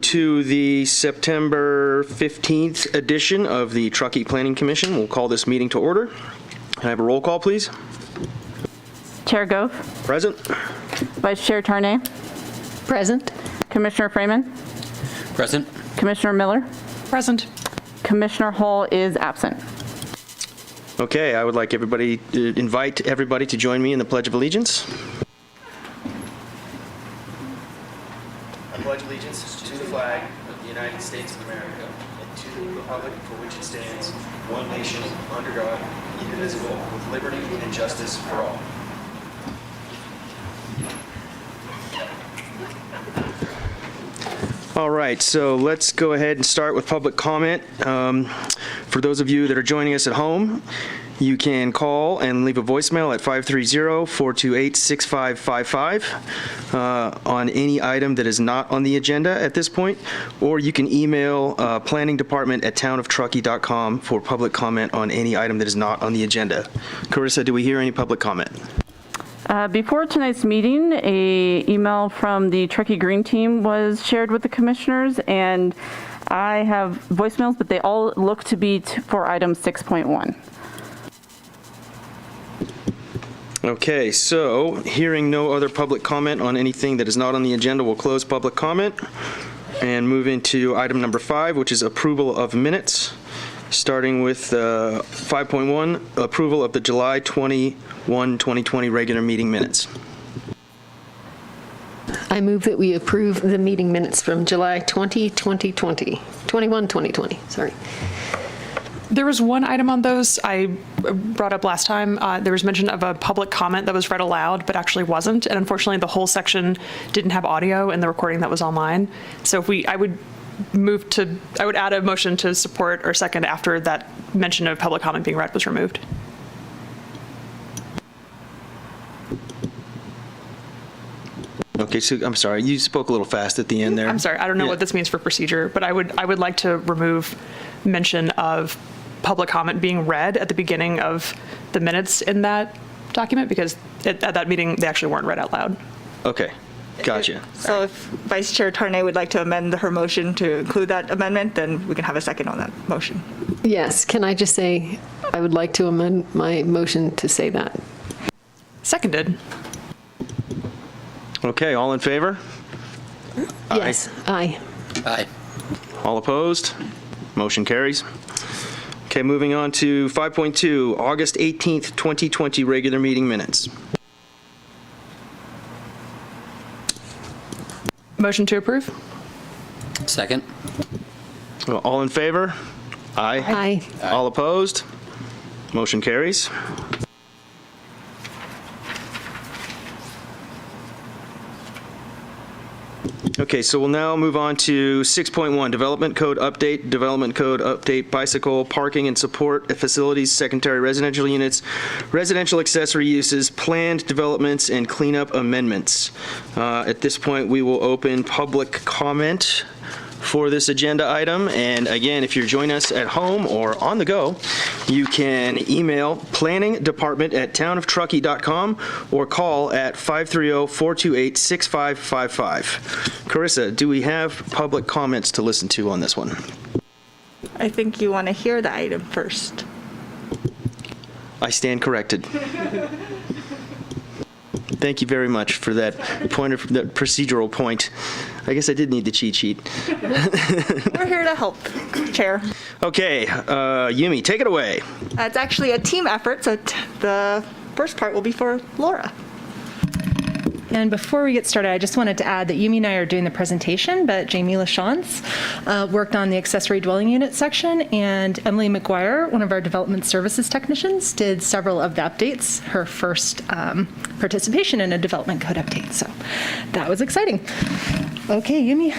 to the September 15th edition of the Truckee Planning Commission. We'll call this meeting to order. Can I have a roll call, please? Chair Gove. Present. Vice Chair Tarnay. Present. Commissioner Freeman. Present. Commissioner Miller. Present. Commissioner Hull is absent. Okay, I would like invite everybody to join me in the Pledge of Allegiance. I pledge allegiance to the flag of the United States of America and to the republic for which it stands, one nation, under God, indivisible, with liberty and justice for all. All right, so let's go ahead and start with public comment. For those of you that are joining us at home, you can call and leave a voicemail at 530-428-6555 on any item that is not on the agenda at this point, or you can email planningdepartment@townoftruckee.com for public comment on any item that is not on the agenda. Carissa, do we hear any public comment? Before tonight's meeting, an email from the Truckee Green Team was shared with the commissioners, and I have voicemails, but they all look to be for item 6.1. Okay, so hearing no other public comment on anything that is not on the agenda, we'll close public comment and move into item number 5, which is approval of minutes. Starting with 5.1, approval of the July 21, 2020 regular meeting minutes. I move that we approve the meeting minutes from July 2020. Sorry. There was one item on those I brought up last time. There was mention of a public comment that was read aloud, but actually wasn't. And unfortunately, the whole section didn't have audio in the recording that was online. So I would add a motion to support or second after that mention of public comment being read was removed. Okay, so I'm sorry, you spoke a little fast at the end there. I'm sorry, I don't know what this means for procedure, but I would like to remove mention of public comment being read at the beginning of the minutes in that document, because at that meeting, they actually weren't read out loud. Okay, gotcha. So if Vice Chair Tarnay would like to amend her motion to include that amendment, then we can have a second on that motion. Yes, can I just say, I would like to amend my motion to say that. Seconded. Okay, all in favor? Yes, aye. Aye. All opposed? Motion carries. Okay, moving on to 5.2, August 18th, 2020 regular meeting minutes. Motion to approve. Second. All in favor? Aye. Aye. All opposed? Motion carries. Okay, so we'll now move on to 6.1, Development Code Update, bicycle parking and support facilities, secondary residential units, residential accessory uses, planned developments, and cleanup amendments. At this point, we will open public comment for this agenda item. And again, if you're joining us at home or on the go, you can email planningdepartment@townoftruckee.com or call at 530-428-6555. Carissa, do we have public comments to listen to on this one? I think you want to hear the item first. I stand corrected. Thank you very much for that that procedural point. I guess I did need the cheat sheet. We're here to help, Chair. Okay, Yumi, take it away. It's actually a team effort, so the first part will be for Laura. And before we get started, I just wanted to add that Yumi and I are doing the presentation, but Jamie LaChance worked on the accessory dwelling unit section, and Emily McGuire, one of our development services technicians, did several of the updates, her first participation in a development code update. So that was exciting. Okay, Yumi.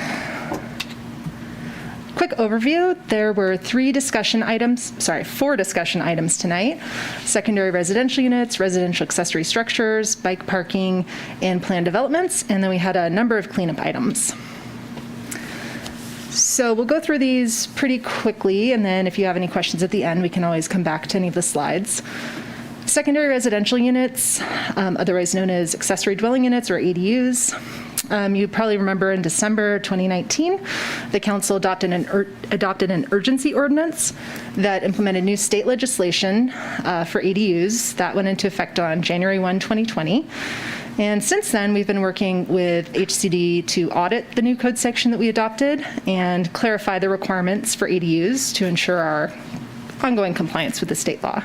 Quick overview, there were four discussion items tonight: secondary residential units, residential accessory structures, bike parking, and planned developments, and then we had a number of cleanup items. So we'll go through these pretty quickly, and then if you have any questions at the end, we can always come back to any of the slides. Secondary residential units, otherwise known as accessory dwelling units or ADUs. You probably remember in December 2019, the council adopted an urgency ordinance that implemented new state legislation for ADUs. That went into effect on January 1, 2020. And since then, we've been working with HCD to audit the new code section that we adopted and clarify the requirements for ADUs to ensure our ongoing compliance with the state law.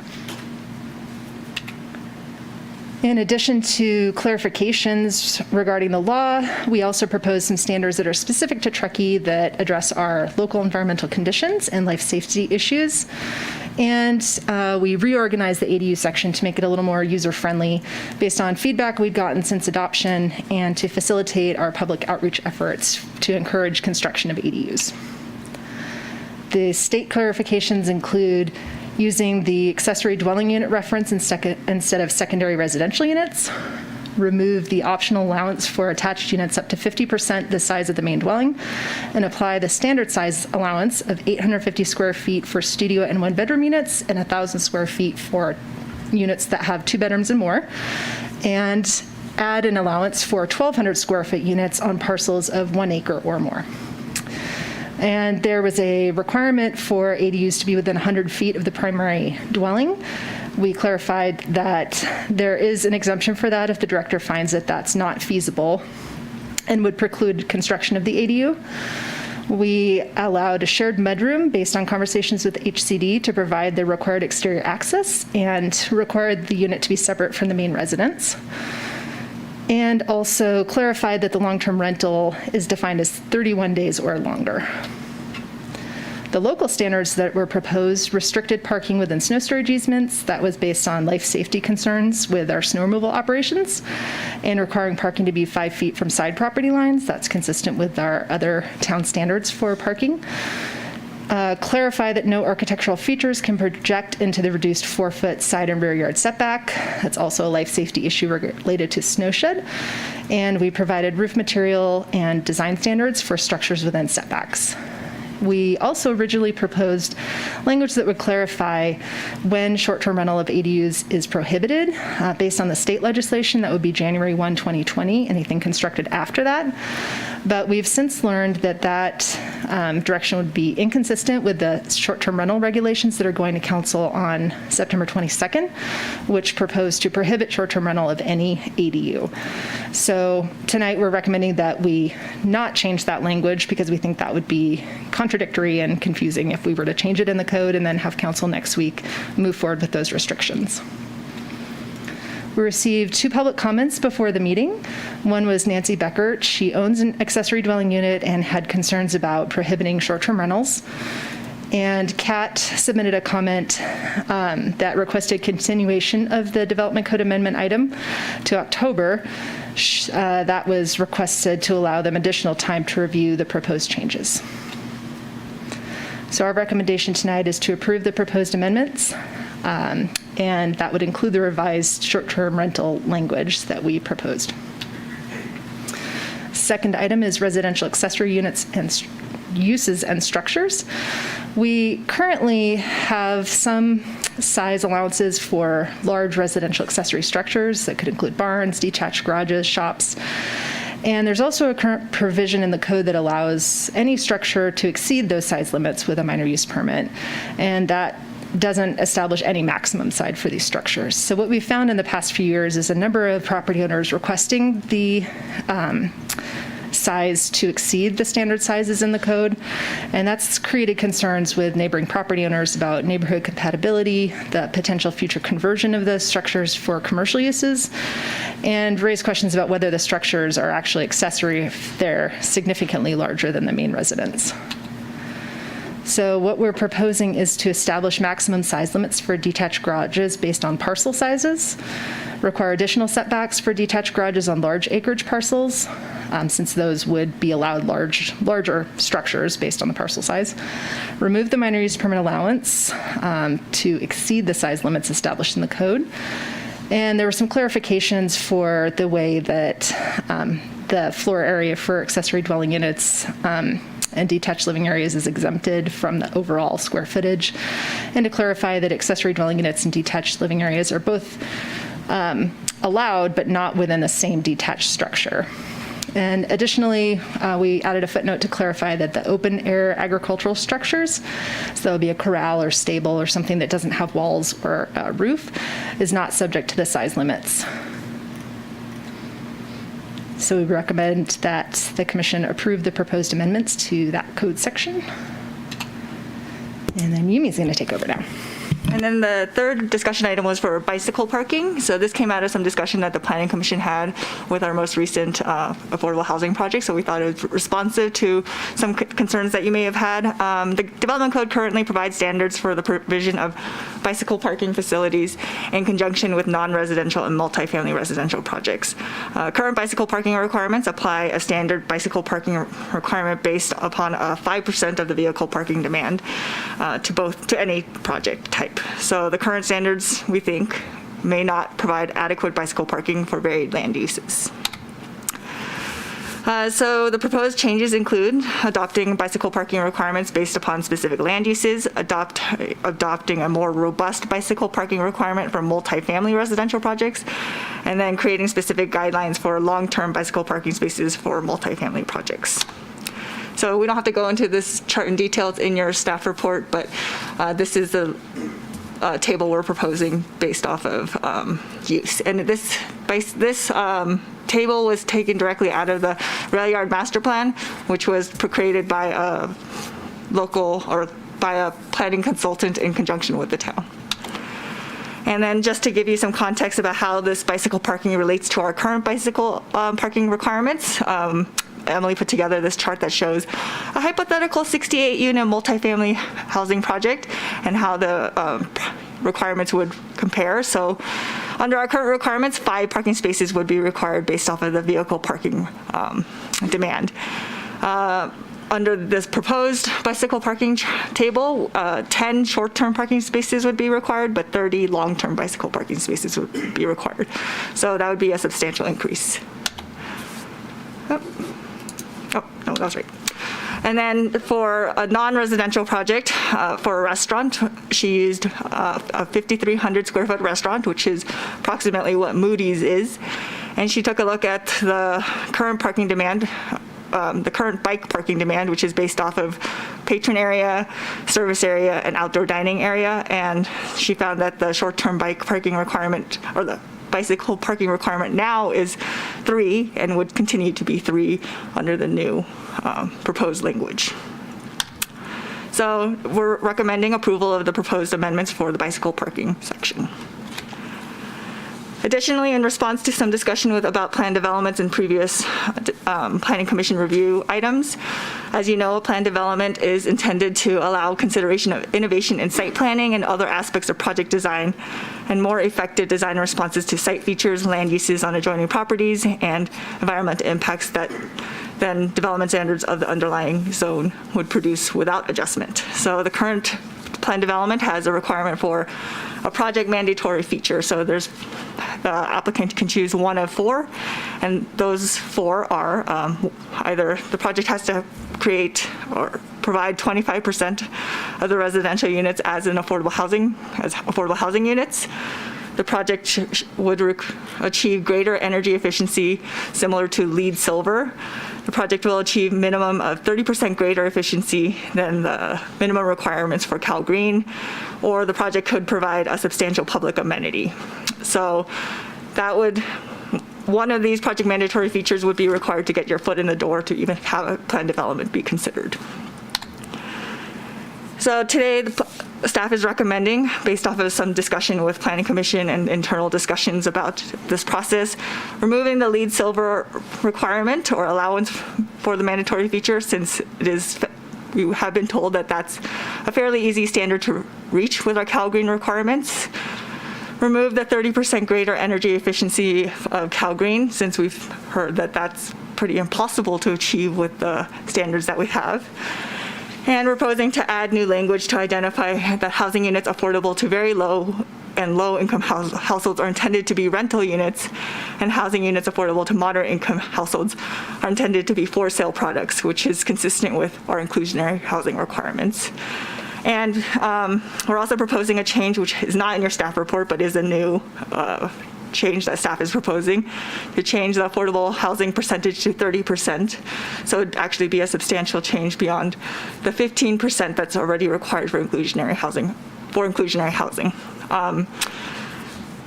In addition to clarifications regarding the law, we also propose some standards that are specific to Truckee that address our local environmental conditions and life safety issues. And we reorganized the ADU section to make it a little more user-friendly based on feedback we've gotten since adoption and to facilitate our public outreach efforts to encourage construction of ADUs. The state clarifications include using the accessory dwelling unit reference instead of secondary residential units, remove the optional allowance for attached units up to 50% the size of the main dwelling, and apply the standard size allowance of 850 square feet for studio and one-bedroom units and 1,000 square feet for units that have 2 bedrooms and more, and add an allowance for 1,200 square foot units on parcels of 1 acre or more. And there was a requirement for ADUs to be within 100 feet of the primary dwelling. We clarified that there is an exemption for that if the director finds that that's not feasible and would preclude construction of the ADU. We allowed a shared mudroom based on conversations with HCD to provide the required exterior access and required the unit to be separate from the main residence. And also clarified that the long-term rental is defined as 31 days or longer. The local standards that were proposed restricted parking within snow storage easements. That was based on life safety concerns with our snow removal operations and requiring parking to be 5 feet from side property lines. That's consistent with our other town standards for parking. Clarify that no architectural features can project into the reduced 4-foot side and rear yard setback. That's also a life safety issue related to snow shed. And we provided roof material and design standards for structures within setbacks. We also originally proposed language that would clarify when short-term rental of ADUs is prohibited. Based on the state legislation, that would be January 1, 2020, anything constructed after that. But we've since learned that direction would be inconsistent with the short-term rental regulations that are going to council on September 22nd, which propose to prohibit short-term rental of any ADU. So tonight we're recommending that we not change that language because we think that would be contradictory and confusing if we were to change it in the code and then have council next week move forward with those restrictions. We received 2 public comments before the meeting. One was Nancy Beckert. She owns an accessory dwelling unit and had concerns about prohibiting short-term rentals. And Kat submitted a comment that requested continuation of the Development Code Amendment item to October. That was requested to allow them additional time to review the proposed changes. So our recommendation tonight is to approve the proposed amendments, and that would include the revised short-term rental language that we proposed. Second item is residential accessory units and uses and structures. We currently have some size allowances for large residential accessory structures that could include barns, detached garages, shops. And there's also a current provision in the code that allows any structure to exceed those size limits with a minor use permit. And that doesn't establish any maximum size for these structures. So what we've found in the past few years is a number of property owners requesting the size to exceed the standard sizes in the code. And that's created concerns with neighboring property owners about neighborhood compatibility, the potential future conversion of the structures for commercial uses, and raised questions about whether the structures are actually accessory if they're significantly larger than the main residence. So what we're proposing is to establish maximum size limits for detached garages based on parcel sizes, require additional setbacks for detached garages on large acreage parcels, since those would be allowed larger structures based on the parcel size, remove the minor use permit allowance to exceed the size limits established in the code. And there were some clarifications for the way that the floor area for accessory dwelling units and detached living areas is exempted from the overall square footage, and to clarify that accessory dwelling units and detached living areas are both allowed, but not within the same detached structure. And additionally, we added a footnote to clarify that the open-air agricultural structures, so that would be a corral or stable or something that doesn't have walls or a roof, is not subject to the size limits. So we recommend that the commission approve the proposed amendments to that code section. And then Yumi's going to take over now. And then the third discussion item was for bicycle parking. So this came out of some discussion that the Planning Commission had with our most recent affordable housing project. So we thought it was responsive to some concerns that you may have had. The Development Code currently provides standards for the provision of bicycle parking facilities in conjunction with non-residential and multifamily residential projects. Current bicycle parking requirements apply a standard bicycle parking requirement based upon 5% of the vehicle parking demand to any project type. So the current standards, we think, may not provide adequate bicycle parking for varied land uses. So the proposed changes include adopting bicycle parking requirements based upon specific land uses, adopting a more robust bicycle parking requirement for multifamily residential projects, and then creating specific guidelines for long-term bicycle parking spaces for multifamily projects. So we don't have to go into this chart in detail. It's in your staff report, but this is the table we're proposing based off of use. And this table was taken directly out of the rail yard master plan, which was created by a local or by a planning consultant in conjunction with the town. And then just to give you some context about how this bicycle parking relates to our current bicycle parking requirements, Emily put together this chart that shows a hypothetical 68-unit multifamily housing project and how the requirements would compare. So under our current requirements, 5 parking spaces would be required based off of the vehicle parking demand. Under this proposed bicycle parking table, 10 short-term parking spaces would be required, but 30 long-term bicycle parking spaces would be required. So that would be a substantial increase. Oh, no, that was right. And then for a non-residential project, for a restaurant, she used a 5,300 square foot restaurant, which is approximately what Moody's is. And she took a look at the current parking demand, the current bike parking demand, which is based off of patron area, service area, and outdoor dining area. And she found that the short-term bike parking requirement, or the bicycle parking requirement now is 3 and would continue to be 3 under the new proposed language. So we're recommending approval of the proposed amendments for the bicycle parking section. Additionally, in response to some discussion about plan developments in previous Planning Commission review items, as you know, plan development is intended to allow consideration of innovation in site planning and other aspects of project design and more effective design responses to site features, land uses on adjoining properties, and environmental impacts that then development standards of the underlying zone would produce without adjustment. So the current plan development has a requirement for a project mandatory feature. So the applicant can choose one of 4, and those 4 are either the project has to create or provide 25% of the residential units as affordable housing units. The project would achieve greater energy efficiency similar to LEED Silver. The project will achieve minimum of 30% greater efficiency than the minimum requirements for Cal Green, or the project could provide a substantial public amenity. So that would, one of these project mandatory features would be required to get your foot in the door to even have a plan development be considered. So today, the staff is recommending, based off of some discussion with Planning Commission and internal discussions about this process, removing the LEED Silver requirement or allowance for the mandatory feature, since it is, we have been told that that's a fairly easy standard to reach with our Cal Green requirements. Remove the 30% greater energy efficiency of Cal Green, since we've heard that that's pretty impossible to achieve with the standards that we have. And we're proposing to add new language to identify that housing units affordable to very low and low-income households are intended to be rental units, and housing units affordable to moderate-income households are intended to be for-sale products, which is consistent with our inclusionary housing requirements. And we're also proposing a change which is not in your staff report, but is a new change that staff is proposing to change the affordable housing percentage to 30%. So it would actually be a substantial change beyond the 15% that's already required for inclusionary housing.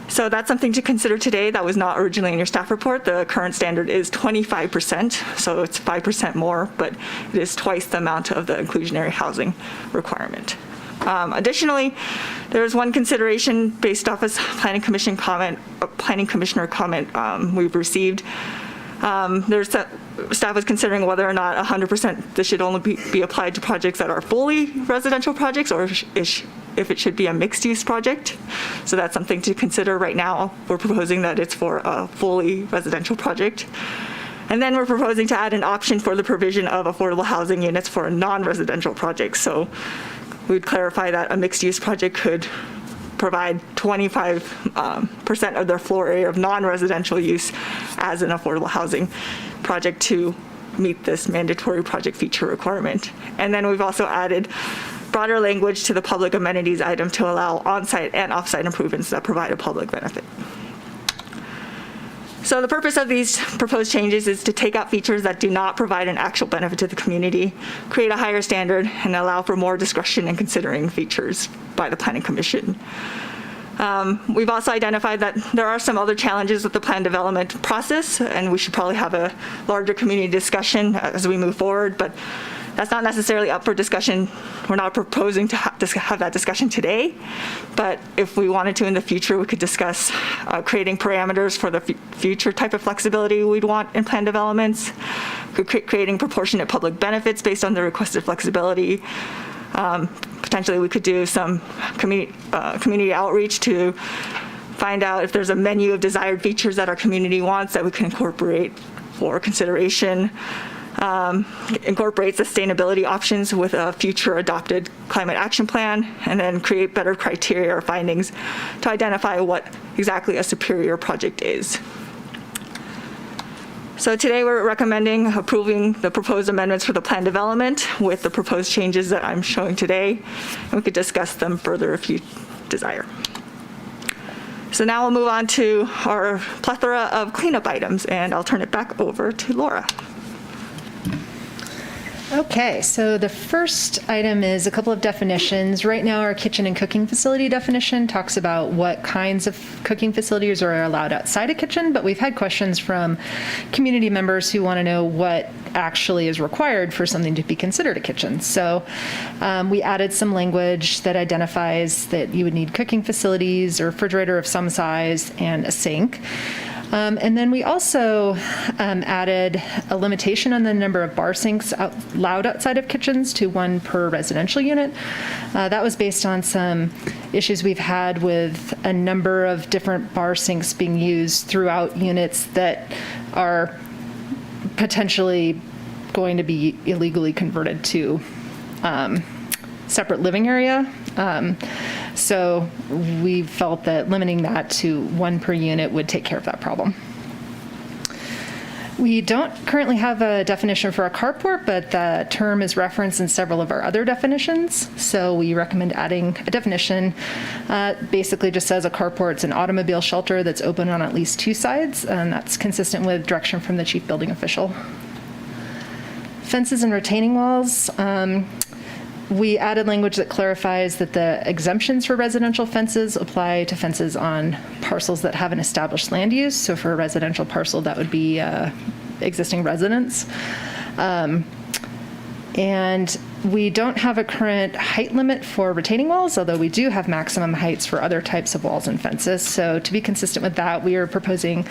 So that's something to consider today. That was not originally in your staff report. The current standard is 25%, so it's 5% more, but it is twice the amount of the inclusionary housing requirement. Additionally, there's one consideration based off a planning commissioner comment we've received. Staff was considering whether or not 100% this should only be applied to projects that are fully residential projects, or if it should be a mixed-use project. So that's something to consider right now. We're proposing that it's for a fully residential project. And then we're proposing to add an option for the provision of affordable housing units for non-residential projects. So we'd clarify that a mixed-use project could provide 25% of their floor area of non-residential use as an affordable housing project to meet this mandatory project feature requirement. And then we've also added broader language to the public amenities item to allow on-site and off-site improvements that provide a public benefit. So the purpose of these proposed changes is to take out features that do not provide an actual benefit to the community, create a higher standard, and allow for more discretion in considering features by the Planning Commission. We've also identified that there are some other challenges with the plan development process, and we should probably have a larger community discussion as we move forward, but that's not necessarily up for discussion. We're not proposing to have that discussion today, but if we wanted to in the future, we could discuss creating parameters for the future type of flexibility we'd want in plan developments, creating proportionate public benefits based on the requested flexibility. Potentially, we could do some community outreach to find out if there's a menu of desired features that our community wants that we can incorporate for consideration. Incorporate sustainability options with a future adopted climate action plan, and then create better criteria or findings to identify what exactly a superior project is. So today we're recommending approving the proposed amendments for the plan development with the proposed changes that I'm showing today, and we could discuss them further if you desire. So now we'll move on to our plethora of cleanup items, and I'll turn it back over to Laura. Okay, so the first item is a couple of definitions. Right now, our kitchen and cooking facility definition talks about what kinds of cooking facilities are allowed outside a kitchen, but we've had questions from community members who want to know what actually is required for something to be considered a kitchen. So we added some language that identifies that you would need cooking facilities, a refrigerator of some size, and a sink. And then we also added a limitation on the number of bar sinks allowed outside of kitchens to 1 per residential unit. That was based on some issues we've had with a number of different bar sinks being used throughout units that are potentially going to be illegally converted to separate living area. So we felt that limiting that to 1 per unit would take care of that problem. We don't currently have a definition for a carport, but the term is referenced in several of our other definitions. So we recommend adding a definition. Basically just says a carport's an automobile shelter that's open on at least 2 sides, and that's consistent with direction from the chief building official. Fences and retaining walls. We added language that clarifies that the exemptions for residential fences apply to fences on parcels that have an established land use. So for a residential parcel, that would be existing residence. And we don't have a current height limit for retaining walls, although we do have maximum heights for other types of walls and fences. So to be consistent with that, we are proposing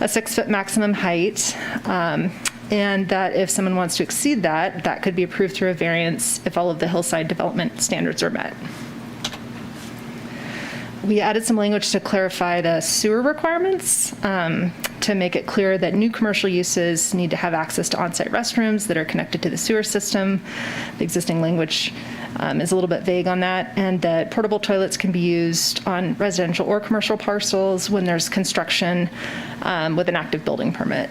a 6-foot maximum height. And that if someone wants to exceed that, that could be approved through a variance if all of the hillside development standards are met. We added some language to clarify the sewer requirements to make it clear that new commercial uses need to have access to on-site restrooms that are connected to the sewer system. The existing language is a little bit vague on that, and that portable toilets can be used on residential or commercial parcels when there's construction with an active building permit.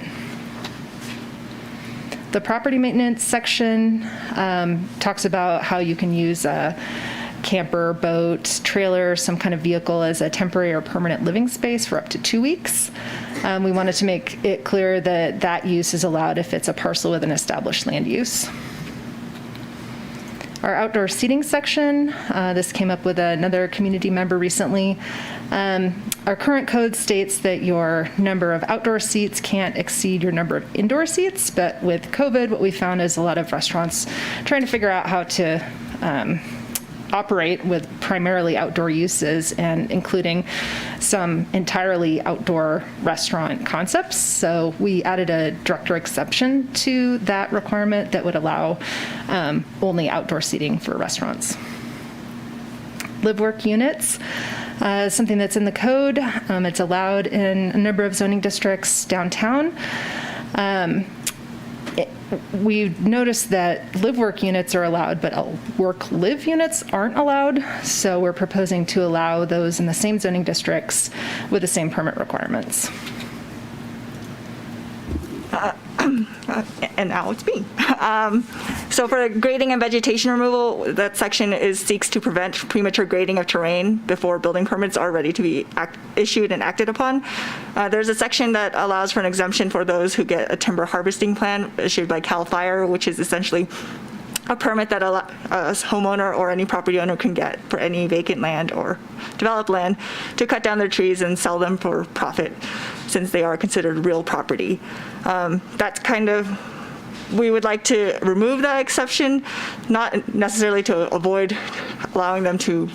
The property maintenance section talks about how you can use camper, boat, trailer, some kind of vehicle as a temporary or permanent living space for up to 2 weeks. We wanted to make it clear that that use is allowed if it's a parcel with an established land use. Our outdoor seating section, this came up with another community member recently. Our current code states that your number of outdoor seats can't exceed your number of indoor seats, but with COVID, what we found is a lot of restaurants trying to figure out how to operate with primarily outdoor uses and including some entirely outdoor restaurant concepts. So we added a director exception to that requirement that would allow only outdoor seating for restaurants. Live-work units, something that's in the code. It's allowed in a number of zoning districts downtown. We've noticed that live-work units are allowed, but work-live units aren't allowed. So we're proposing to allow those in the same zoning districts with the same permit requirements. And now it's me. So for grading and vegetation removal, that section seeks to prevent premature grading of terrain before building permits are ready to be issued and acted upon. There's a section that allows for an exemption for those who get a timber harvesting plan issued by CAL FIRE, which is essentially a permit that a homeowner or any property owner can get for any vacant land or developed land to cut down their trees and sell them for profit, since they are considered real property. That's kind of, we would like to remove that exception, not necessarily to avoid allowing them to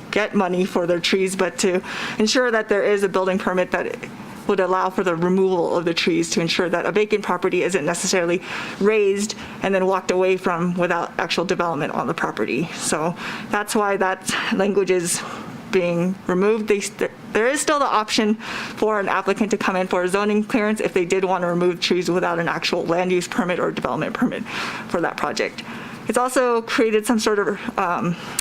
get money for their trees, but to ensure that there is a building permit that would allow for the removal of the trees to ensure that a vacant property isn't necessarily raised and then walked away from without actual development on the property. So that's why that language is being removed. There is still the option for an applicant to come in for a zoning clearance if they did want to remove trees without an actual land use permit or development permit for that project. It's also created some sort of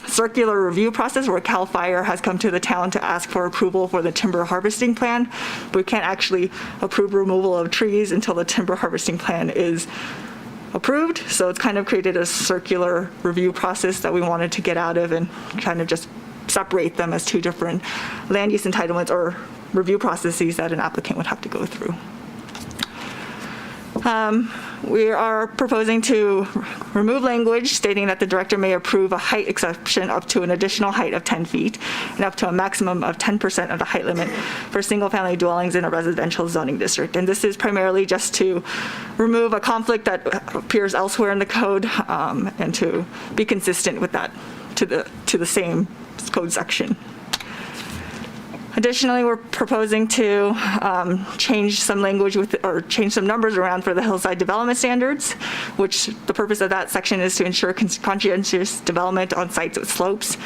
circular review process where CAL FIRE has come to the town to ask for approval for the timber harvesting plan. But we can't actually approve removal of trees until the timber harvesting plan is approved. So it's kind of created a circular review process that we wanted to get out of and kind of just separate them as two different land use entitlements or review processes that an applicant would have to go through. We are proposing to remove language stating that the director may approve a height exception up to an additional height of 10 feet and up to a maximum of 10% of the height limit for single-family dwellings in a residential zoning district. And this is primarily just to remove a conflict that appears elsewhere in the code and to be consistent with that to the same code section. Additionally, we're proposing to change some language or change some numbers around for the hillside development standards, which the purpose of that section is to ensure conscientious development on sites with slopes.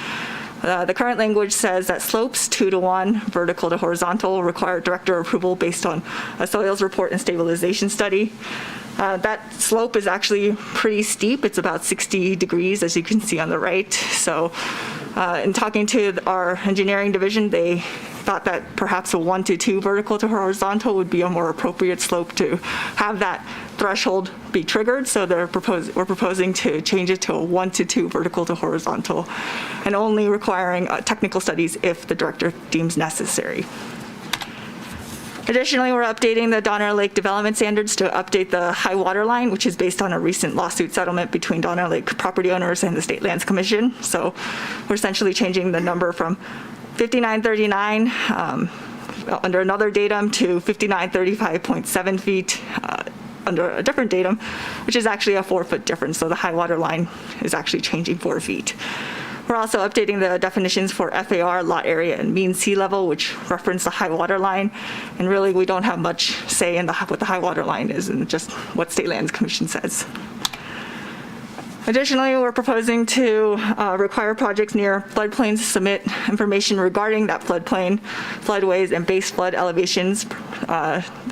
The current language says that slopes 2-to-1, vertical to horizontal, require director approval based on a soils report and stabilization study. That slope is actually pretty steep. It's about 60 degrees, as you can see on the right. So in talking to our engineering division, they thought that perhaps a 1-to-2 vertical to horizontal would be a more appropriate slope to have that threshold be triggered. So we're proposing to change it to a 1-to-2 vertical to horizontal and only requiring technical studies if the director deems necessary. Additionally, we're updating the Donner Lake development standards to update the high water line, which is based on a recent lawsuit settlement between Donner Lake property owners and the State Lands Commission. So we're essentially changing the number from 5939 under another datum to 5935.7 feet under a different datum, which is actually a 4-foot difference. So the high water line is actually changing 4 feet. We're also updating the definitions for FAR, lot area, and mean sea level, which reference the high water line. And really, we don't have much say in what the high water line is and just what State Lands Commission says. Additionally, we're proposing to require projects near floodplains to submit information regarding that floodplain, floodways, and base flood elevations,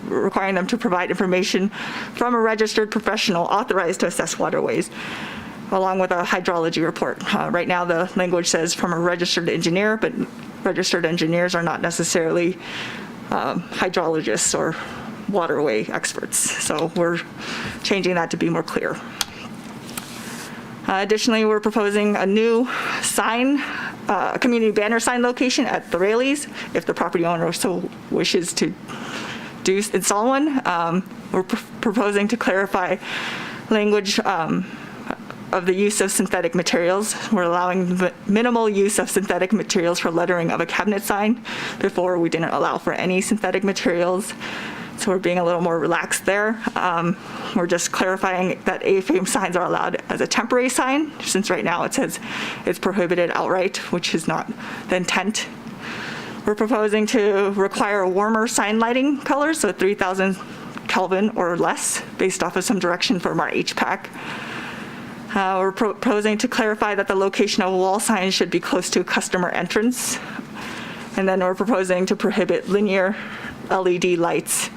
requiring them to provide information from a registered professional authorized to assess waterways, along with a hydrology report. Right now, the language says from a registered engineer, but registered engineers are not necessarily hydrologists or waterway experts. So we're changing that to be more clear. Additionally, we're proposing a new sign a community banner sign location at the Rayleighs, if the property owner so wishes to install one. We're proposing to clarify language of the use of synthetic materials. We're allowing minimal use of synthetic materials for lettering of a cabinet sign. Before, we didn't allow for any synthetic materials, so we're being a little more relaxed there. We're just clarifying that A-frame signs are allowed as a temporary sign, since right now it says it's prohibited outright, which is not the intent. We're proposing to require warmer sign lighting colors, so 3,000 Kelvin or less, based off of some direction from our HPAC. We're proposing to clarify that the location of wall signs should be close to a customer entrance. And then we're proposing to prohibit linear LED lights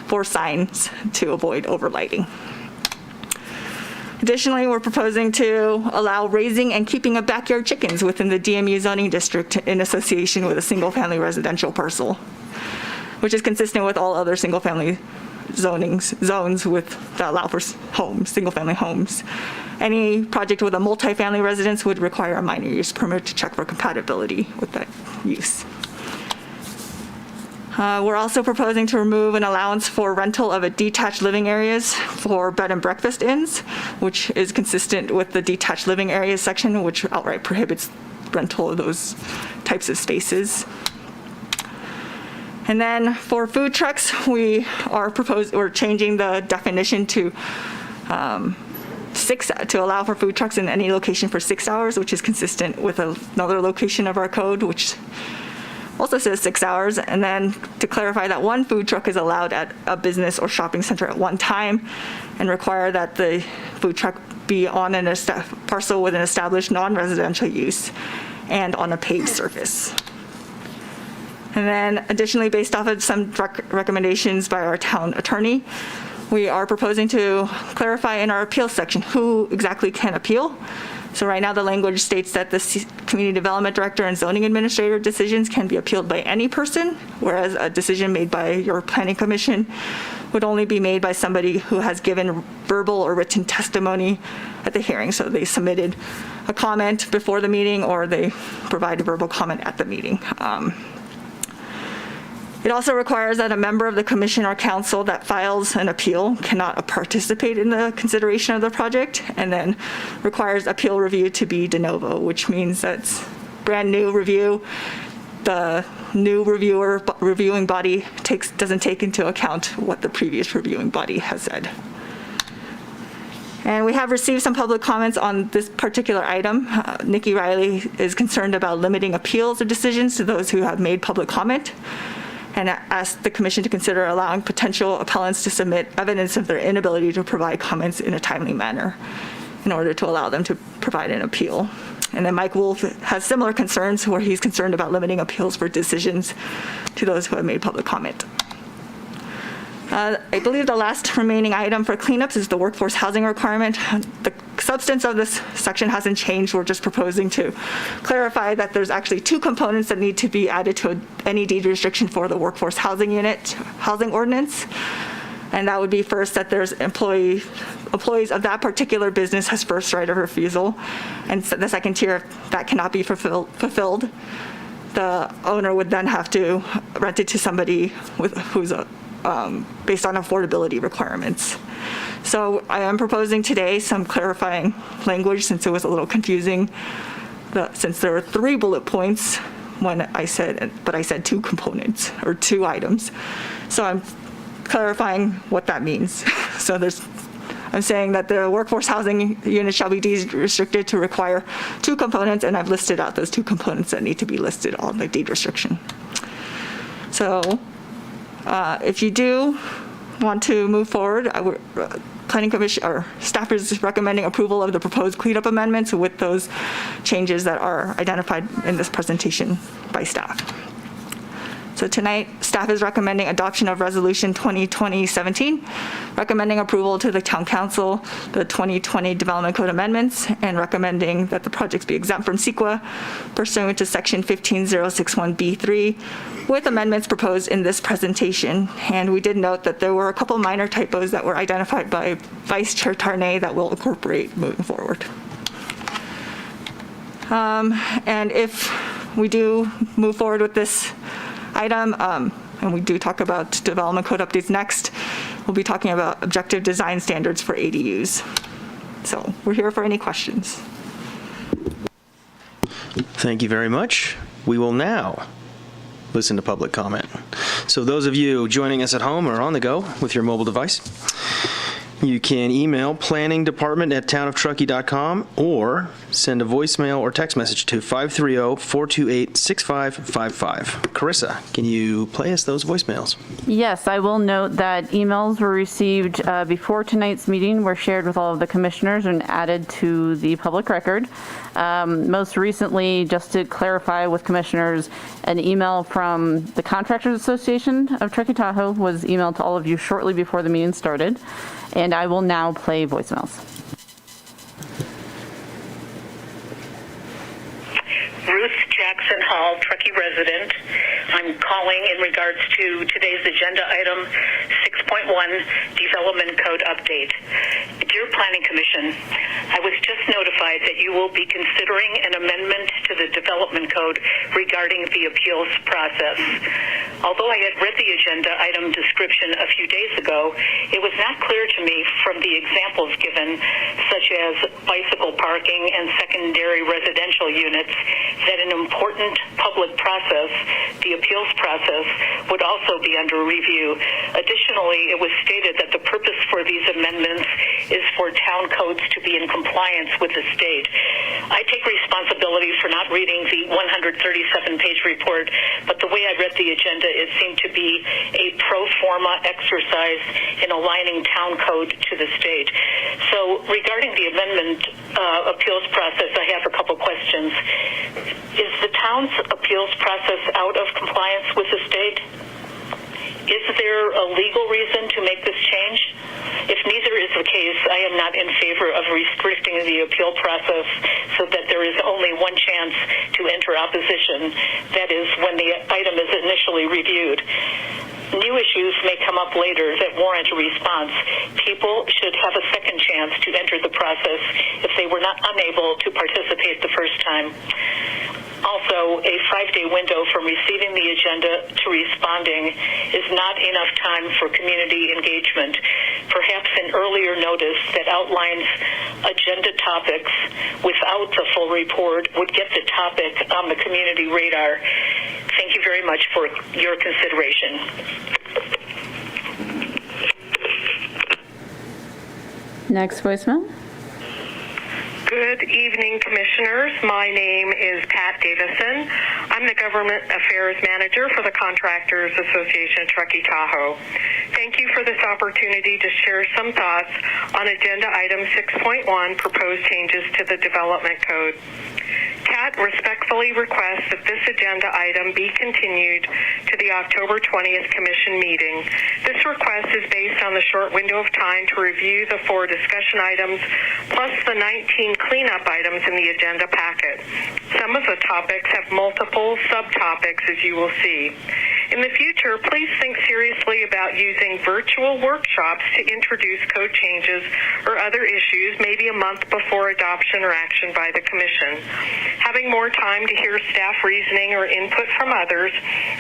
for signs to avoid overlighting. Additionally, we're proposing to allow raising and keeping of backyard chickens within the DMU zoning district in association with a single-family residential parcel, which is consistent with all other single-family zones that allow for homes, single-family homes. Any project with a multifamily residence would require a minor use permit to check for compatibility with that use. We're also proposing to remove an allowance for rental of a detached living areas for bed and breakfast inns, which is consistent with the detached living areas section, which outright prohibits rental of those types of spaces. And then for food trucks, we're changing the definition to allow for food trucks in any location for 6 hours, which is consistent with another location of our code, which also says 6 hours. And then to clarify that one food truck is allowed at a business or shopping center at one time, and require that the food truck be on a parcel with an established non-residential use and on a paved surface. And then additionally, based off of some recommendations by our town attorney, we are proposing to clarify in our appeal section who exactly can appeal. So right now the language states that the community development director and zoning administrator decisions can be appealed by any person, whereas a decision made by your planning commission would only be made by somebody who has given verbal or written testimony at the hearing. So they submitted a comment before the meeting, or they provided verbal comment at the meeting. It also requires that a member of the commission or council that files an appeal cannot participate in the consideration of the project, and then requires appeal review to be de novo, which means that's brand new review. The new reviewing body doesn't take into account what the previous reviewing body has said. And we have received some public comments on this particular item. Nikki Riley is concerned about limiting appeals of decisions to those who have made public comment, and asked the commission to consider allowing potential appellants to submit evidence of their inability to provide comments in a timely manner in order to allow them to provide an appeal. And then Mike Wolf has similar concerns, where he's concerned about limiting appeals for decisions to those who have made public comment. I believe the last remaining item for cleanups is the workforce housing requirement. The substance of this section hasn't changed. We're just proposing to clarify that there's actually two components that need to be added to any deed restriction for the workforce housing ordinance. And that would be first, that there's employees of that particular business has first right of refusal. And so the second tier, if that cannot be fulfilled, the owner would then have to rent it to somebody who's based on affordability requirements. So I am proposing today some clarifying language, since it was a little confusing, since there were 3 bullet points when I said two components or 2 items. So I'm clarifying what that means. So I'm saying that the workforce housing unit shall be deed restricted to require 2 components, and I've listed out those 2 components that need to be listed on the deed restriction. So if you do want to move forward, Planning Commission or staff is recommending approval of the proposed cleanup amendments with those changes that are identified in this presentation by staff. So tonight, staff is recommending adoption of Resolution 2020-17, recommending approval to the Town Council, the 2020 Development Code amendments, and recommending that the projects be exempt from CEQA pursuant to Section 15061B3, with amendments proposed in this presentation. And we did note that there were a couple minor typos that were identified by Vice Chair Tarnay that we'll incorporate moving forward. And if we do move forward with this item, and we do talk about development code updates next, we'll be talking about objective design standards for ADUs. So we're here for any questions. Thank you very much. We will now listen to public comment. So those of you joining us at home or on the go with your mobile device, you can email planningdepartment@townoftruckee.com or send a voicemail or text message to 530-428-6555. Carissa, can you play us those voicemails? Yes, I will note that emails were received before tonight's meeting were shared with all of the commissioners and added to the public record. Most recently, just to clarify with commissioners, an email from the Contractors Association of Truckee Tahoe was emailed to all of you shortly before the meeting started, and I will now play voicemails. Ruth Jackson Hall, Truckee resident. I'm calling in regards to today's agenda item 6.1, Development Code Update. Dear Planning Commission, I was just notified that you will be considering an amendment to the Development Code regarding the appeals process. Although I had read the agenda item description a few days ago, it was not clear to me from the examples given, such as bicycle parking and secondary residential units, that an important public process, the appeals process, would also be under review. Additionally, it was stated that the purpose for these amendments is for town codes to be in compliance with the state. I take responsibility for not reading the 137-page report, but the way I read the agenda, it seemed to be a pro forma exercise in aligning town code to the state. So regarding the amendment appeals process, I have a couple questions. Is the town's appeals process out of compliance with the state? Is there a legal reason to make this change? If neither is the case, I am not in favor of restricting the appeal process so that there is only one chance to enter opposition, that is, when the item is initially reviewed. New issues may come up later that warrant a response. People should have a second chance to enter the process if they were not unable to participate the first time. Also, a 5-day window from receiving the agenda to responding is not enough time for community engagement. Perhaps an earlier notice that outlines agenda topics without the full report would get the topic on the community radar. Thank you very much for your consideration. Next voicemail. Good evening, Commissioners. My name is Pat Davison. I'm the Government Affairs Manager for the Contractors Association of Truckee Tahoe. Thank you for this opportunity to share some thoughts on Agenda Item 6.1, Proposed Changes to the Development Code. CAT respectfully requests that this agenda item be continued to the October 20th Commission meeting. This request is based on the short window of time to review the 4 discussion items plus the 19 cleanup items in the agenda packet. Some of the topics have multiple subtopics, as you will see. In the future, please think seriously about using virtual workshops to introduce code changes or other issues, maybe a month before adoption or action by the Commission. Having more time to hear staff reasoning or input from others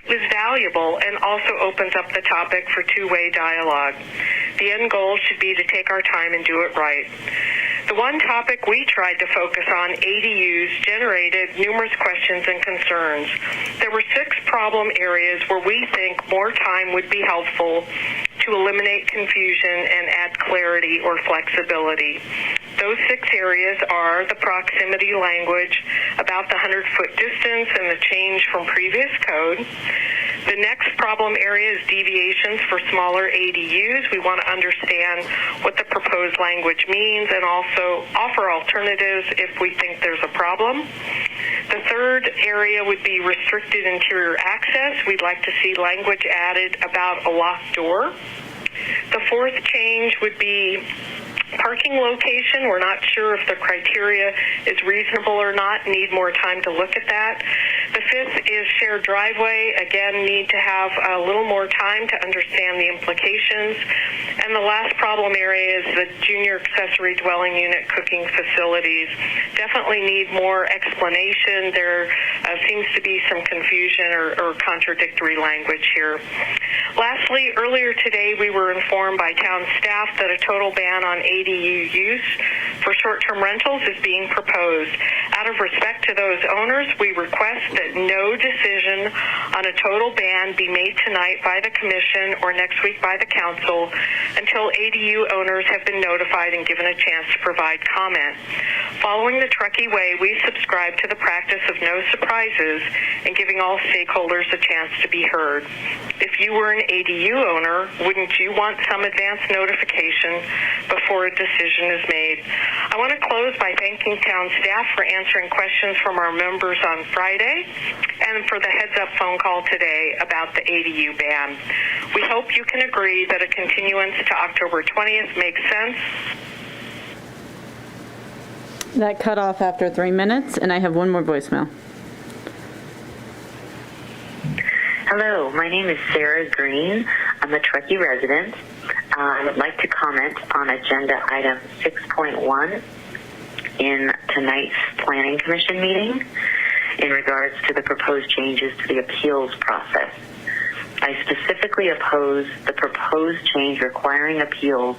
is valuable and also opens up the topic for two-way dialogue. The end goal should be to take our time and do it right. The one topic we tried to focus on, ADUs, generated numerous questions and concerns. There were 6 problem areas where we think more time would be helpful to eliminate confusion and add clarity or flexibility. Those 6 areas are the proximity language about the 100-foot distance and the change from previous code. The next problem area is deviations for smaller ADUs. We want to understand what the proposed language means and also offer alternatives if we think there's a problem. The third area would be restricted interior access. We'd like to see language added about a locked door. The fourth change would be Parking location, we're not sure if the criteria is reasonable or not, need more time to look at that. The fifth is shared driveway. Again, need to have a little more time to understand the implications. And the last problem area is the junior accessory dwelling unit cooking facilities. Definitely need more explanation. There seems to be some confusion or contradictory language here. Lastly, earlier today we were informed by town staff that a total ban on ADU use for short-term rentals is being proposed. Out of respect to those owners, we request that no decision on a total ban be made tonight by the Commission or next week by the Council until ADU owners have been notified and given a chance to provide comment. Following the Truckee Way, we subscribe to the practice of no surprises and giving all stakeholders a chance to be heard. If you were an ADU owner, wouldn't you want some advance notification before a decision is made? I want to close by thanking town staff for answering questions from our members on Friday and for the heads-up phone call today about the ADU ban. We hope you can agree that a continuance to October 20th makes sense. That cut off after 3 minutes, and I have one more voicemail. Hello, my name is Sarah Green. I'm a Truckee resident. I would like to comment on agenda item 6.1 in tonight's Planning Commission meeting in regards to the proposed changes to the appeals process. I specifically oppose the proposed change requiring appeals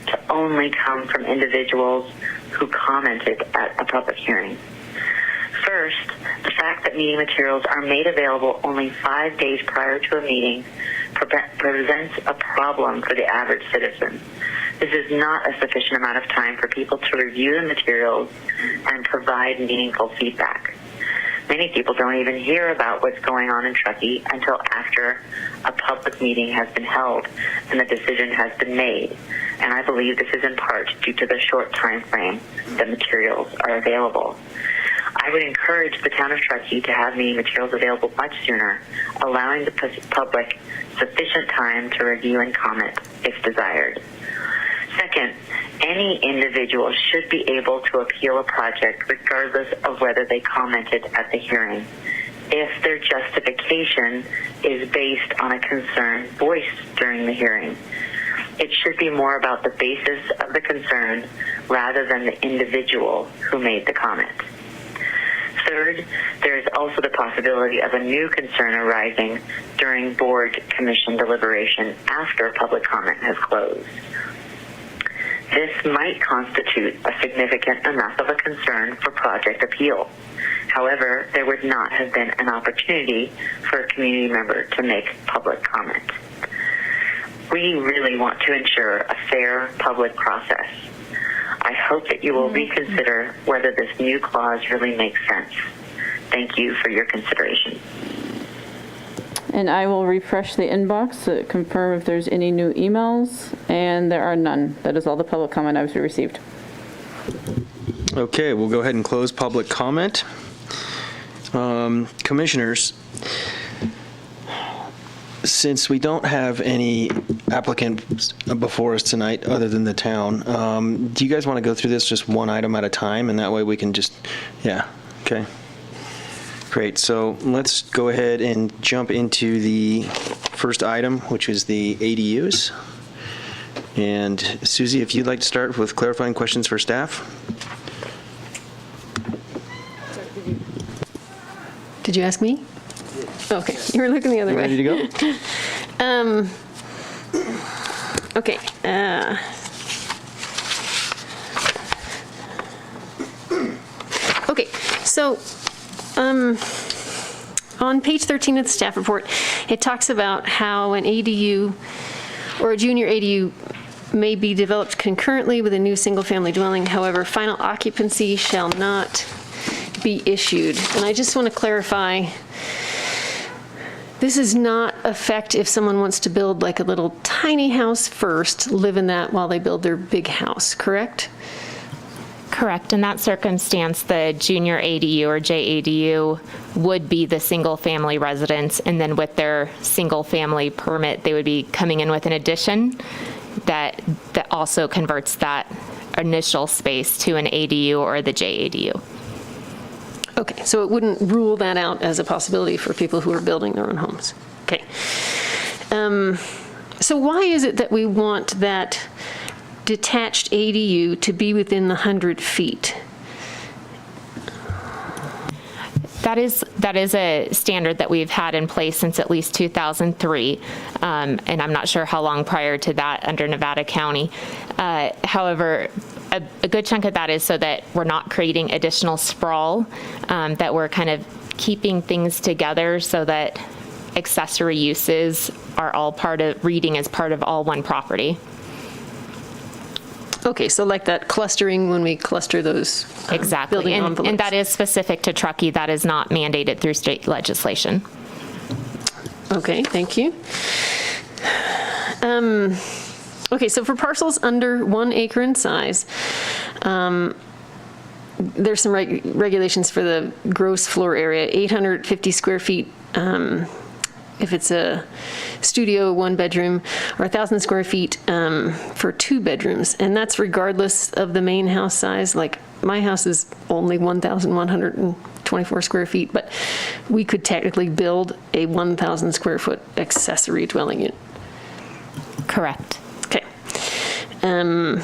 to only come from individuals who commented at a public hearing. First, the fact that meeting materials are made available only 5 days prior to a meeting presents a problem for the average citizen. This is not a sufficient amount of time for people to review the materials and provide meaningful feedback. Many people don't even hear about what's going on in Truckee until after a public meeting has been held and the decision has been made. And I believe this is in part due to the short time frame that materials are available. I would encourage the town of Truckee to have meeting materials available much sooner, allowing the public sufficient time to review and comment if desired. Second, any individual should be able to appeal a project regardless of whether they commented at the hearing, if their justification is based on a concern voiced during the hearing. It should be more about the basis of the concern rather than the individual who made the comment. Third, there is also the possibility of a new concern arising during board commission deliberation after public comment has closed. This might constitute a significant enough of a concern for project appeal. However, there would not have been an opportunity for a community member to make public comment. We really want to ensure a fair public process. I hope that you will reconsider whether this new clause really makes sense. Thank you for your consideration. And I will refresh the inbox to confirm if there's any new emails, and there are none. That is all the public comment I've received. Okay, we'll go ahead and close public comment. Commissioners, since we don't have any applicants before us tonight other than the town, do you guys want to go through this just one item at a time, and that way we can just, yeah, okay. Great, so let's go ahead and jump into the first item, which is the ADUs. And Susie, if you'd like to start with clarifying questions for staff. Did you ask me? Okay, you were looking the other way. Ready to go? Okay. Okay, so on page 13 of the staff report, it talks about how an ADU or a junior ADU may be developed concurrently with a new single-family dwelling. However, final occupancy shall not be issued. And I just want to clarify, this does not affect if someone wants to build like a little tiny house first, live in that while they build their big house, correct? Correct. In that circumstance, the junior ADU or JADU would be the single-family residence, and then with their single-family permit, they would be coming in with an addition that also converts that initial space to an ADU or the JADU. Okay, so it wouldn't rule that out as a possibility for people who are building their own homes. Okay. So why is it that we want that detached ADU to be within the 100 feet? That is a standard that we've had in place since at least 2003, and I'm not sure how long prior to that under Nevada County. However, a good chunk of that is so that we're not creating additional sprawl, that we're kind of keeping things together so that accessory uses are all part of, reading as part of all one property. Okay, so like that clustering when we cluster those Exactly, building envelopes. and that is specific to Truckee. That is not mandated through state legislation. Okay, thank you. Okay, so for parcels under 1 acre in size, there's some regulations for the gross floor area, 850 square feet if it's a studio, 1 bedroom, or 1,000 square feet for 2 bedrooms. And that's regardless of the main house size. Like my house is only 1,124 square feet, but we could technically build a 1,000 square foot accessory dwelling unit. Correct. Okay. And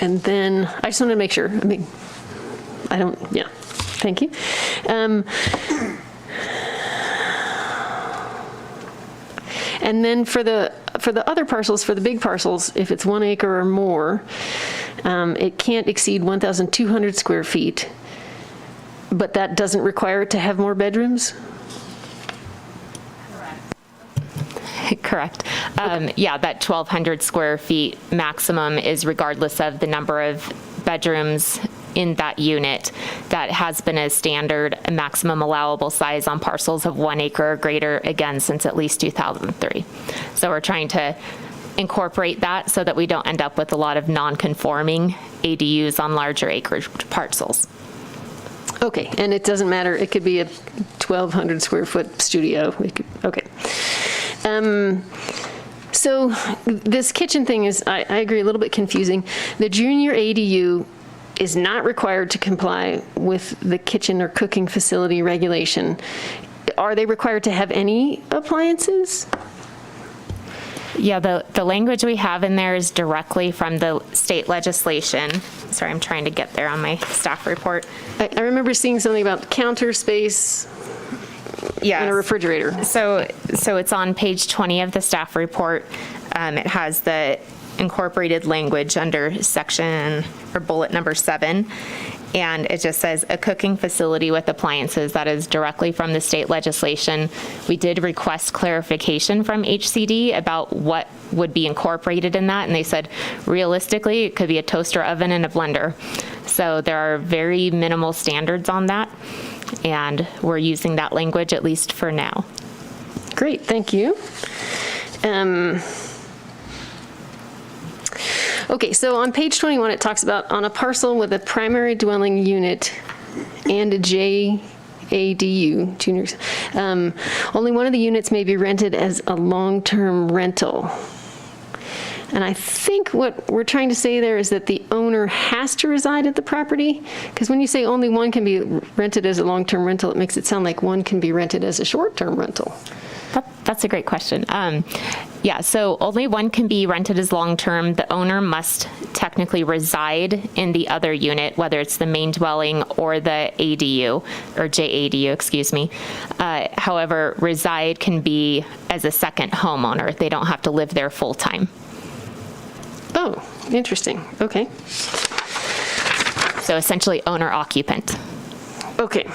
then I just want to make sure. I mean, I don't, yeah. Thank you. And then for the other parcels, for the big parcels, if it's 1 acre or more, it can't exceed 1,200 square feet, but that doesn't require it to have more bedrooms? Correct. Yeah, that 1,200 square feet maximum is regardless of the number of bedrooms in that unit. That has been a standard maximum allowable size on parcels of 1 acre or greater, again, since at least 2003. So we're trying to incorporate that so that we don't end up with a lot of non-conforming ADUs on larger acreage parcels. Okay, and it doesn't matter, it could be a 1,200 square foot studio. Okay. So this kitchen thing is, I agree, a little bit confusing. The junior ADU is not required to comply with the kitchen or cooking facility regulation. Are they required to have any appliances? Yeah, the language we have in there is directly from the state legislation. Sorry, I'm trying to get there on my staff report. I remember seeing something about counter space. Yes. And a refrigerator. So it's on page 20 of the staff report. It has the incorporated language under section or bullet number 7. And it just says a cooking facility with appliances. That is directly from the state legislation. We did request clarification from HCD about what would be incorporated in that. And they said, realistically, it could be a toaster oven and a blender. So there are very minimal standards on that. And we're using that language at least for now. Great, thank you. Okay, so on page 21, it talks about on a parcel with a primary dwelling unit and a JADU, juniors, only one of the units may be rented as a long-term rental. And I think what we're trying to say there is that the owner has to reside at the property, because when you say only one can be rented as a long-term rental, it makes it sound like one can be rented as a short-term rental. That's a great question. Yeah, so only one can be rented as long-term. The owner must technically reside in the other unit, whether it's the main dwelling or the ADU, or JADU, excuse me. However, reside can be as a second homeowner. They don't have to live there full-time. Oh, interesting. Okay. So essentially owner-occupant. Okay.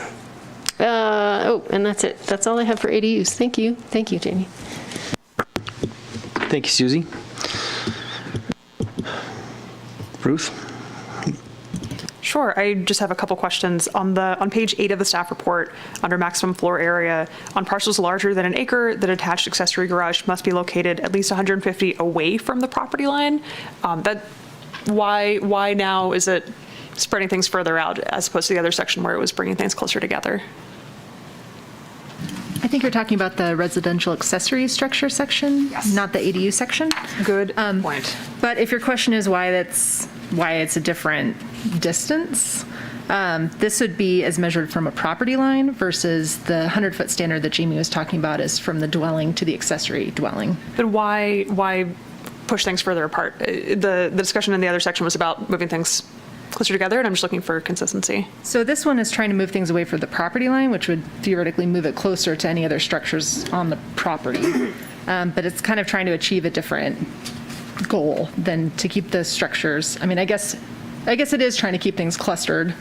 Oh, and that's it. That's all I have for ADUs. Thank you. Thank you, Jamie. Thank you, Susie. Ruth? Sure, I just have a couple questions. On page 8 of the staff report, under maximum floor area, on parcels larger than an acre, the detached accessory garage must be located at least 150 away from the property line. Why now is it spreading things further out as opposed to the other section where it was bringing things closer together? I think you're talking about the residential accessory structure section, Yes. not the ADU section. Good point. But if your question is why that's why it's a different distance. This would be as measured from a property line versus the 100-foot standard that Jamie was talking about is from the dwelling to the accessory dwelling. But why push things further apart? The discussion in the other section was about moving things closer together, and I'm just looking for consistency. So this one is trying to move things away from the property line, which would theoretically move it closer to any other structures on the property. But it's kind of trying to achieve a different goal than to keep the structures. I mean, I guess it is trying to keep things clustered.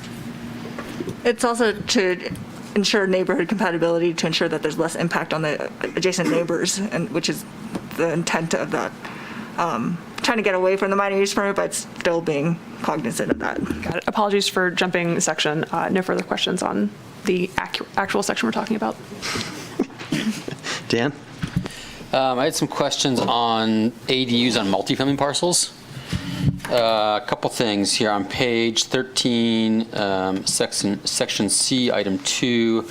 It's also to ensure neighborhood compatibility, to ensure that there's less impact on the adjacent neighbors, and which is the intent of that. Trying to get away from the minor use permit, but still being cognizant of that. Got it. Apologies for jumping section. No further questions on the actual section we're talking about. Dan? I had some questions on ADUs on multifamily parcels. A couple things here on page 13, section C, item 2.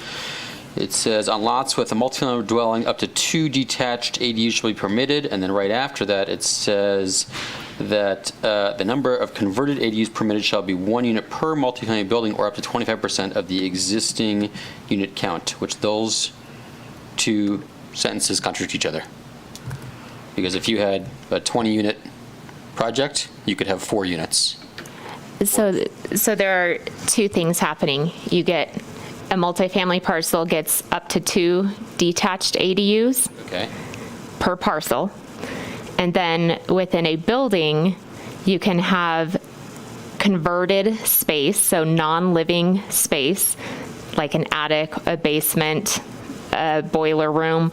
It says, on lots with a multifamily dwelling, up to 2 detached ADUs shall be permitted. And then right after that, it says that the number of converted ADUs permitted shall be 1 unit per multifamily building or up to 25% of the existing unit count, which those 2 sentences contradict each other. Because if you had a 20-unit project, you could have 4 units. So there are 2 things happening. You get a multifamily parcel gets up to 2 detached ADUs per parcel. And then within a building, you can have converted space, so non-living space, like an attic, a basement, a boiler room,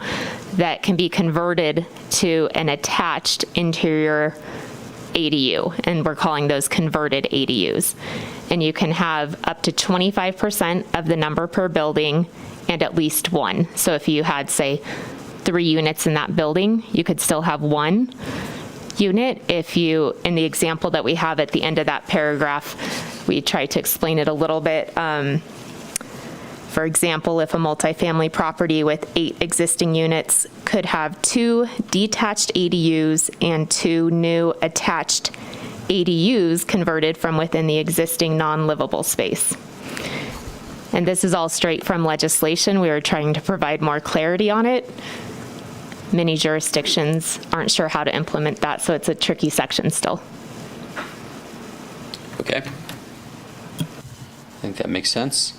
that can be converted to an attached interior ADU, and we're calling those converted ADUs. And you can have up to 25% of the number per building and at least 1. So if you had, say, 3 units in that building, you could still have 1 unit. If you, in the example that we have at the end of that paragraph, we try to explain it a little bit. For example, if a multifamily property with 8 existing units could have 2 detached ADUs and 2 new attached ADUs converted from within the existing non-livable space. And this is all straight from legislation. We are trying to provide more clarity on it. Many jurisdictions aren't sure how to implement that, so it's a tricky section still. Okay. I think that makes sense.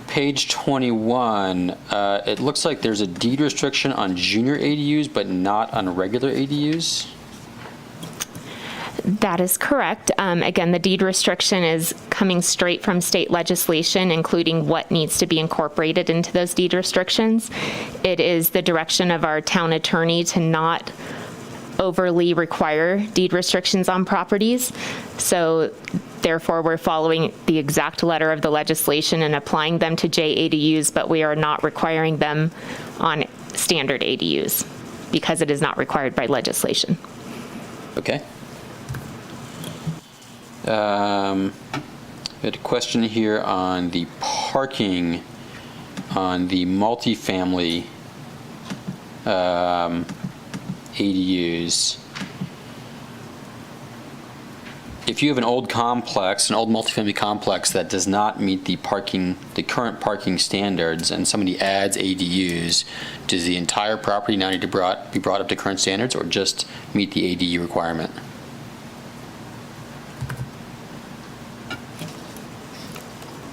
Page 21, it looks like there's a deed restriction on junior ADUs, but not on regular ADUs. That is correct. Again, the deed restriction is coming straight from state legislation, including what needs to be incorporated into those deed restrictions. It is the direction of our town attorney to not overly require deed restrictions on properties. So therefore, we're following the exact letter of the legislation and applying them to JADUs, but we are not requiring them on standard ADUs because it is not required by legislation. Okay. We had a question here on the parking on the multifamily ADUs. If you have an old complex, an old multifamily complex that does not meet the current parking standards, and somebody adds ADUs, does the entire property now need to be brought up to current standards, or just meet the ADU requirement?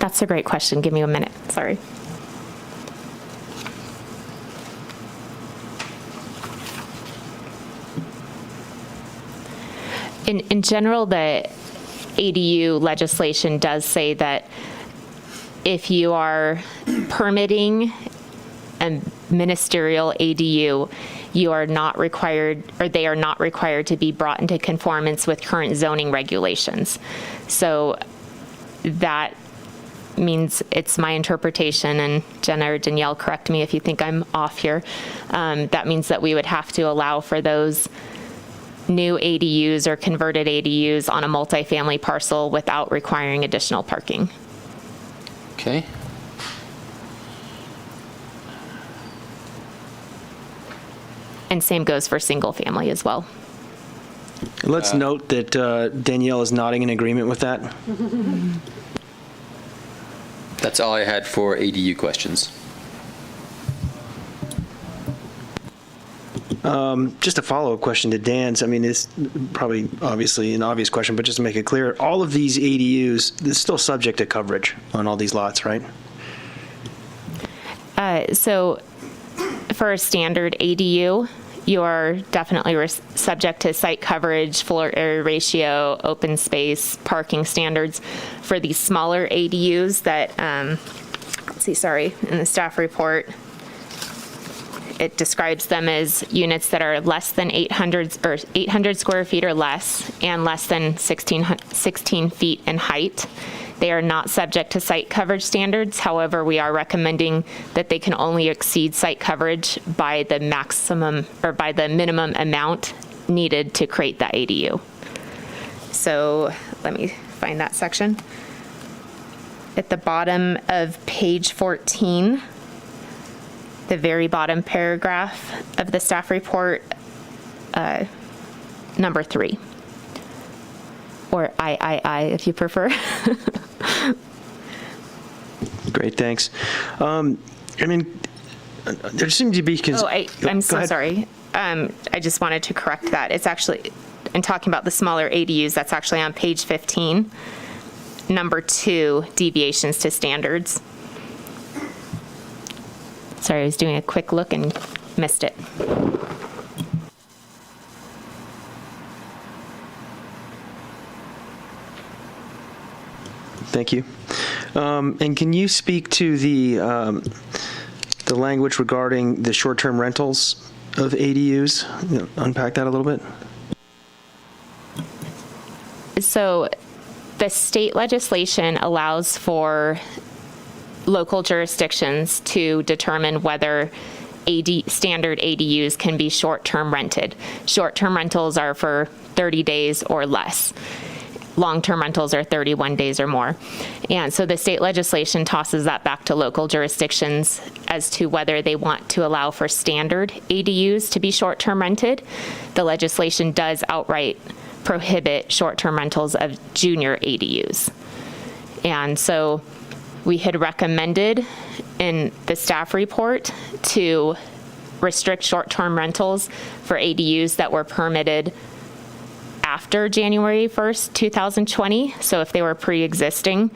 That's a great question. Give me a minute. Sorry. In general, the ADU legislation does say that if you are permitting a ministerial ADU, you are not required, or they are not required to be brought into conformance with current zoning regulations. So that means, it's my interpretation, and Jenna or Danielle, correct me if you think I'm off here, that means that we would have to allow for those new ADUs or converted ADUs on a multifamily parcel without requiring additional parking. Okay. And same goes for single family as well. Let's note that Danielle is nodding in agreement with that. That's all I had for ADU questions. Just a follow-up question to Dan's. I mean, it's probably obviously an obvious question, but just to make it clear, all of these ADUs, they're still subject to coverage on all these lots, right? So for a standard ADU, you're definitely subject to site coverage, floor area ratio, open space, parking standards. For these smaller ADUs that, let's see, sorry, in the staff report, it describes them as units that are less than 800 square feet or less and less than 16 feet in height. They are not subject to site coverage standards. However, we are recommending that they can only exceed site coverage by the maximum or by the minimum amount needed to create that ADU. So let me find that section. At the bottom of page 14, the very bottom paragraph of the staff report, number 3, or I, if you prefer. Great, thanks. I mean, there seems to be... I'm so sorry. I just wanted to correct that. It's actually, in talking about the smaller ADUs, that's actually on page 15, number 2, deviations to standards. Sorry, I was doing a quick look and missed it. Thank you. And can you speak to the language regarding the short-term rentals of ADUs? Unpack that a little bit. So the state legislation allows for local jurisdictions to determine whether standard ADUs can be short-term rented. Short-term rentals are for 30 days or less. Long-term rentals are 31 days or more. And so the state legislation tosses that back to local jurisdictions as to whether they want to allow for standard ADUs to be short-term rented. The legislation does outright prohibit short-term rentals of junior ADUs. And so we had recommended in the staff report to restrict short-term rentals for ADUs that were permitted after January 1st, 2020. So if they were pre-existing,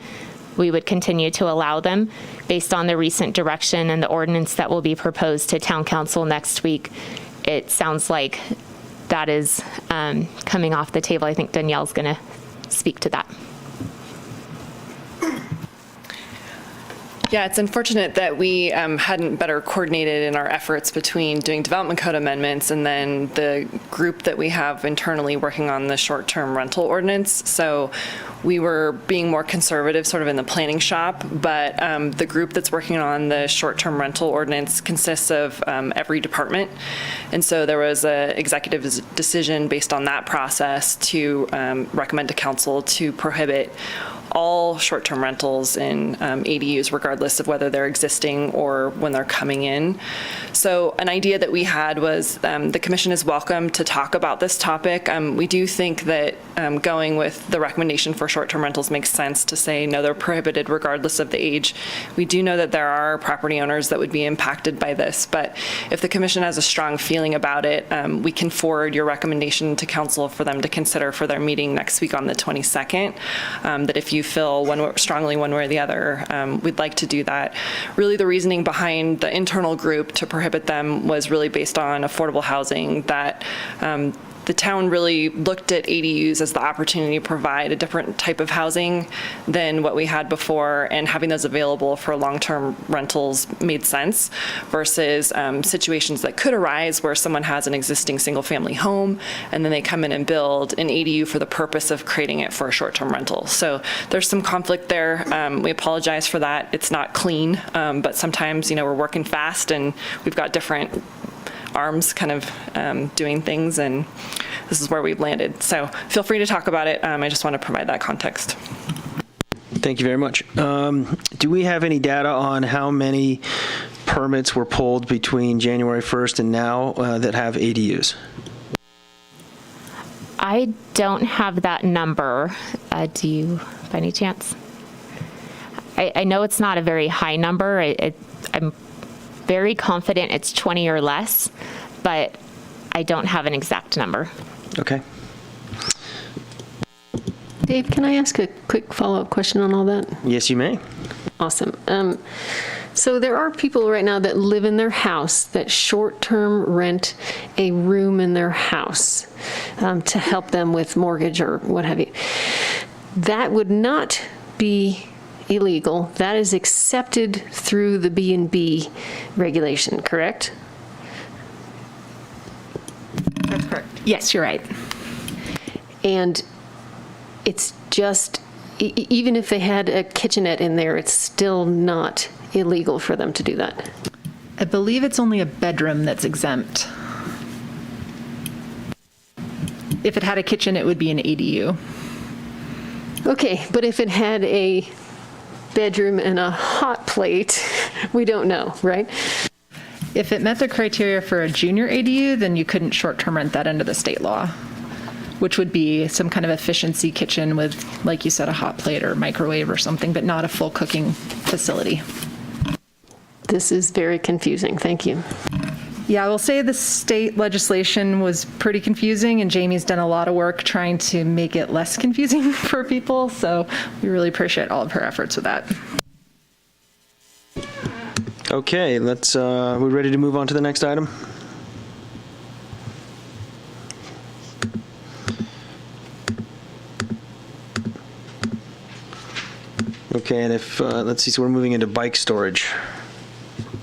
we would continue to allow them. Based on the recent direction and the ordinance that will be proposed to Town Council next week, it sounds like that is coming off the table. I think Danielle's going to speak to that. Yeah, it's unfortunate that we hadn't better coordinated in our efforts between doing development code amendments and then the group that we have internally working on the short-term rental ordinance. So we were being more conservative sort of in the planning shop, but the group that's working on the short-term rental ordinance consists of every department. And so there was an executive decision based on that process to recommend to council to prohibit all short-term rentals in ADUs, regardless of whether they're existing or when they're coming in. So an idea that we had was the commission is welcome to talk about this topic. We do think that going with the recommendation for short-term rentals makes sense to say, no, they're prohibited regardless of the age. We do know that there are property owners that would be impacted by this, but if the commission has a strong feeling about it, we can forward your recommendation to council for them to consider for their meeting next week on the 22nd, that if you feel strongly one way or the other, we'd like to do that. Really, the reasoning behind the internal group to prohibit them was really based on affordable housing, that the town really looked at ADUs as the opportunity to provide a different type of housing than what we had before, and having those available for long-term rentals made sense versus situations that could arise where someone has an existing single-family home and then they come in and build an ADU for the purpose of creating it for a short-term rental. So there's some conflict there. We apologize for that. It's not clean, but sometimes, we're working fast and we've got different arms kind of doing things, and this is where we've landed. So feel free to talk about it. I just want to provide that context. Thank you very much. Do we have any data on how many permits were pulled between January 1st and now that have ADUs? I don't have that number. Do you, by any chance? I know it's not a very high number. I'm very confident it's 20 or less, but I don't have an exact number. Okay. Dave, can I ask a quick follow-up question on all that? Yes, you may. Awesome. So there are people right now that live in their house that short-term rent a room in their house to help them with mortgage or what have you. That would not be illegal. That is accepted through the B&B regulation, correct? That's correct. Yes, you're right. And it's just, even if they had a kitchenette in there, it's still not illegal for them to do that. I believe it's only a bedroom that's exempt. If it had a kitchen, it would be an ADU. Okay, but if it had a bedroom and a hot plate, we don't know, right? If it met the criteria for a junior ADU, then you couldn't short-term rent that under the state law, which would be some kind of efficiency kitchen with, like you said, a hot plate or microwave or something, but not a full cooking facility. This is very confusing. Thank you. Yeah, I will say the state legislation was pretty confusing, and Jamie's done a lot of work trying to make it less confusing for people, so we really appreciate all of her efforts with that. Okay, we're ready to move on to the next item? Okay, and let's see, so we're moving into bike storage.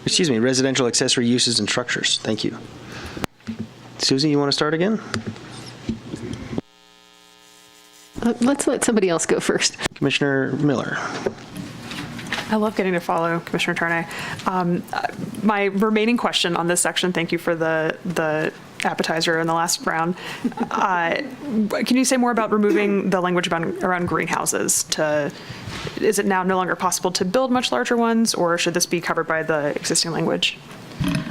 Excuse me, residential accessory uses and structures. Thank you. Susie, you want to start again? Let's let somebody else go first. Commissioner Miller. I love getting to follow Commissioner Tarnay. My remaining question on this section, thank you for the appetizer in the last round. Can you say more about removing the language around greenhouses? Is it now no longer possible to build much larger ones, or should this be covered by the existing language?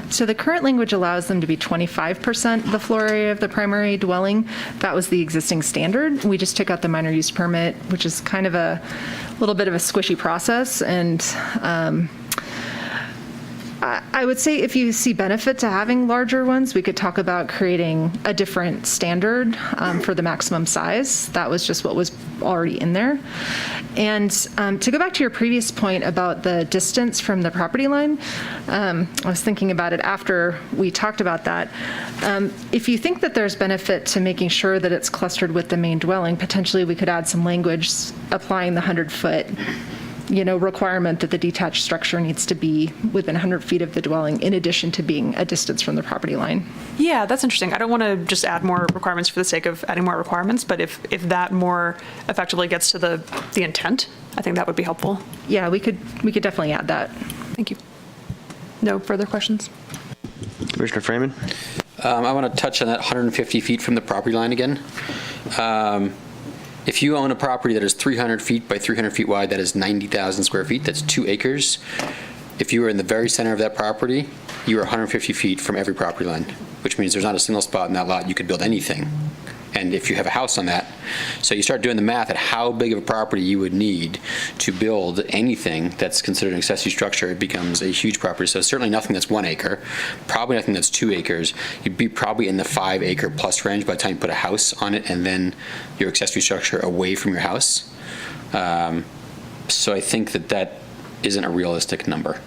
So the current language allows them to be 25% the floor area of the primary dwelling. That was the existing standard. We just took out the minor use permit, which is kind of a little bit of a squishy process. And I would say if you see benefit to having larger ones, we could talk about creating a different standard for the maximum size. That was just what was already in there. And to go back to your previous point about the distance from the property line, I was thinking about it after we talked about that. If you think that there's benefit to making sure that it's clustered with the main dwelling, potentially we could add some language applying the 100-foot requirement that the detached structure needs to be within 100 feet of the dwelling, in addition to being a distance from the property line. Yeah, that's interesting. I don't want to just add more requirements for the sake of adding more requirements, but if that more effectively gets to the intent, I think that would be helpful. Yeah, we could definitely add that. Thank you. No further questions? Commissioner Freeman. I want to touch on that 150 feet from the property line again. If you own a property that is 300 feet by 300 feet wide, that is 90,000 square feet, that's 2 acres. If you are in the very center of that property, you are 150 feet from every property line, which means there's not a single spot in that lot you could build anything. And if you have a house on that, so you start doing the math at how big of a property you would need to build anything that's considered an accessory structure, it becomes a huge property. So certainly nothing that's 1 acre, probably nothing that's 2 acres. You'd be probably in the 5 acre plus range by the time you put a house on it and then your accessory structure away from your house. So I think that isn't a realistic number.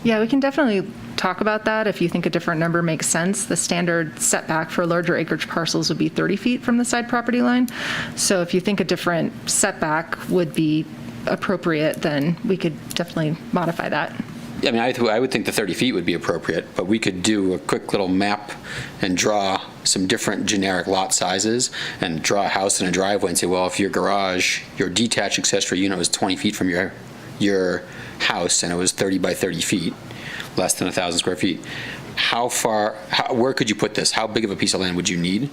Yeah, we can definitely talk about that if you think a different number makes sense. The standard setback for larger acreage parcels would be 30 feet from the side property line. So if you think a different setback would be appropriate, then we could definitely modify that. I mean, I would think the 30 feet would be appropriate, but we could do a quick little map and draw some different generic lot sizes and draw a house and a driveway and say, well, if your garage, your detached accessory unit was 20 feet from your house and it was 30 by 30 feet, less than 1,000 square feet, where could you put this? How big of a piece of land would you need?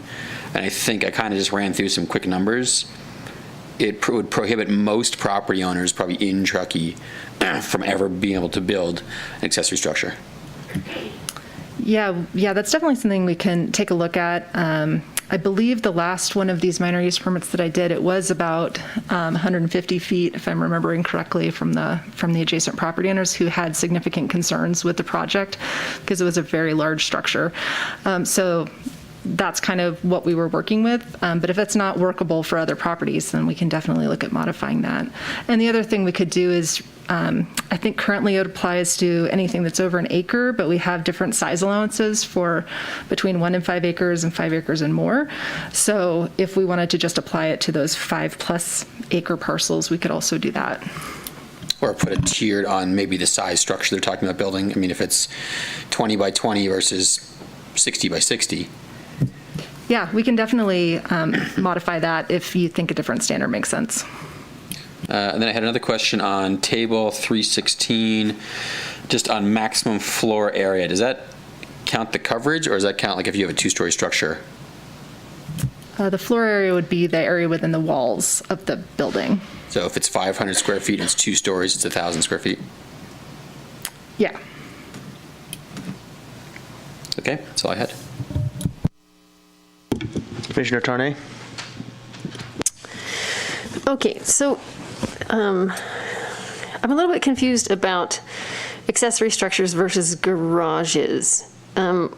And I think I kind of just ran through some quick numbers. It would prohibit most property owners probably in Truckee from ever being able to build an accessory structure. Yeah, that's definitely something we can take a look at. I believe the last one of these minor use permits that I did, it was about 150 feet, if I'm remembering correctly, from the adjacent property owners who had significant concerns with the project because it was a very large structure. So that's kind of what we were working with. But if it's not workable for other properties, then we can definitely look at modifying that. And the other thing we could do is, I think currently it applies to anything that's over an acre, but we have different size allowances for between 1 and 5 acres and 5 acres and more. So if we wanted to just apply it to those 5+ acre parcels, we could also do that. Or put a tiered on maybe the size structure they're talking about building. I mean, if it's 20 by 20 versus 60 by 60. Yeah, we can definitely modify that if you think a different standard makes sense. And then I had another question on table 316, just on maximum floor area. Does that count the coverage, or does that count like if you have a 2-story structure? The floor area would be the area within the walls of the building. So if it's 500 square feet and it's 2 stories, it's 1,000 square feet? Yeah. Okay, that's all I had. Commissioner Tarnay? Okay, so I'm a little bit confused about accessory structures versus garages. What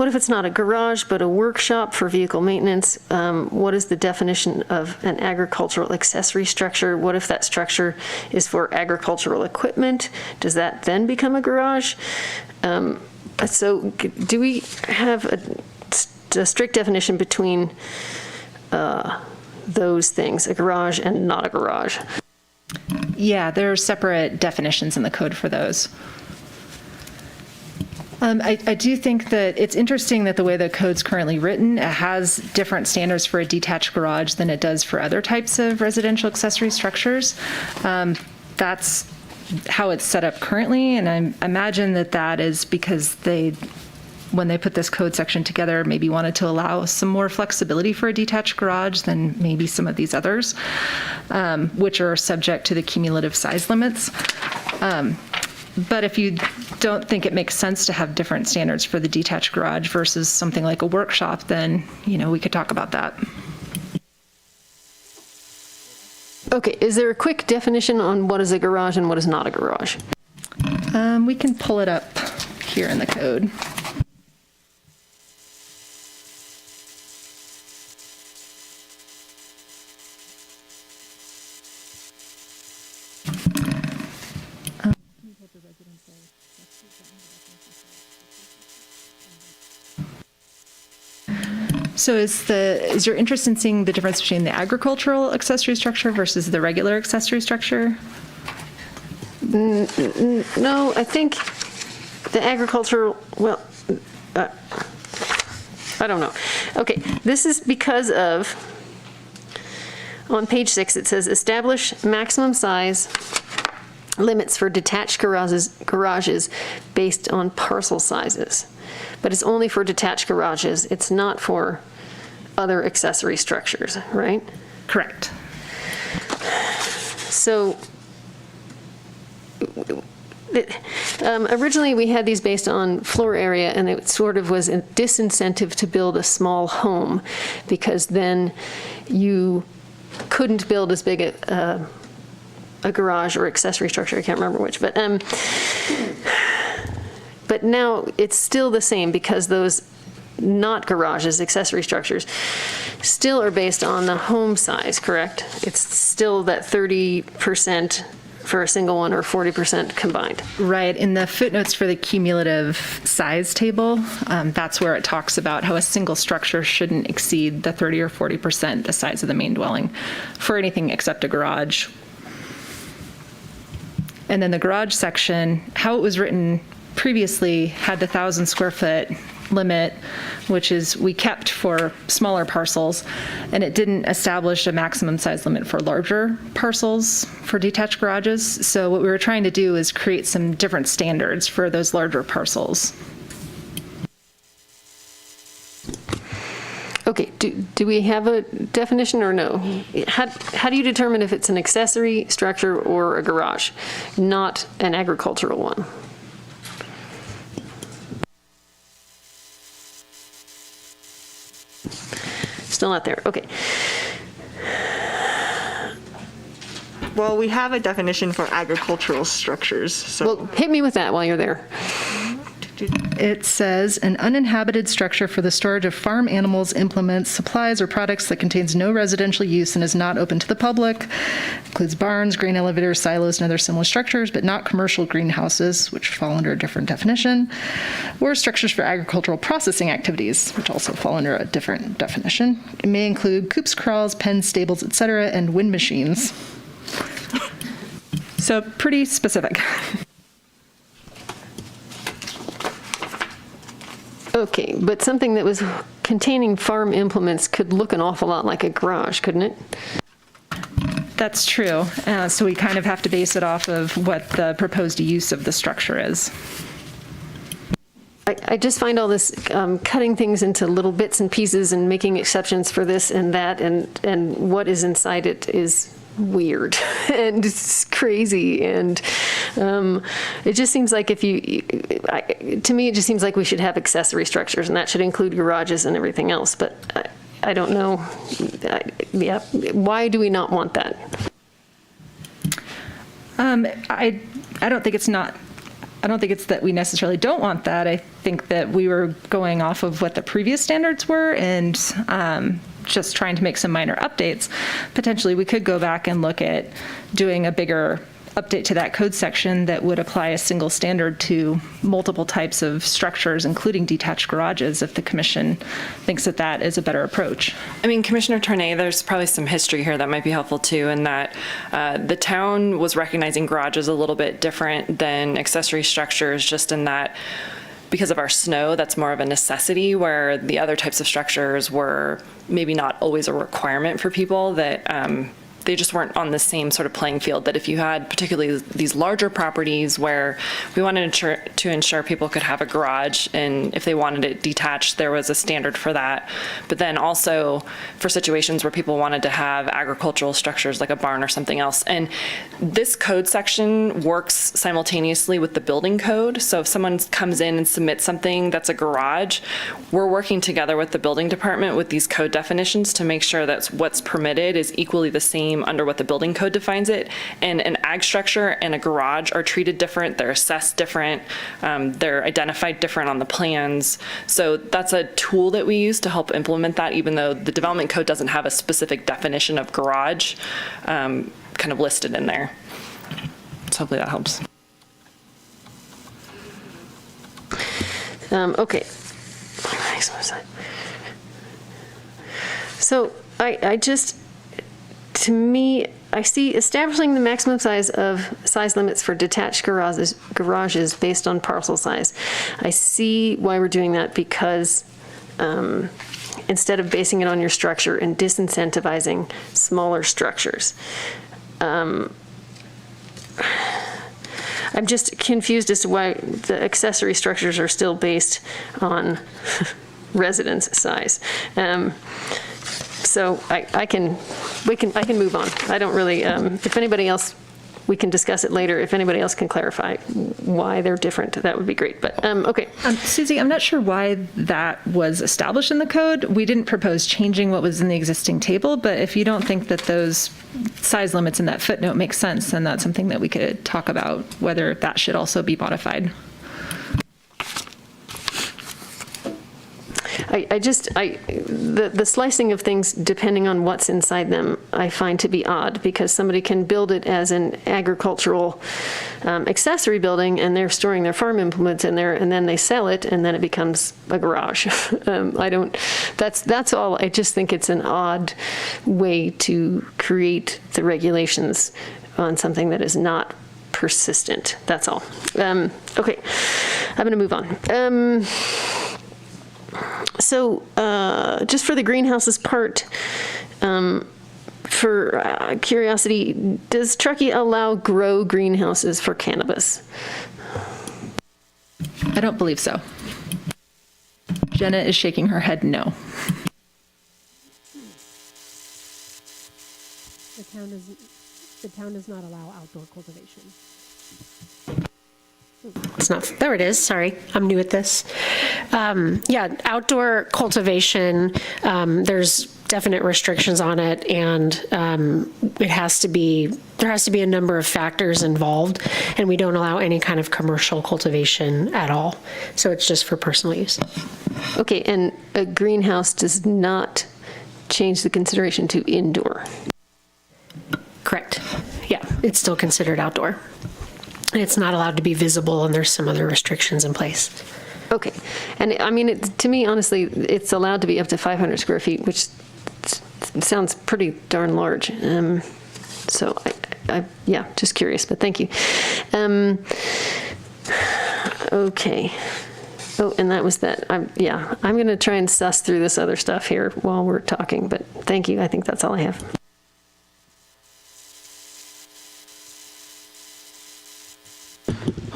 if it's not a garage but a workshop for vehicle maintenance? What is the definition of an agricultural accessory structure? What if that structure is for agricultural equipment? Does that then become a garage? So do we have a strict definition between those things, a garage and not a garage? Yeah, there are separate definitions in the code for those. I do think that it's interesting that the way the code's currently written, it has different standards for a detached garage than it does for other types of residential accessory structures. That's how it's set up currently, and I imagine that is because when they put this code section together, maybe wanted to allow some more flexibility for a detached garage than maybe some of these others, which are subject to the cumulative size limits. But if you don't think it makes sense to have different standards for the detached garage versus something like a workshop, then, we could talk about that. Okay, is there a quick definition on what is a garage and what is not a garage? We can pull it up here in the code. So is your interest in seeing the difference between the agricultural accessory structure versus the regular accessory structure? No, I think the agricultural, I don't know. Okay, this is because of, on page 6, it says establish maximum size limits for detached garages based on parcel sizes. But it's only for detached garages. It's not for other accessory structures, right? Correct. So originally we had these based on floor area, and it sort of was a disincentive to build a small home because then you couldn't build as big a garage or accessory structure. I can't remember which, but now it's still the same because those not garages, accessory structures, still are based on the home size, correct? It's still that 30% for a single one or 40% combined. Right. In the footnotes for the cumulative size table, that's where it talks about how a single structure shouldn't exceed the 30 or 40% the size of the main dwelling for anything except a garage. And then the garage section, how it was written previously had the 1,000 square foot limit, which is we kept for smaller parcels, and it didn't establish a maximum size limit for larger parcels for detached garages. So what we were trying to do is create some different standards for those larger parcels. Okay, do we have a definition or no? How do you determine if it's an accessory structure or a garage, not an agricultural one? still not there. Okay. Well, we have a definition for agricultural structures, so. Well, hit me with that while you're there. It says, an uninhabited structure for the storage of farm animals, implements, supplies, or products that contains no residential use and is not open to the public. Includes barns, grain elevators, silos, and other similar structures, but not commercial greenhouses, which fall under a different definition, or structures for agricultural processing activities, which also fall under a different definition. It may include coops, corrals, pens, stables, etc., and wind machines. So pretty specific. Okay, but something that was containing farm implements could look an awful lot like a garage, couldn't it? That's true. So we kind of have to base it off of what the proposed use of the structure is. I just find all this cutting things into little bits and pieces and making exceptions for this and that and what is inside it is weird and it's crazy, and it just seems like to me it just seems like we should have accessory structures, and that should include garages and everything else, but I don't know. Yeah, why do we not want that? I don't think it's not. I don't think it's that we necessarily don't want that. I think that we were going off of what the previous standards were and just trying to make some minor updates. Potentially, we could go back and look at doing a bigger update to that code section that would apply a single standard to multiple types of structures, including detached garages, if the commission thinks that that is a better approach. I mean, Commissioner Tornay, there's probably some history here that might be helpful too, in that the town was recognizing garages a little bit different than accessory structures, just in that because of our snow, that's more of a necessity, where the other types of structures were maybe not always a requirement for people, that they just weren't on the same sort of playing field. That if you had particularly these larger properties where we wanted to ensure people could have a garage, and if they wanted it detached, there was a standard for that. But then also for situations where people wanted to have agricultural structures like a barn or something else. And this code section works simultaneously with the building code. So if someone comes in and submits something that's a garage, we're working together with the building department with these code definitions to make sure that what's permitted is equally the same under what the building code defines it. And an ag structure and a garage are treated different, they're assessed different, they're identified different on the plans. So that's a tool that we use to help implement that, even though the development code doesn't have a specific definition of garage kind of listed in there. So hopefully that helps. Okay. So to me, I see establishing the maximum size limits for detached garages based on parcel size. I see why we're doing that, because instead of basing it on your structure and disincentivizing smaller structures. I'm just confused as to why the accessory structures are still based on residence size. So I can move on. I don't really, if anybody else, we can discuss it later. If anybody else can clarify why they're different, that would be great. But okay. Susie, I'm not sure why that was established in the code. We didn't propose changing what was in the existing table, but if you don't think that those size limits in that footnote make sense, then that's something that we could talk about, whether that should also be modified. The slicing of things depending on what's inside them, I find to be odd, because somebody can build it as an agricultural accessory building, and they're storing their farm implements in there, and then they sell it, and then it becomes a garage. That's all. I just think it's an odd way to create the regulations on something that is not persistent. That's all. Okay, I'm going to move on. So just for the greenhouses part, for curiosity, does Truckee allow grow greenhouses for cannabis? I don't believe so. Jenna is shaking her head no. The town does not allow outdoor cultivation. It's not, there it is, sorry, I'm new at this. Yeah, outdoor cultivation, there's definite restrictions on it, and there has to be a number of factors involved, and we don't allow any kind of commercial cultivation at all. So it's just for personal use. Okay, and a greenhouse does not change the consideration to indoor. Correct. Yeah, it's still considered outdoor. And it's not allowed to be visible, and there's some other restrictions in place. Okay, and I mean, to me, honestly, it's allowed to be up to 500 square feet, which sounds pretty darn large. So yeah, just curious, but thank you. Okay. Oh, and that was that. I'm going to try and suss through this other stuff here while we're talking, but thank you. I think that's all I have.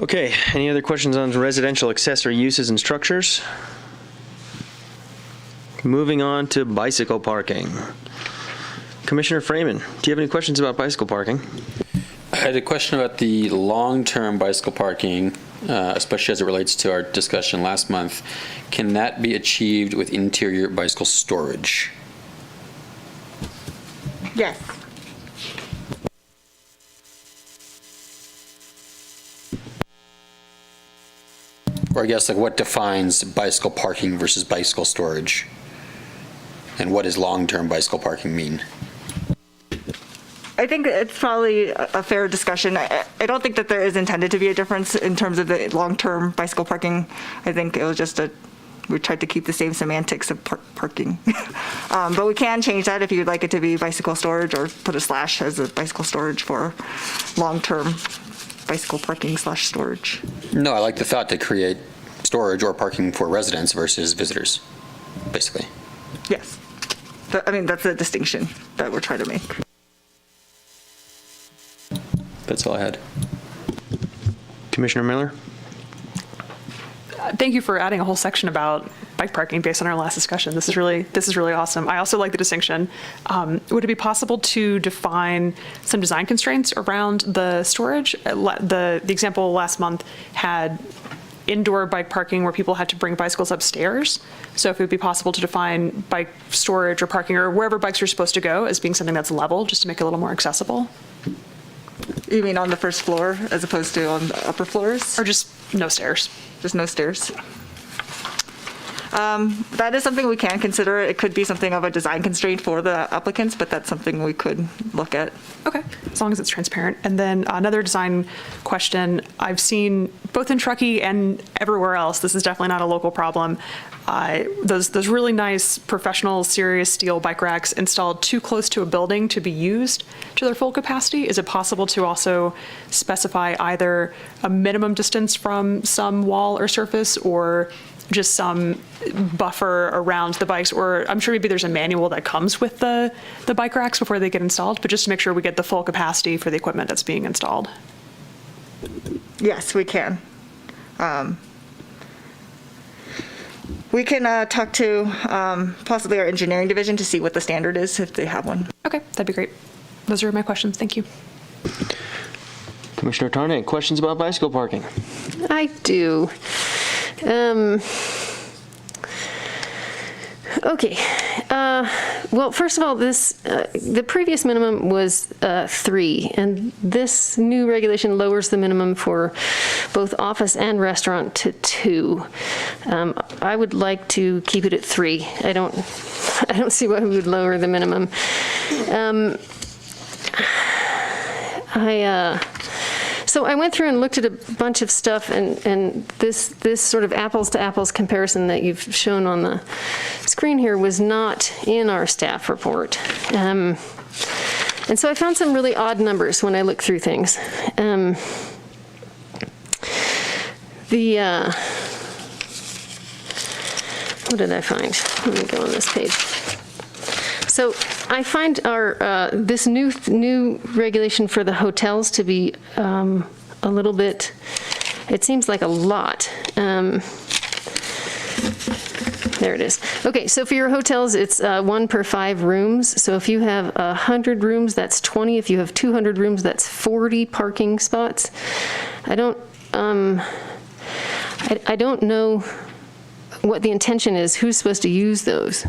Okay, any other questions on residential accessory uses and structures? Moving on to bicycle parking. Commissioner Freeman, do you have any questions about bicycle parking? I had a question about the long-term bicycle parking, especially as it relates to our discussion last month. Can that be achieved with interior bicycle storage? Yes. Or I guess, like, what defines bicycle parking versus bicycle storage? And what does long-term bicycle parking mean? I think it's probably a fair discussion. I don't think that there is intended to be a difference in terms of the long-term bicycle parking. I think it was just we tried to keep the same semantics of parking. But we can change that if you'd like it to be bicycle storage, or put a slash as a bicycle storage for long-term bicycle parking / storage. No, I like the thought to create storage or parking for residents versus visitors, basically. Yes. I mean, that's the distinction that we're trying to make. That's all I had. Commissioner Miller? Thank you for adding a whole section about bike parking based on our last discussion. This is really awesome. I also like the distinction. Would it be possible to define some design constraints around the storage? The example last month had indoor bike parking where people had to bring bicycles upstairs. So if it would be possible to define bike storage or parking or wherever bikes are supposed to go as being something that's level, just to make it a little more accessible. You mean on the first floor as opposed to on the upper floors? Or just no stairs? Just no stairs. That is something we can consider. It could be something of a design constraint for the applicants, but that's something we could look at. Okay, as long as it's transparent. And then another design question, I've seen both in Truckee and everywhere else, this is definitely not a local problem, those really nice professional serious steel bike racks installed too close to a building to be used to their full capacity. Is it possible to also specify either a minimum distance from some wall or surface, or just some buffer around the bikes? Or I'm sure maybe there's a manual that comes with the bike racks before they get installed, but just to make sure we get the full capacity for the equipment that's being installed. Yes, we can. We can talk to possibly our engineering division to see what the standard is, if they have one. Okay, that'd be great. Those are my questions. Thank you. Commissioner Tarnay, questions about bicycle parking? I do. Okay. Well, first of all, the previous minimum was 3, and this new regulation lowers the minimum for both office and restaurant to 2. I would like to keep it at 3. I don't see why we would lower the minimum. So I went through and looked at a bunch of stuff, and this sort of apples to apples comparison that you've shown on the screen here was not in our staff report. And so I found some really odd numbers when I looked through things. What did I find? Let me go on this page. So I find our this new regulation for the hotels to be a little bit, it seems like a lot. There it is. Okay, so for your hotels, it's 1 per 5 rooms. So if you have 100 rooms, that's 20. If you have 200 rooms, that's 40 parking spots. I don't know what the intention is, who's supposed to use those.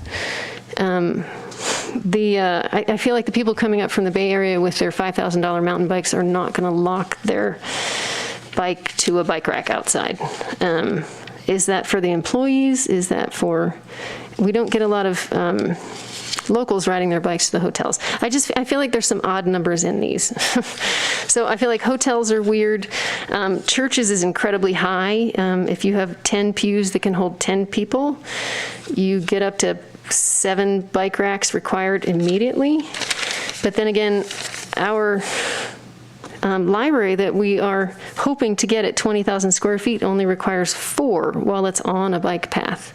I feel like the people coming up from the Bay Area with their $5,000 mountain bikes are not going to lock their bike to a bike rack outside. Is that for the employees? Is that for, we don't get a lot of locals riding their bikes to the hotels. I feel like there's some odd numbers in these. So I feel like hotels are weird. Churches is incredibly high. If you have 10 pews that can hold 10 people, you get up to 7 bike racks required immediately. But then again, our library that we are hoping to get at 20,000 square feet only requires 4 while it's on a bike path.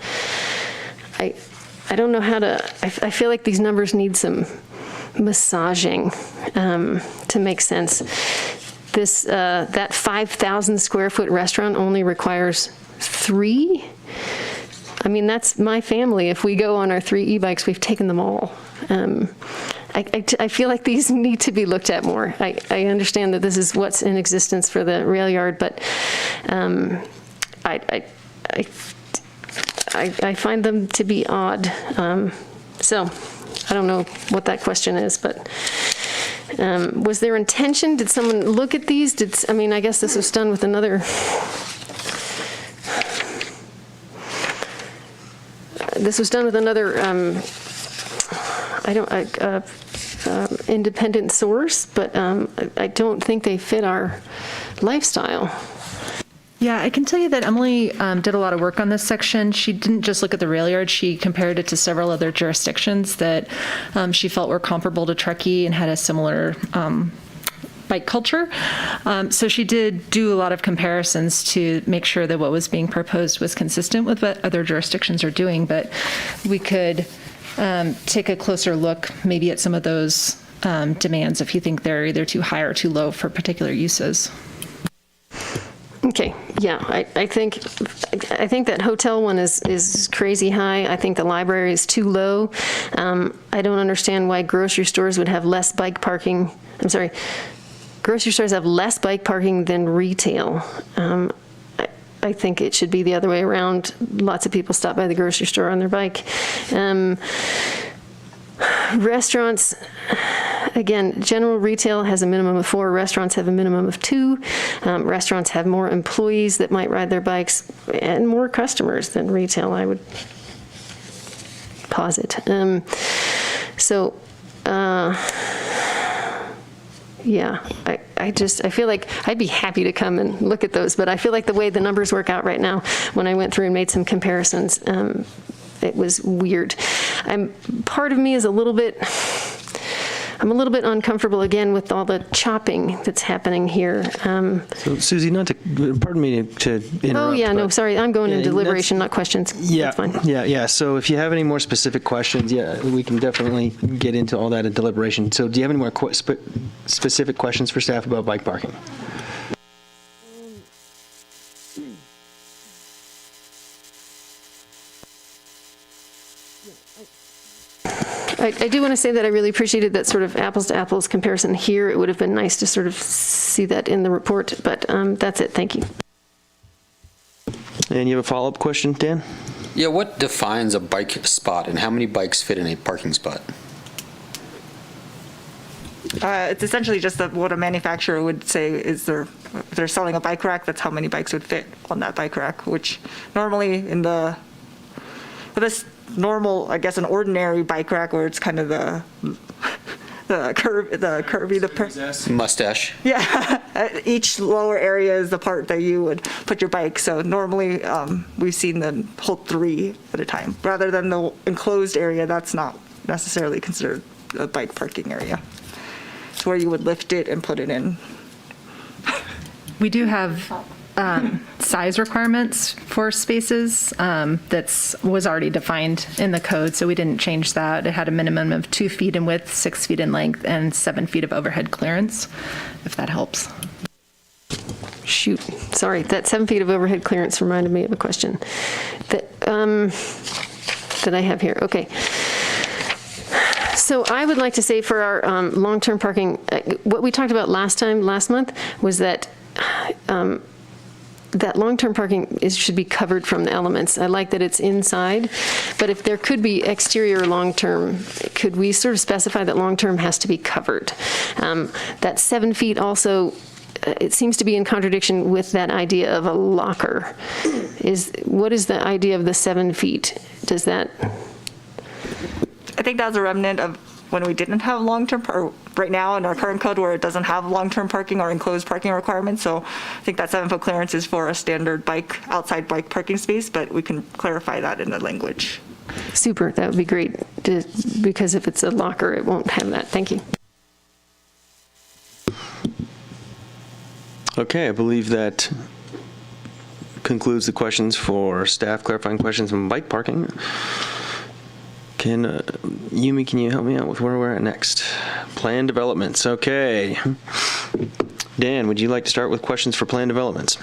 I don't know how to, I feel like these numbers need some massaging to make sense. This, that 5,000 square foot restaurant only requires 3. I mean, that's my family. If we go on our 3 e-bikes, we've taken them all. I feel like these need to be looked at more. I understand that this is what's in existence for the rail yard, but I find them to be odd. So I don't know what that question is, but was there intention? Did someone look at these? I mean, I guess this was done with another. This was done with another. Independent source, but I don't think they fit our lifestyle. Yeah, I can tell you that Emily did a lot of work on this section. She didn't just look at the rail yard. She compared it to several other jurisdictions that she felt were comparable to Truckee and had a similar bike culture. So she did do a lot of comparisons to make sure that what was being proposed was consistent with what other jurisdictions are doing. But we could take a closer look maybe at some of those demands if you think they're either too high or too low for particular uses. Okay, yeah, I think that hotel one is crazy high. I think the library is too low. I don't understand why grocery stores would have less bike parking. I'm sorry, grocery stores have less bike parking than retail. I think it should be the other way around. Lots of people stop by the grocery store on their bike. Restaurants, again, general retail has a minimum of 4. Restaurants have a minimum of 2. Restaurants have more employees that might ride their bikes and more customers than retail, I would posit. Yeah, I feel like I'd be happy to come and look at those, but I feel like the way the numbers work out right now, when I went through and made some comparisons, it was weird. Part of me is I'm a little bit uncomfortable again with all the chopping that's happening here. So Susie, pardon me to interrupt. Oh yeah, no, sorry, I'm going into deliberation, not questions. Yeah, that's fine. Yeah. So if you have any more specific questions, we can definitely get into all that in deliberation. So do you have any more specific questions for staff about bike parking? I do want to say that I really appreciated that sort of apples to apples comparison here. It would have been nice to sort of see that in the report, but that's it. Thank you. And you have a follow-up question, Dan? Yeah, what defines a bike spot and how many bikes fit in a parking spot? It's essentially just what a manufacturer would say is if they're selling a bike rack, that's how many bikes would fit on that bike rack, which normally for this normal, I guess, an ordinary bike rack where it's kind of the Mustache. Yeah, each lower area is the part that you would put your bike. So normally we've seen them hold 3 at a time, rather than the enclosed area. That's not necessarily considered a bike parking area. It's where you would lift it and put it in. We do have size requirements for spaces that was already defined in the code, so we didn't change that. It had a minimum of 2 feet in width, 6 feet in length, and 7 feet of overhead clearance, if that helps. Shoot, sorry, that 7 feet of overhead clearance reminded me of a question that I have here. Okay. So I would like to say for our long-term parking, what we talked about last month was that that long-term parking should be covered from the elements. I like that it's inside, but if there could be exterior long-term, could we sort of specify that long-term has to be covered? That 7 feet also, it seems to be in contradiction with that idea of a locker. What is the idea of the 7 feet? Does that? I think that was a remnant of when we didn't have long-term, or right now in our current code where it doesn't have long-term parking or enclosed parking requirements. So I think that 7-foot clearance is for a standard outside bike parking space, but we can clarify that in the language. Super, that would be great, because if it's a locker, it won't have that. Thank you. Okay, I believe that concludes the questions for staff, clarifying questions on bike parking. Yumi, can you help me out with where we're at next? Plan developments, okay. Dan, would you like to start with questions for plan developments?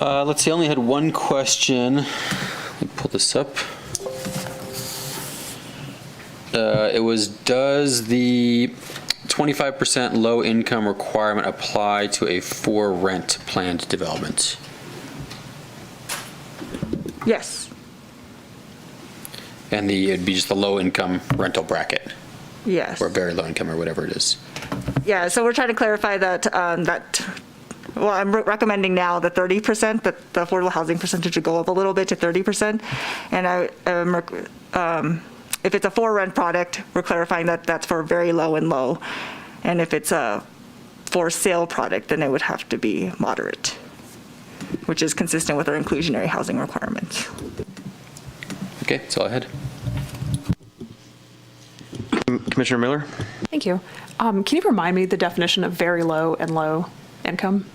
Let's see, I only had one question. Let me pull this up. It was, does the 25% low income requirement apply to a for rent planned development? Yes. And it'd be just the low income rental bracket? Yes. Or very low income or whatever it is? Yeah, so we're trying to clarify that, well, I'm recommending now the 30%, that the affordable housing percentage would go up a little bit to 30%. And if it's a for rent product, we're clarifying that that's for very low and low. And if it's a for sale product, then it would have to be moderate, which is consistent with our inclusionary housing requirements. Okay, that's all I had. Commissioner Miller? Thank you. Can you remind me the definition of very low and low income?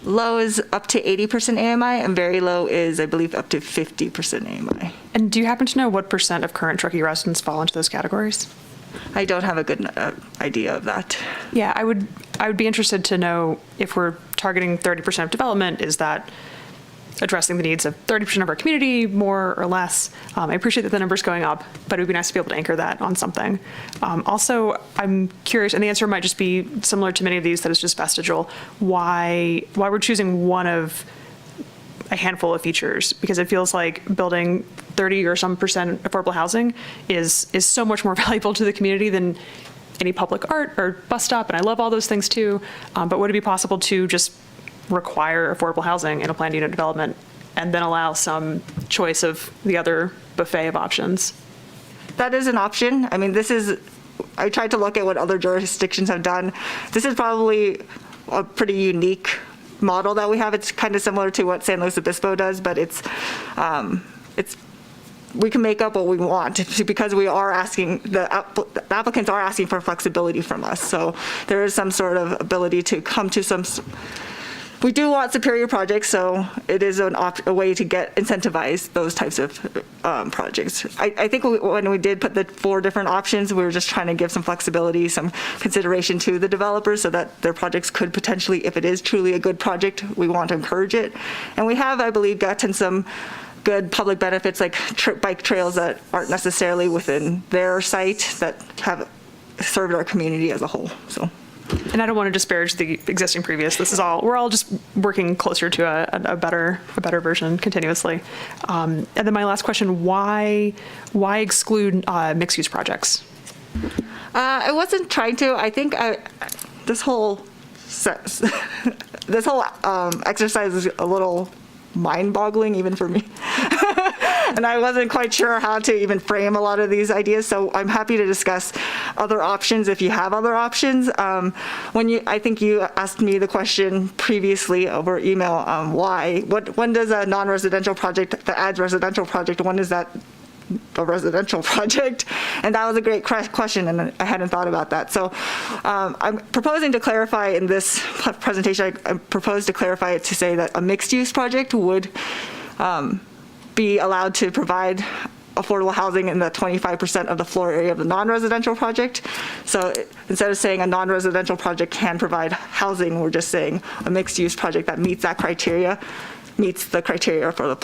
Low is up to 80% AMI, and very low is, I believe, up to 50% AMI. And do you happen to know what % of current Truckee residents fall into those categories? I don't have a good idea of that. Yeah, I would be interested to know if we're targeting 30% of development, is that addressing the needs of 30% of our community, more or less? I appreciate that the number's going up, but it would be nice to be able to anchor that on something. Also, I'm curious, and the answer might just be similar to many of these, that it's just vestigial, why we're choosing one of a handful of features, because it feels like building 30 or some % affordable housing is so much more valuable to the community than any public art or bus stop, and I love all those things too, but would it be possible to just require affordable housing in a planned unit development and then allow some choice of the other buffet of options? That is an option. I mean, I tried to look at what other jurisdictions have done. This is probably a pretty unique model that we have. It's kind of similar to what San Luis Obispo does, but we can make up what we want because we are asking, the applicants are asking for flexibility from us. So there is some sort of ability to come to some. We do want superior projects, so it is a way to incentivize those types of projects. I think when we did put the 4 different options, we were just trying to give some flexibility, some consideration to the developers so that their projects could potentially, if it is truly a good project, we want to encourage it. And we have, I believe, gotten some good public benefits like bike trails that aren't necessarily within their site that have served our community as a whole. So. And I don't want to disparage the existing previous. We're all just working closer to a better version continuously. And then my last question, why exclude mixed use projects? I wasn't trying to. I think this whole exercise is a little mind-boggling even for me. And I wasn't quite sure how to even frame a lot of these ideas, so I'm happy to discuss other options if you have other options. I think you asked me the question previously over email, when does a non-residential project that adds residential project, when is that a residential project? And that was a great question, and I hadn't thought about that. So I'm proposing to clarify in this presentation, I propose to clarify it to say that a mixed-use project would be allowed to provide affordable housing in the 25% of the floor area of the non-residential project. So instead of saying a non-residential project can provide housing, we're just saying a mixed-use project that meets that criteria, meets the criteria for the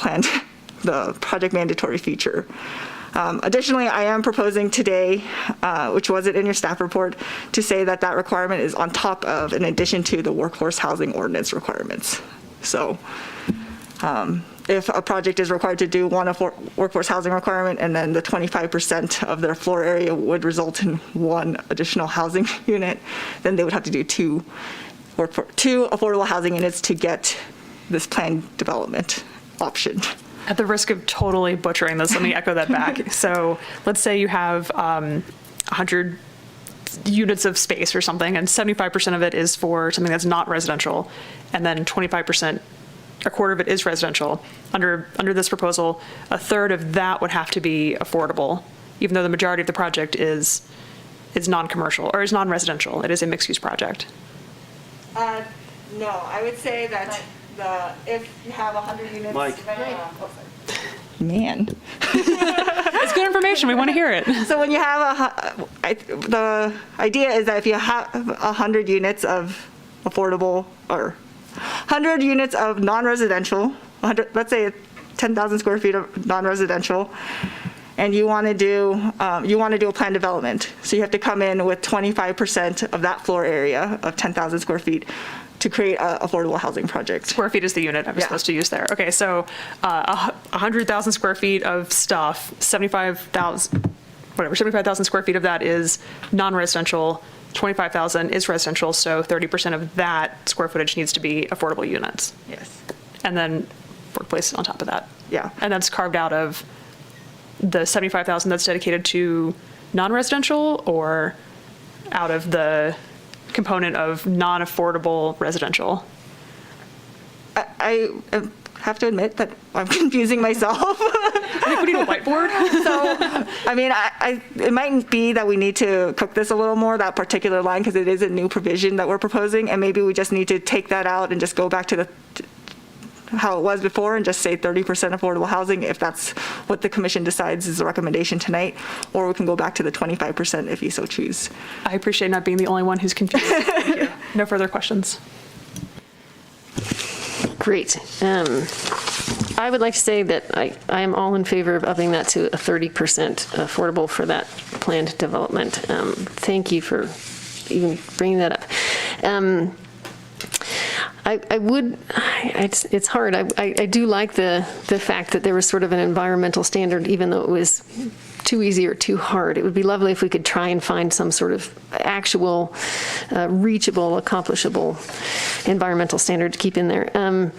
project mandatory feature. Additionally, I am proposing today, which wasn't in your staff report, to say that that requirement is on top of, in addition to, the workforce housing ordinance requirements. So if a project is required to do one workforce housing requirement, and then the 25% of their floor area would result in one additional housing unit, then they would have to do two affordable housing units to get this planned development option. At the risk of totally butchering this, let me echo that back. So let's say you have 100 units of space or something, and 75% of it is for something that's not residential, and then 25%, a quarter of it is residential. Under this proposal, a third of that would have to be affordable, even though the majority of the project is non-commercial, or is non-residential. It is a mixed-use project. No, I would say that if you have 100 units. Mike. Man. It's good information. We want to hear it. So when you have the idea is that if you have 100 units of affordable, or 100 units of non-residential, let's say 10,000 square feet of non-residential, and you want to do a planned development. So you have to come in with 25% of that floor area of 10,000 square feet to create an affordable housing project. Square feet is the unit I was supposed to use there. Okay, so 100,000 square feet of stuff, 75,000 square feet of that is non-residential, 25,000 is residential, so 30% of that square footage needs to be affordable units. Yes. And then workplace on top of that. Yeah. And that's carved out of the 75,000 that's dedicated to non-residential, or out of the component of non-affordable residential? I have to admit that I'm confusing myself. I think we need a whiteboard. So, I mean, it might be that we need to cook this a little more, that particular line, because it is a new provision that we're proposing, and maybe we just need to take that out and just go back to how it was before and just say 30% affordable housing, if that's what the commission decides is the recommendation tonight, or we can go back to the 25% if you so choose. I appreciate not being the only one who's confused. Thank you. No further questions. Great. I would like to say that I am all in favor of upping that to a 30% affordable for that planned development. Thank you for even bringing that up. It's hard. I do like the fact that there was sort of an environmental standard, even though it was too easy or too hard. It would be lovely if we could try and find some sort of actual, reachable, accomplishable environmental standard to keep in there. And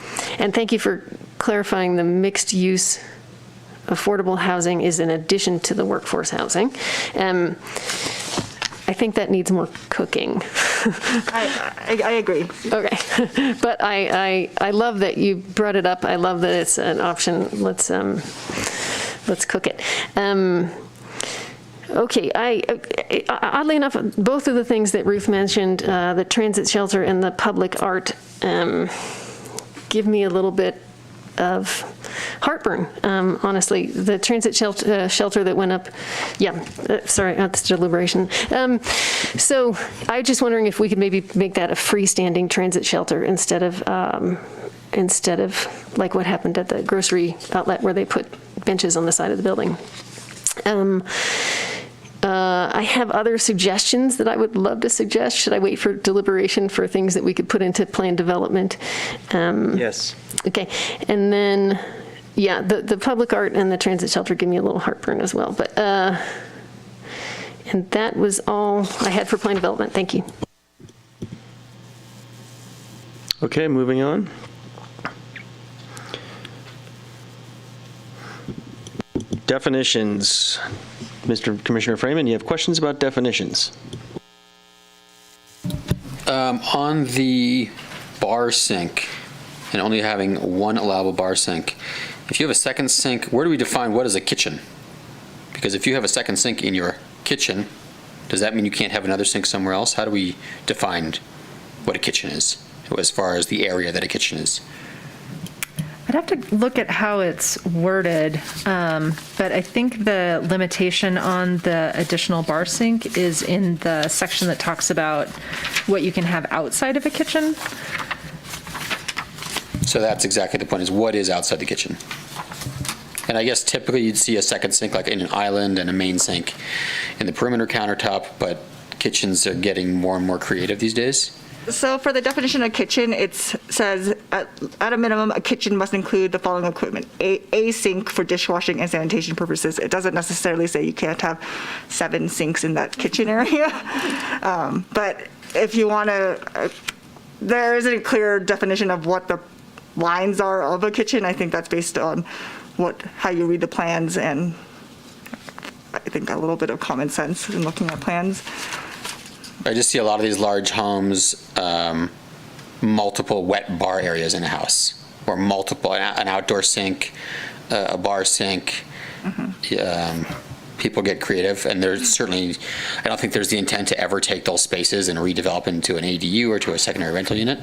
thank you for clarifying the mixed use affordable housing is in addition to the workforce housing. I think that needs more cooking. I agree. Okay, but I love that you brought it up. I love that it's an option. Let's cook it. Okay, oddly enough, both of the things that Ruth mentioned, the transit shelter and the public art, give me a little bit of heartburn, honestly. The transit shelter that went up, sorry, that's deliberation. So I'm just wondering if we could maybe make that a freestanding transit shelter instead of like what happened at the grocery outlet where they put benches on the side of the building. I have other suggestions that I would love to suggest. Should I wait for deliberation for things that we could put into planned development? Yes. Okay, and then, the public art and the transit shelter give me a little heartburn as well. But and that was all I had for planned development. Thank you. Okay, moving on. Definitions. Mr. Commissioner Freeman, you have questions about definitions? On the bar sink, and only having one allowable bar sink, if you have a second sink, where do we define what is a kitchen? Because if you have a second sink in your kitchen, does that mean you can't have another sink somewhere else? How do we define what a kitchen is, as far as the area that a kitchen is? I'd have to look at how it's worded, but I think the limitation on the additional bar sink is in the section that talks about what you can have outside of a kitchen. So that's exactly the point, is what is outside the kitchen? And I guess typically you'd see a second sink like in an island and a main sink in the perimeter countertop, but kitchens are getting more and more creative these days. So for the definition of kitchen, it says at a minimum, a kitchen must include the following equipment: a sink for dishwashing and sanitation purposes. It doesn't necessarily say you can't have 7 sinks in that kitchen area. But if you want to, there isn't a clear definition of what the lines are of a kitchen. I think that's based on how you read the plans, and I think a little bit of common sense in looking at plans. I just see a lot of these large homes, multiple wet bar areas in a house, or multiple, an outdoor sink, a bar sink. People get creative, and there's certainly, I don't think there's the intent to ever take those spaces and redevelop into an ADU or to a secondary rental unit,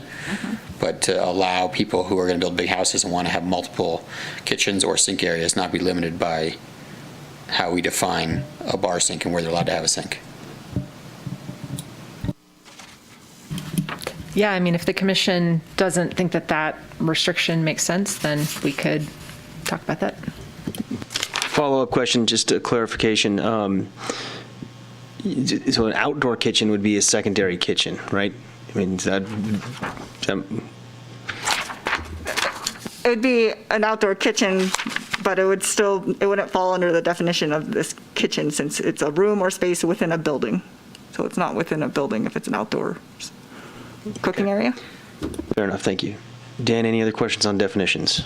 but to allow people who are going to build big houses and want to have multiple kitchens or sink areas not be limited by how we define a bar sink and where they're allowed to have a sink. Yeah, I mean, if the commission doesn't think that that restriction makes sense, then we could talk about that. Follow-up question, just a clarification. So an outdoor kitchen would be a secondary kitchen, right? I mean, is that It would be an outdoor kitchen, but it wouldn't fall under the definition of this kitchen, since it's a room or space within a building. So it's not within a building if it's an outdoor cooking area. fair enough, thank you. Dan, any other questions on definitions?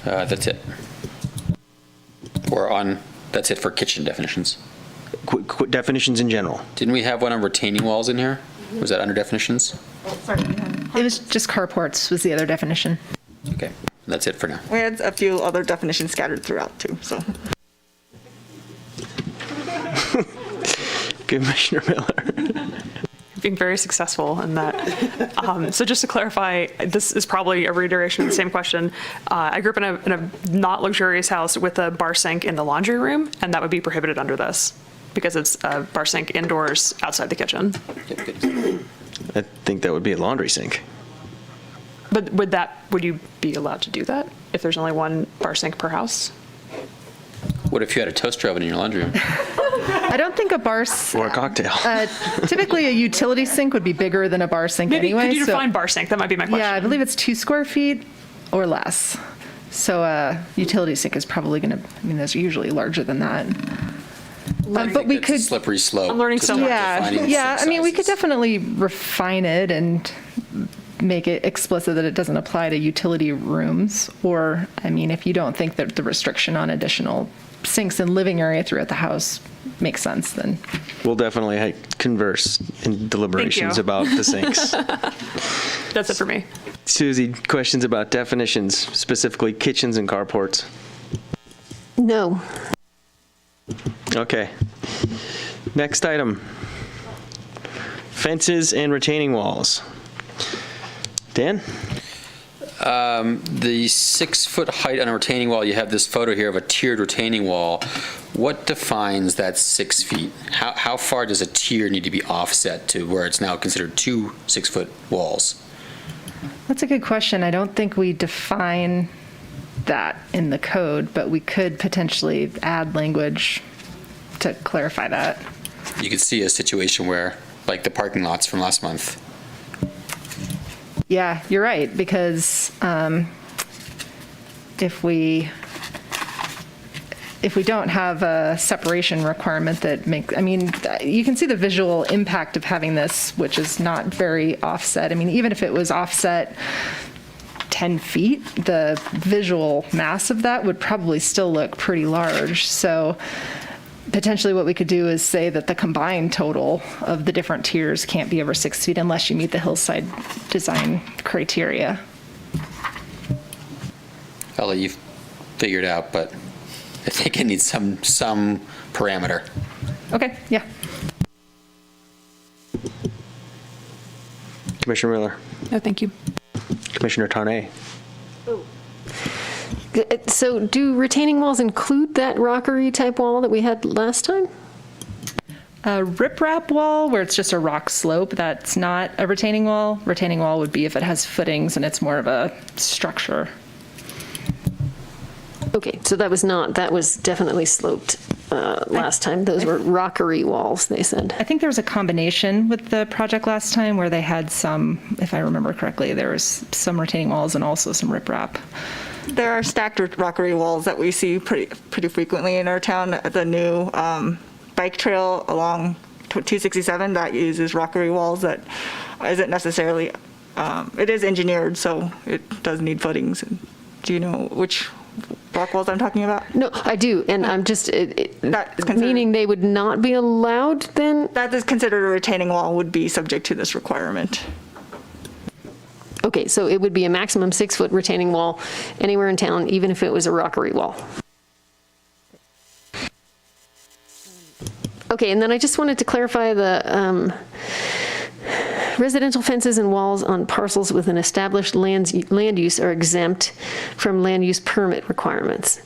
That's it. That's it for kitchen definitions. Definitions in general. Didn't we have one on retaining walls in here? Was that under definitions? It was just carports was the other definition. Okay, that's it for now. We had a few other definitions scattered throughout too, so. Commissioner Miller. Being very successful in that. So just to clarify, this is probably a reiteration of the same question. I grew up in a not luxurious house with a bar sink in the laundry room, and that would be prohibited under this because it's a bar sink indoors outside the kitchen. I think that would be a laundry sink. But would you be allowed to do that if there's only one bar sink per house? What if you had a toaster oven in your laundry room? I don't think a bar or a cocktail. Typically, a utility sink would be bigger than a bar sink anyway. Could you define bar sink? That might be my question. Yeah, I believe it's 2 square feet or less. So a utility sink is probably going to, I mean, those are usually larger than that. But we could. Slippery slope. I'm learning so much. Yeah. I mean, we could definitely refine it and make it explicit that it doesn't apply to utility rooms. Or, I mean, if you don't think that the restriction on additional sinks and living area throughout the house makes sense, then We'll definitely converse in deliberations about the sinks. That's it for me. Susie, questions about definitions, specifically kitchens and carports? No. Okay. Next item. Fences and retaining walls. Dan? The 6-foot height on a retaining wall, you have this photo here of a tiered retaining wall. What defines that 6 feet? How far does a tier need to be offset to where it's now considered 2 6-foot walls? that's a good question. I don't think we define that in the code, but we could potentially add language to clarify that. You could see a situation where, like the parking lots from last month. Yeah, you're right, because if we don't have a separation requirement that makes, I mean, you can see the visual impact of having this, which is not very offset. I mean, even if it was offset 10 feet, the visual mass of that would probably still look pretty large. So potentially what we could do is say that the combined total of the different tiers can't be over 6 feet unless you meet the hillside design criteria. I'll let you figure it out, but I think it needs some parameter. Okay, yeah. Commissioner Miller. No, thank you. Commissioner Tarnay. So do retaining walls include that rockery type wall that we had last time? A riprap wall, where it's just a rock slope, that's not a retaining wall. Retaining wall would be if it has footings and it's more of a structure. Okay, so that was definitely sloped last time. Those were rockery walls, they said. I think there was a combination with the project last time where they had some, if I remember correctly, there was some retaining walls and also some riprap. There are stacked rockery walls that we see pretty frequently in our town. The new bike trail along 267 that uses rockery walls that isn't necessarily, it is engineered, so it does need footings. Do you know which rock walls I'm talking about? No, I do, and I'm just, meaning they would not be allowed then? That is considered a retaining wall, would be subject to this requirement. Okay, so it would be a maximum 6-foot retaining wall anywhere in town, even if it was a rockery wall. Okay, and then I just wanted to clarify the residential fences and walls on parcels with an established land use are exempt from land use permit requirements.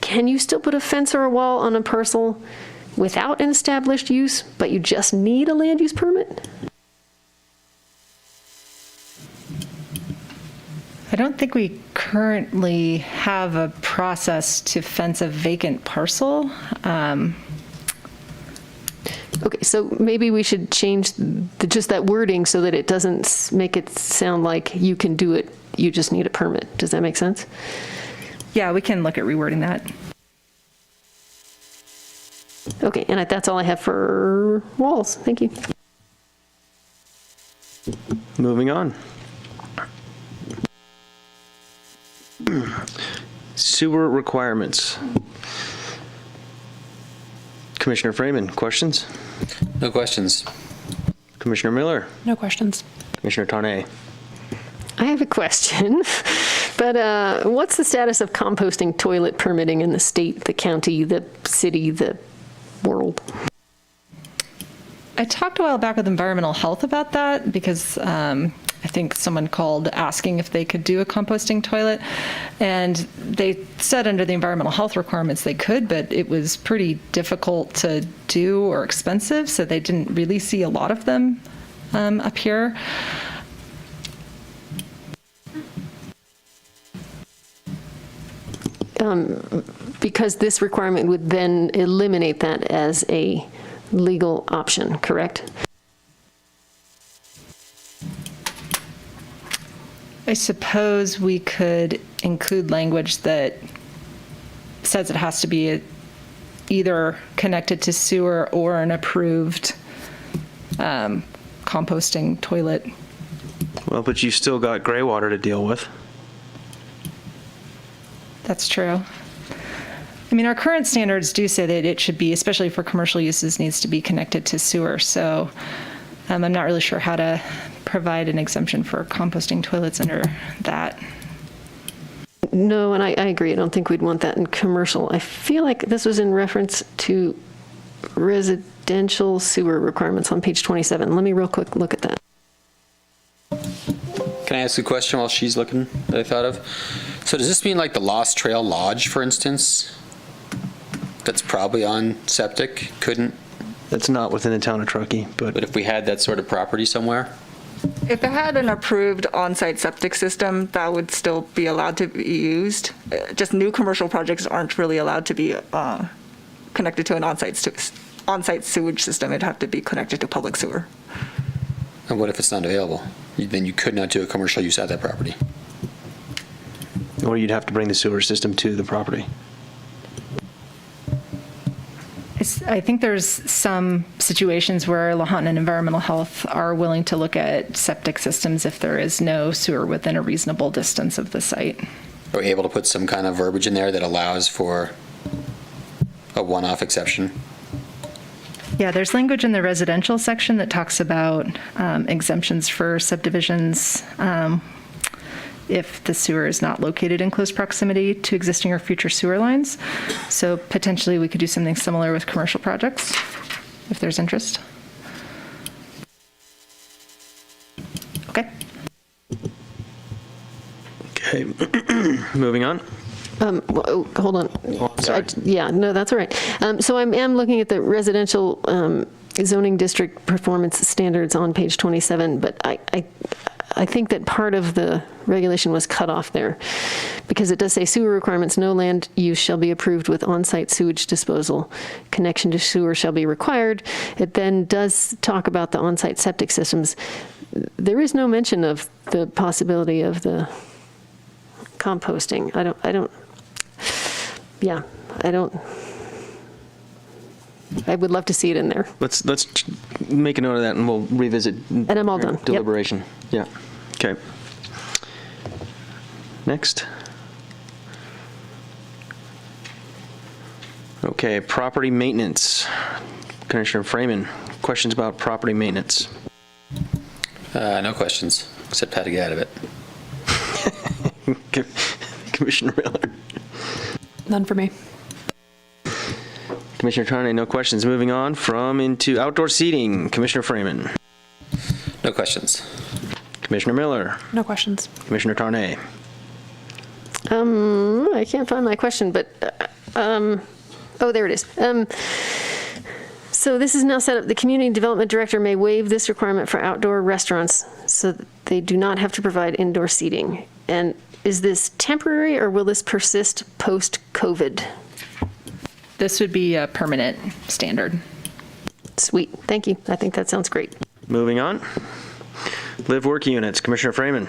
Can you still put a fence or a wall on a parcel without an established use, but you just need a land use permit? I don't think we currently have a process to fence a vacant parcel. Okay, so maybe we should change just that wording so that it doesn't make it sound like you can do it, you just need a permit. Does that make sense? Yeah, we can look at rewording that. Okay, and that's all I have for walls. Thank you. Moving on. Sewer requirements. Commissioner Freeman, questions? No questions. Commissioner Miller? No questions. Commissioner Tarnay? I have a question, but what's the status of composting toilet permitting in the state, the county, the city, the world? I talked a while back with environmental health about that because I think someone called asking if they could do a composting toilet, and they said under the environmental health requirements they could, but it was pretty difficult to do or expensive, so they didn't really see a lot of them up here. Because this requirement would then eliminate that as a legal option, correct? I suppose we could include language that says it has to be either connected to sewer or an approved composting toilet. Well, but you've still got gray water to deal with. That's true. I mean, our current standards do say that it should be, especially for commercial uses, needs to be connected to sewer. So I'm not really sure how to provide an exemption for composting toilets under that. No, and I agree. I don't think we'd want that in commercial. I feel like this was in reference to residential sewer requirements on page 27. Let me real quick look at that. Can I ask a question while she's looking that I thought of? So does this mean like the Lost Trail Lodge, for instance, that's probably on septic, couldn't? That's not within the town of Truckee, But if we had that sort of property somewhere? If it had an approved on-site septic system, that would still be allowed to be used. Just new commercial projects aren't really allowed to be connected to an on-site sewage system. It'd have to be connected to public sewer. And what if it's not available? Then you could not do a commercial use at that property. or you'd have to bring the sewer system to the property. I think there's some situations where Lahontan and Environmental Health are willing to look at septic systems if there is no sewer within a reasonable distance of the site. Are we able to put some kind of verbiage in there that allows for a one-off exception? Yeah, there's language in the residential section that talks about exemptions for subdivisions if the sewer is not located in close proximity to existing or future sewer lines. So potentially we could do something similar with commercial projects if there's interest. Okay. Okay, moving on. Hold on. Oh, sorry. Yeah, no, that's all right. So I am looking at the residential zoning district performance standards on page 27, but I think that part of the regulation was cut off there, because it does say sewer requirements, no land use shall be approved with on-site sewage disposal. Connection to sewer shall be required. It then does talk about the on-site septic systems. There is no mention of the possibility of the composting. I would love to see it in there. Let's make a note of that, and we'll revisit. And I'm all done. Yep. Deliberation. Yeah. Okay. Next. Okay, property maintenance. Commissioner Freeman, questions about property maintenance? No questions, except how to get out of it. Commissioner Miller. None for me. Commissioner Tarnay, no questions. Moving on into outdoor seating. Commissioner Freeman. No questions. Commissioner Miller. No questions. Commissioner Tarnay. I can't find my question, but, oh, there it is. So this is now set up, the community development director may waive this requirement for outdoor restaurants so that they do not have to provide indoor seating. And is this temporary, or will this persist post-COVID? This would be a permanent standard. Sweet, thank you. I think that sounds great. Moving on. Live-work units. Commissioner Freeman.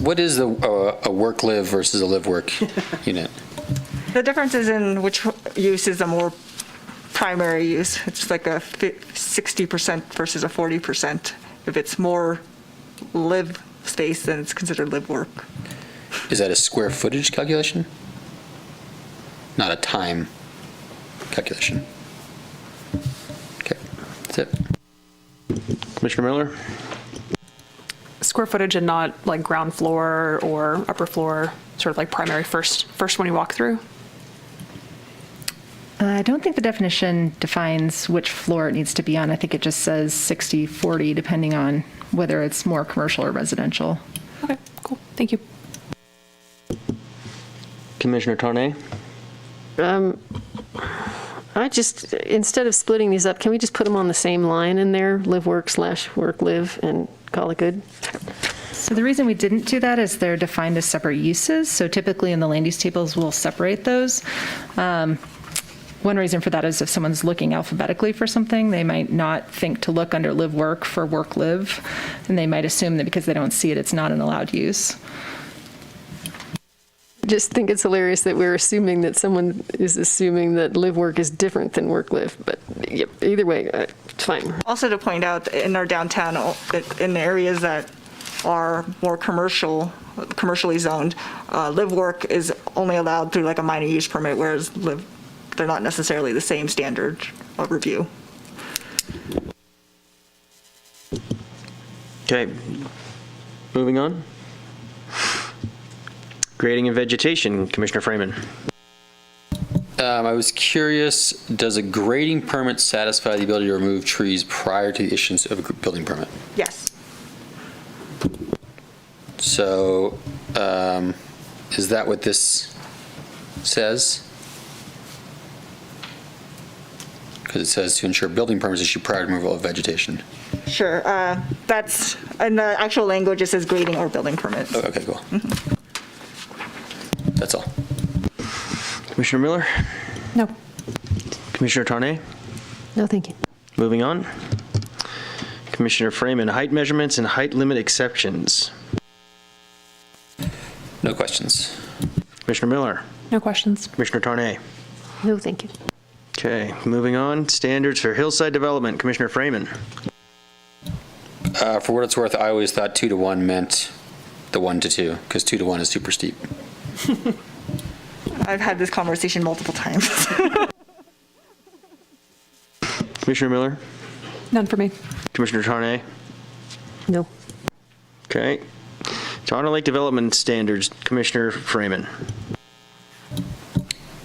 What is a work-live versus a live-work unit? The difference is in which use is a more primary use. It's like a 60% versus a 40%. If it's more live space, then it's considered live work. Is that a square footage calculation? Not a time calculation. Okay, that's it. Commissioner Miller. Square footage and not like ground floor or upper floor, sort of like primary first when you walk through? I don't think the definition defines which floor it needs to be on. I think it just says 60/40, depending on whether it's more commercial or residential. Okay, cool. Thank you. Commissioner Tarnay. Instead of splitting these up, can we just put them on the same line in there, live work / work live, and call it good? So the reason we didn't do that is they're defined as separate uses. So typically in the land use tables, we'll separate those. One reason for that is if someone's looking alphabetically for something, they might not think to look under live work for work live, and they might assume that because they don't see it, it's not an allowed use. Just think it's hilarious that we're assuming that someone is assuming that live work is different than work live, but yep, either way, it's fine. Also to point out, in our downtown, in the areas that are more commercially zoned, live work is only allowed through like a minor use permit, whereas they're not necessarily the same standard of review. Okay, moving on. Grading and vegetation, Commissioner Freeman. I was curious, does a grading permit satisfy the ability to remove trees prior to the issuance of a building permit? Yes. So, is that what this says? Because it says to ensure building permits issued prior to removal of vegetation. Sure. That's in the actual language. It says grading or building permits. Oh, okay, cool. Mm-hmm. That's all. Commissioner Miller? No. Commissioner Tarnay? No, thank you. Moving on. Commissioner Freeman, height measurements and height limit exceptions. No questions. Commissioner Miller? No questions. Commissioner Tarnay? No, thank you. Okay, moving on. Standards for hillside development, Commissioner Freeman. For what it's worth, I always thought 2 to 1 meant the 1 to 2, because 2 to 1 is super steep. I've had this conversation multiple times. Commissioner Miller? None for me. Commissioner Tarnay? No. Okay. Toronto Lake Development Standards, Commissioner Freeman.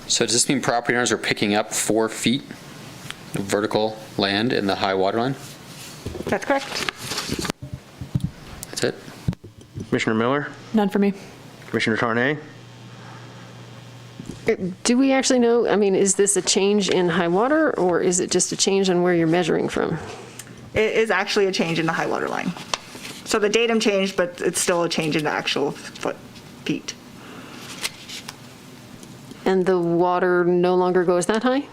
So does this mean property owners are picking up 4 feet of vertical land in the high water line? That's correct. That's it? Commissioner Miller? None for me. Commissioner Tarnay? Do we actually know, I mean, is this a change in high water, or is it just a change in where you're measuring from? It is actually a change in the high water line. So the datum changed, but it's still a change in the actual feet. And the water no longer goes that high?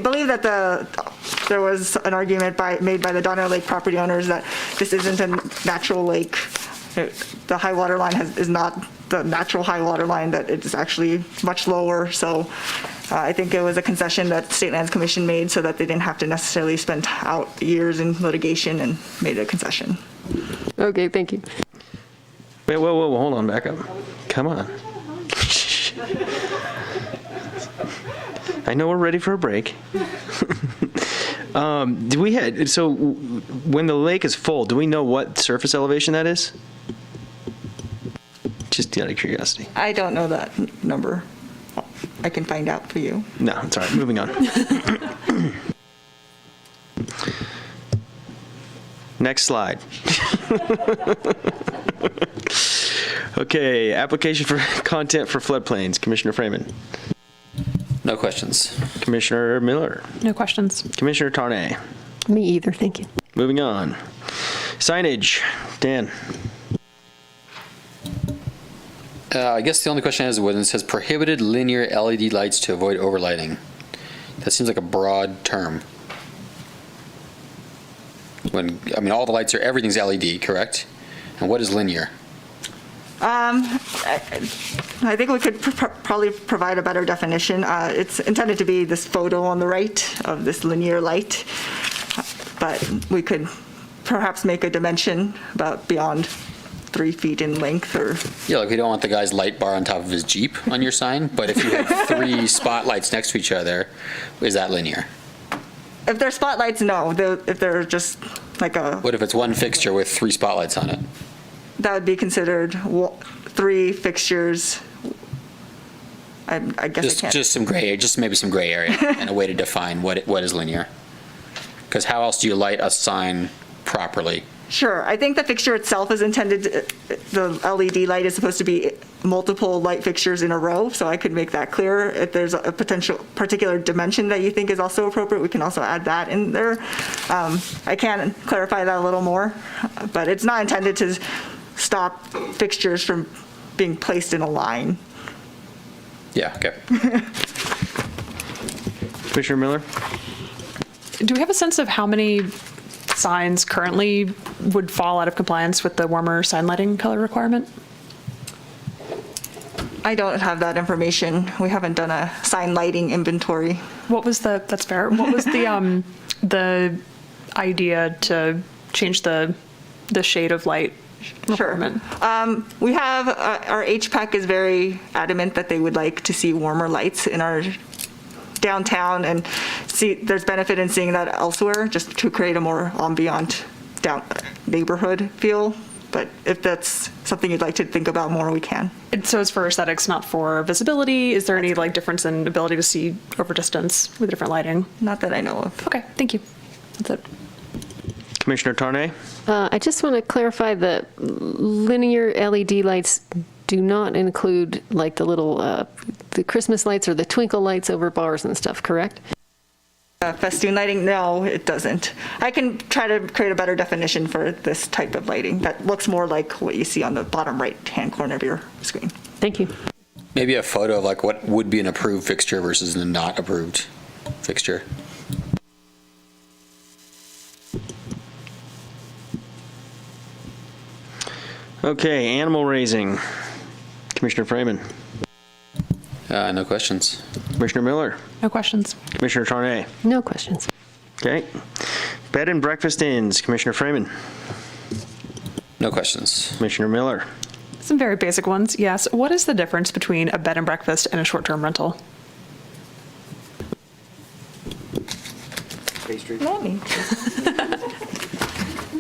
Believe that there was an argument made by the Donner Lake property owners that this isn't a natural lake. The high water line is not the natural high water line, that it's actually much lower. So I think it was a concession that State Lands Commission made so that they didn't have to necessarily spend out years in litigation, and made a concession. Okay, thank you. Wait, whoa, hold on, back up. Come on. I know we're ready for a break. So when the lake is full, do we know what surface elevation that is? Just out of curiosity. I don't know that number. I can find out for you. No, it's all right. Moving on. Next slide. Okay, application for content for floodplains. Commissioner Freeman. No questions. Commissioner Miller. No questions. Commissioner Tarnay. Me either, thank you. Moving on. Signage. Dan. I guess the only question is when it says prohibited linear LED lights to avoid overlighting. That seems like a broad term. All the lights everything's LED, correct? And what is linear? I think we could probably provide a better definition. It's intended to be this photo on the right of this linear light, but we could perhaps make a dimension about beyond 3 feet in length, or... Yeah, like we don't want the guy's light bar on top of his Jeep on your sign, but if you have 3 spotlights next to each other, is that linear? If they're spotlights, no. If they're just like a... What if it's one fixture with 3 spotlights on it? That would be considered 3 fixtures. I guess I can't. Just some gray, just maybe some gray area and a way to define what is linear. Because how else do you light a sign properly? Sure. I think the fixture itself is intended, the LED light is supposed to be multiple light fixtures in a row, so I could make that clearer. If there's a particular dimension that you think is also appropriate, we can also add that in there. I can clarify that a little more, but it's not intended to stop fixtures from being placed in a line. Yeah, okay. Commissioner Miller? Do we have a sense of how many signs currently would fall out of compliance with the warmer sign lighting color requirement? I don't have that information. We haven't done a sign lighting inventory. That's fair. What was the idea to change the shade of light requirement? Sure. We have, our HPAC is very adamant that they would like to see warmer lights in our downtown, and there's benefit in seeing that elsewhere, just to create a more ambient neighborhood feel. But if that's something you'd like to think about more, we can. And so it's for aesthetics, not for visibility. Is there any difference in ability to see over distance with different lighting? Not that I know of. Okay, thank you. That's it. Commissioner Tarnay? I just want to clarify that linear LED lights do not include like the little the Christmas lights or the twinkle lights over bars and stuff, correct? Festoon lighting, no, it doesn't. I can try to create a better definition for this type of lighting that looks more like what you see on the bottom right-hand corner of your screen. Thank you. Maybe a photo of what would be an approved fixture versus a not approved fixture. Okay, animal raising. Commissioner Freeman. No questions. Commissioner Miller. No questions. Commissioner Tarnay. No questions. Okay. Bed and breakfast inns. Commissioner Freeman. No questions. Commissioner Miller. Some very basic ones, yes. What is the difference between a bed and breakfast and a short-term rental? Not me.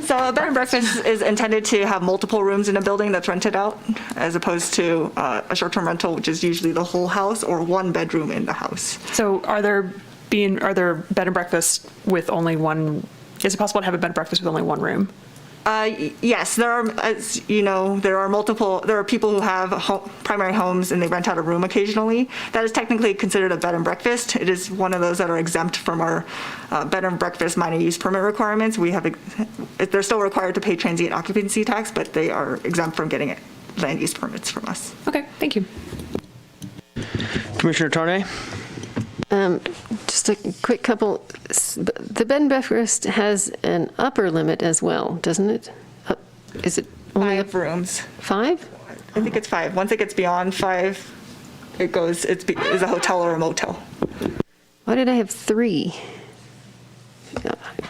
So a bed and breakfast is intended to have multiple rooms in a building that's rented out, as opposed to a short-term rental, which is usually the whole house or one bedroom in the house. So are there bed and breakfasts with only one? Is it possible to have a bed and breakfast with only one room? Yes, there are, as you know, there are people who have primary homes and they rent out a room occasionally. That is technically considered a bed and breakfast. It is one of those that are exempt from our bed and breakfast minor use permit requirements. They're still required to pay transient occupancy tax, but they are exempt from getting land use permits from us. Okay, thank you. Commissioner Tarnay? Just a quick couple. The bed and breakfast has an upper limit as well, doesn't it? Is it only 5 rooms. 5? I think it's 5. Once it gets beyond 5, it's a hotel or a motel. Why did I have 3?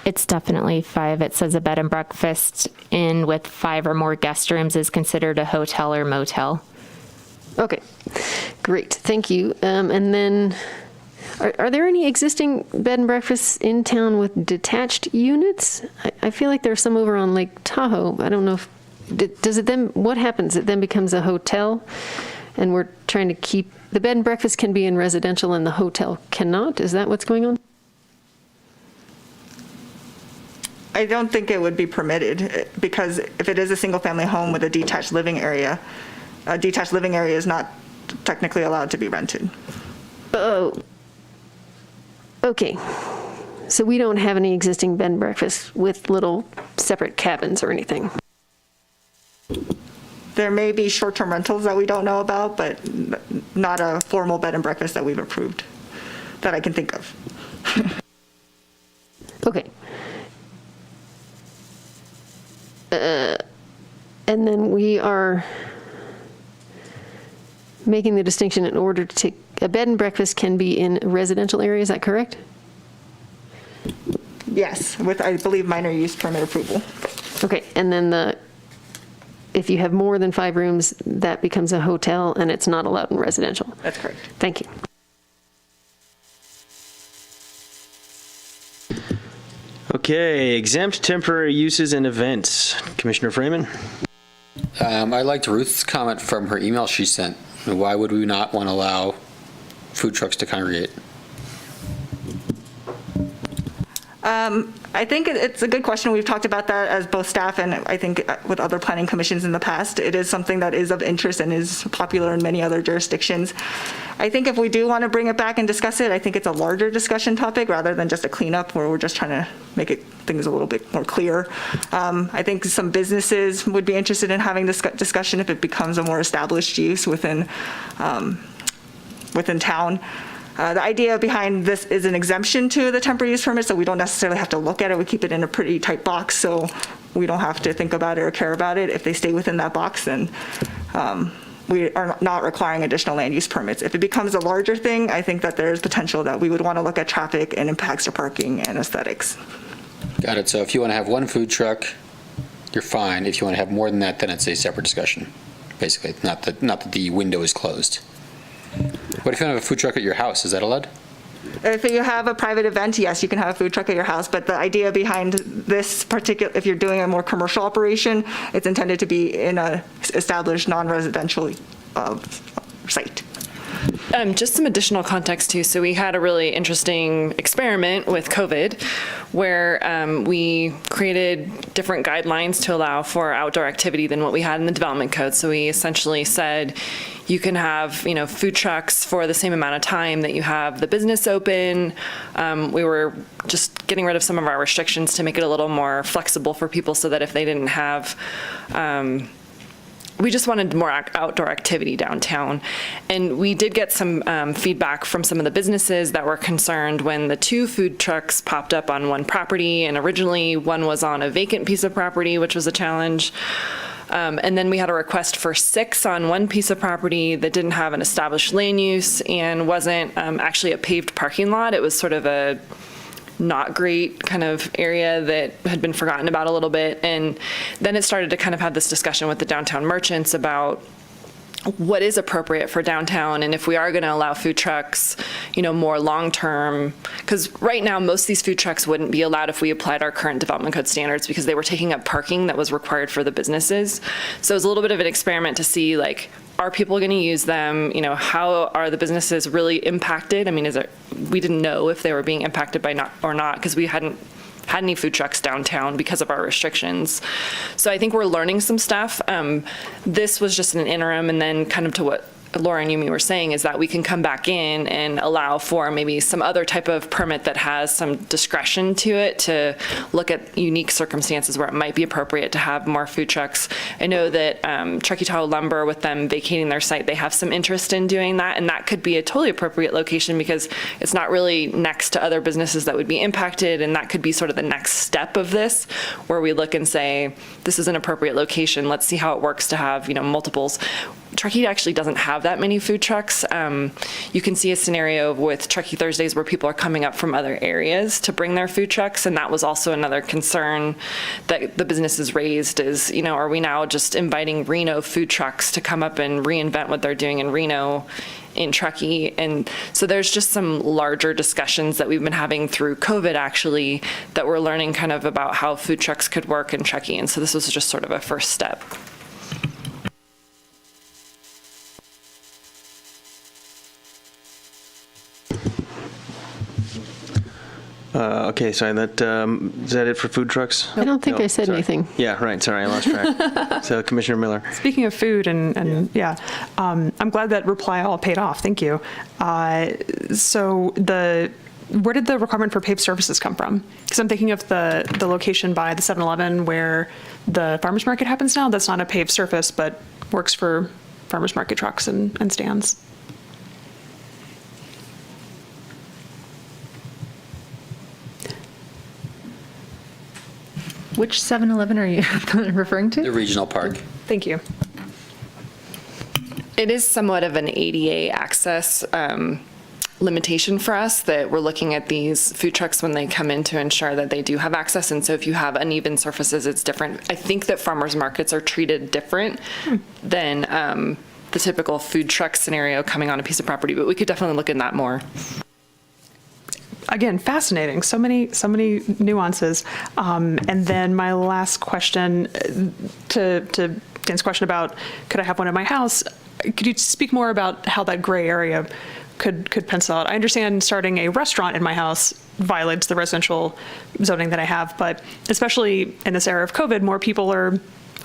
It's definitely 5. It says a bed and breakfast inn with 5 or more guest rooms is considered a hotel or motel. Okay, great, thank you. And then, are there any existing bed and breakfasts in town with detached units? I feel like there's some over on Lake Tahoe. I don't know if, does it then, what happens? It then becomes a hotel, and we're trying to keep, the bed and breakfast can be in residential and the hotel cannot? Is that what's going on? I don't think it would be permitted, because if it is a single-family home with a detached living area is not technically allowed to be rented. Oh, okay. So we don't have any existing bed and breakfasts with little separate cabins or anything? There may be short-term rentals that we don't know about, but not a formal bed and breakfast that we've approved, that I can think of. Okay. And then we are making the distinction in order to, a bed and breakfast can be in residential area, is that correct? Yes, with, I believe, minor use permit approval. Okay, and then if you have more than 5 rooms, that becomes a hotel and it's not allowed in residential? That's correct. Thank you. Okay, exempt temporary uses and events. Commissioner Freeman? I liked Ruth's comment from her email she sent. Why would we not want to allow food trucks to congregate? I think it's a good question. We've talked about that as both staff and I think with other planning commissions in the past. It is something that is of interest and is popular in many other jurisdictions. I think if we do want to bring it back and discuss it, I think it's a larger discussion topic rather than just a cleanup where we're just trying to make things a little bit more clear. I think some businesses would be interested in having this discussion if it becomes a more established use within town. The idea behind this is an exemption to the temporary use permit, so we don't necessarily have to look at it. We keep it in a pretty tight box, so we don't have to think about it or care about it. If they stay within that box, then we are not requiring additional land use permits. If it becomes a larger thing, I think that there's potential that we would want to look at traffic and impacts to parking and aesthetics. Got it. So if you want to have one food truck, you're fine. If you want to have more than that, then it's a separate discussion. Basically, not that the window is closed. What if you have a food truck at your house? Is that allowed? If you have a private event, yes, you can have a food truck at your house, but the idea behind this particular, if you're doing a more commercial operation, it's intended to be in a established non-residential site. Just some additional context too. So we had a really interesting experiment with COVID where we created different guidelines to allow for outdoor activity than what we had in the development code. So we essentially said you can have, food trucks for the same amount of time that you have the business open. We were just getting rid of some of our restrictions to make it a little more flexible for people so that if they didn't have we just wanted more outdoor activity downtown. And we did get some feedback from some of the businesses that were concerned when the 2 food trucks popped up on one property, and originally one was on a vacant piece of property, which was a challenge. And then we had a request for 6 on one piece of property that didn't have an established land use and wasn't actually a paved parking lot. It was sort of a not great kind of area that had been forgotten about a little bit. And then it started to kind of have this discussion with the downtown merchants about what is appropriate for downtown, and if we are going to allow food trucks, more long-term, because right now most of these food trucks wouldn't be allowed if we applied our current development code standards because they were taking up parking that was required for the businesses. So it was a little bit of an experiment to see, are people going to use them? How are the businesses really impacted? I mean, we didn't know if they were being impacted by or not because we hadn't had any food trucks downtown because of our restrictions. So I think we're learning some stuff. This was just an interim, and then kind of to what Laura and Yumi were saying is that we can come back in and allow for maybe some other type of permit that has some discretion to it to look at unique circumstances where it might be appropriate to have more food trucks. I know that Truckee Lumber, with them vacating their site, they have some interest in doing that, and that could be a totally appropriate location because it's not really next to other businesses that would be impacted, and that could be sort of the next step of this, where we look and say, this is an appropriate location, let's see how it works to have, multiples. Truckee actually doesn't have that many food trucks. You can see a scenario with Truckee Thursdays where people are coming up from other areas to bring their food trucks, and that was also another concern that the businesses raised is, are we now just inviting Reno food trucks to come up and reinvent what they're doing in Reno in Truckee? And so there's just some larger discussions that we've been having through COVID, actually, that we're learning kind of about how food trucks could work in Truckee, and so this was just sort of a first step. Okay, sorry, is that it for food trucks? I don't think No, I said sorry. anything. Yeah, right, sorry, I lost track. So Commissioner Miller. Speaking of food I'm glad that reply all paid off. Thank you. So where did the requirement for paved surfaces come from? Because I'm thinking of the location by the 7-Eleven where the farmers market happens now. That's not a paved surface, but works for farmers market trucks and stands. Which 7-Eleven are you referring to? The regional park. Thank you. It is somewhat of an ADA access limitation for us that we're looking at these food trucks when they come in to ensure that they do have access. And so if you have uneven surfaces, it's different. I think that farmers markets are treated different than the typical food truck scenario coming on a piece of property, but we could definitely look in that more. Again, fascinating. So many nuances. And then my last question to Dan's question about could I have one in my house? Could you speak more about how that gray area could pencil out? I understand starting a restaurant in my house violates the residential zoning that I have, but especially in this era of COVID, more people are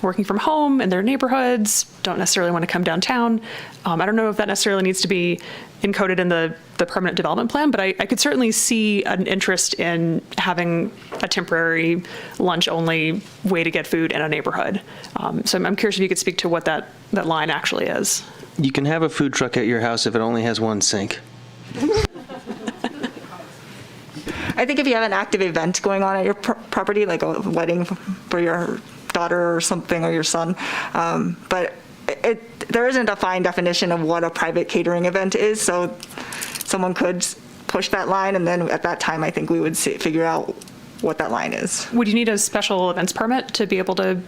working from home in their neighborhoods, don't necessarily want to come downtown. I don't know if that necessarily needs to be encoded in the permanent development plan, but I could certainly see an interest in having a temporary lunch-only way to get food in a neighborhood. So I'm curious if you could speak to what that line actually is. You can have a food truck at your house if it only has one sink. I think if you have an active event going on at your property, like a wedding for your daughter or something, or your son, but there isn't a fine definition of what a private catering event is, so someone could push that line, and then at that time I think we would figure out what that line is. Would you need a special events permit to be able to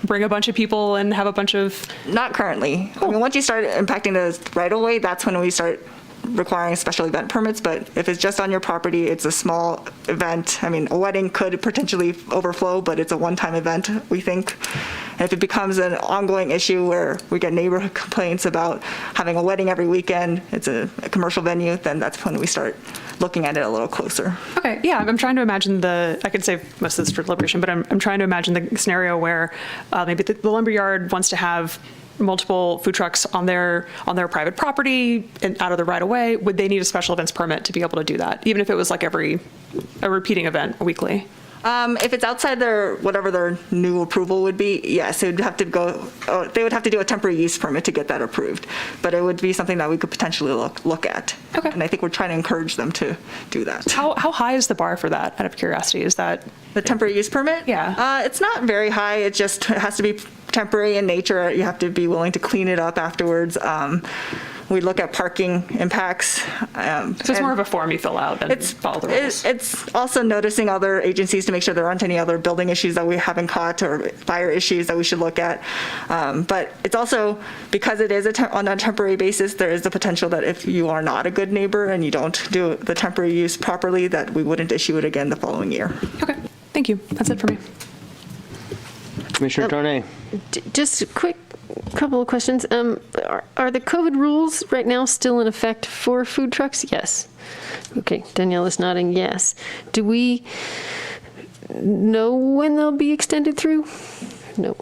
bring a bunch of people and have a bunch of... Not currently. I mean, once you start impacting the right-of-way, that's when we start requiring special event permits, but if it's just on your property, it's a small event. I mean, a wedding could potentially overflow, but it's a one-time event, we think. And if it becomes an ongoing issue where we get neighborhood complaints about having a wedding every weekend, it's a commercial venue, then that's when we start looking at it a little closer. Okay, yeah, I'm trying to imagine I could save most of this for deliberation, but I'm trying to imagine the scenario where maybe the lumberyard wants to have multiple food trucks on their private property and out of the right of way. Would they need a special events permit to be able to do that, even if it was like a repeating event weekly? If it's outside whatever their new approval would be, yes, they would have to do a temporary use permit to get that approved. But it would be something that we could potentially look at. Okay. And I think we're trying to encourage them to do that. How high is the bar for that, out of curiosity? Is that the temporary use permit? Yeah. It's not very high. It has to be temporary in nature. You have to be willing to clean it up afterwards. We look at parking impacts. So it's more of a form you fill out and follow the rules. It's also noticing other agencies to make sure there aren't any other building issues that we haven't caught or fire issues that we should look at. But it's also, because it is on a temporary basis, there is the potential that if you are not a good neighbor and you don't do the temporary use properly, that we wouldn't issue it again the following year. Okay, thank you. That's it for me. Commissioner Tornay. Just a quick couple of questions. Are the COVID rules right now still in effect for food trucks? Yes. Okay, Danielle is nodding yes. Do we know when they'll be extended through? No.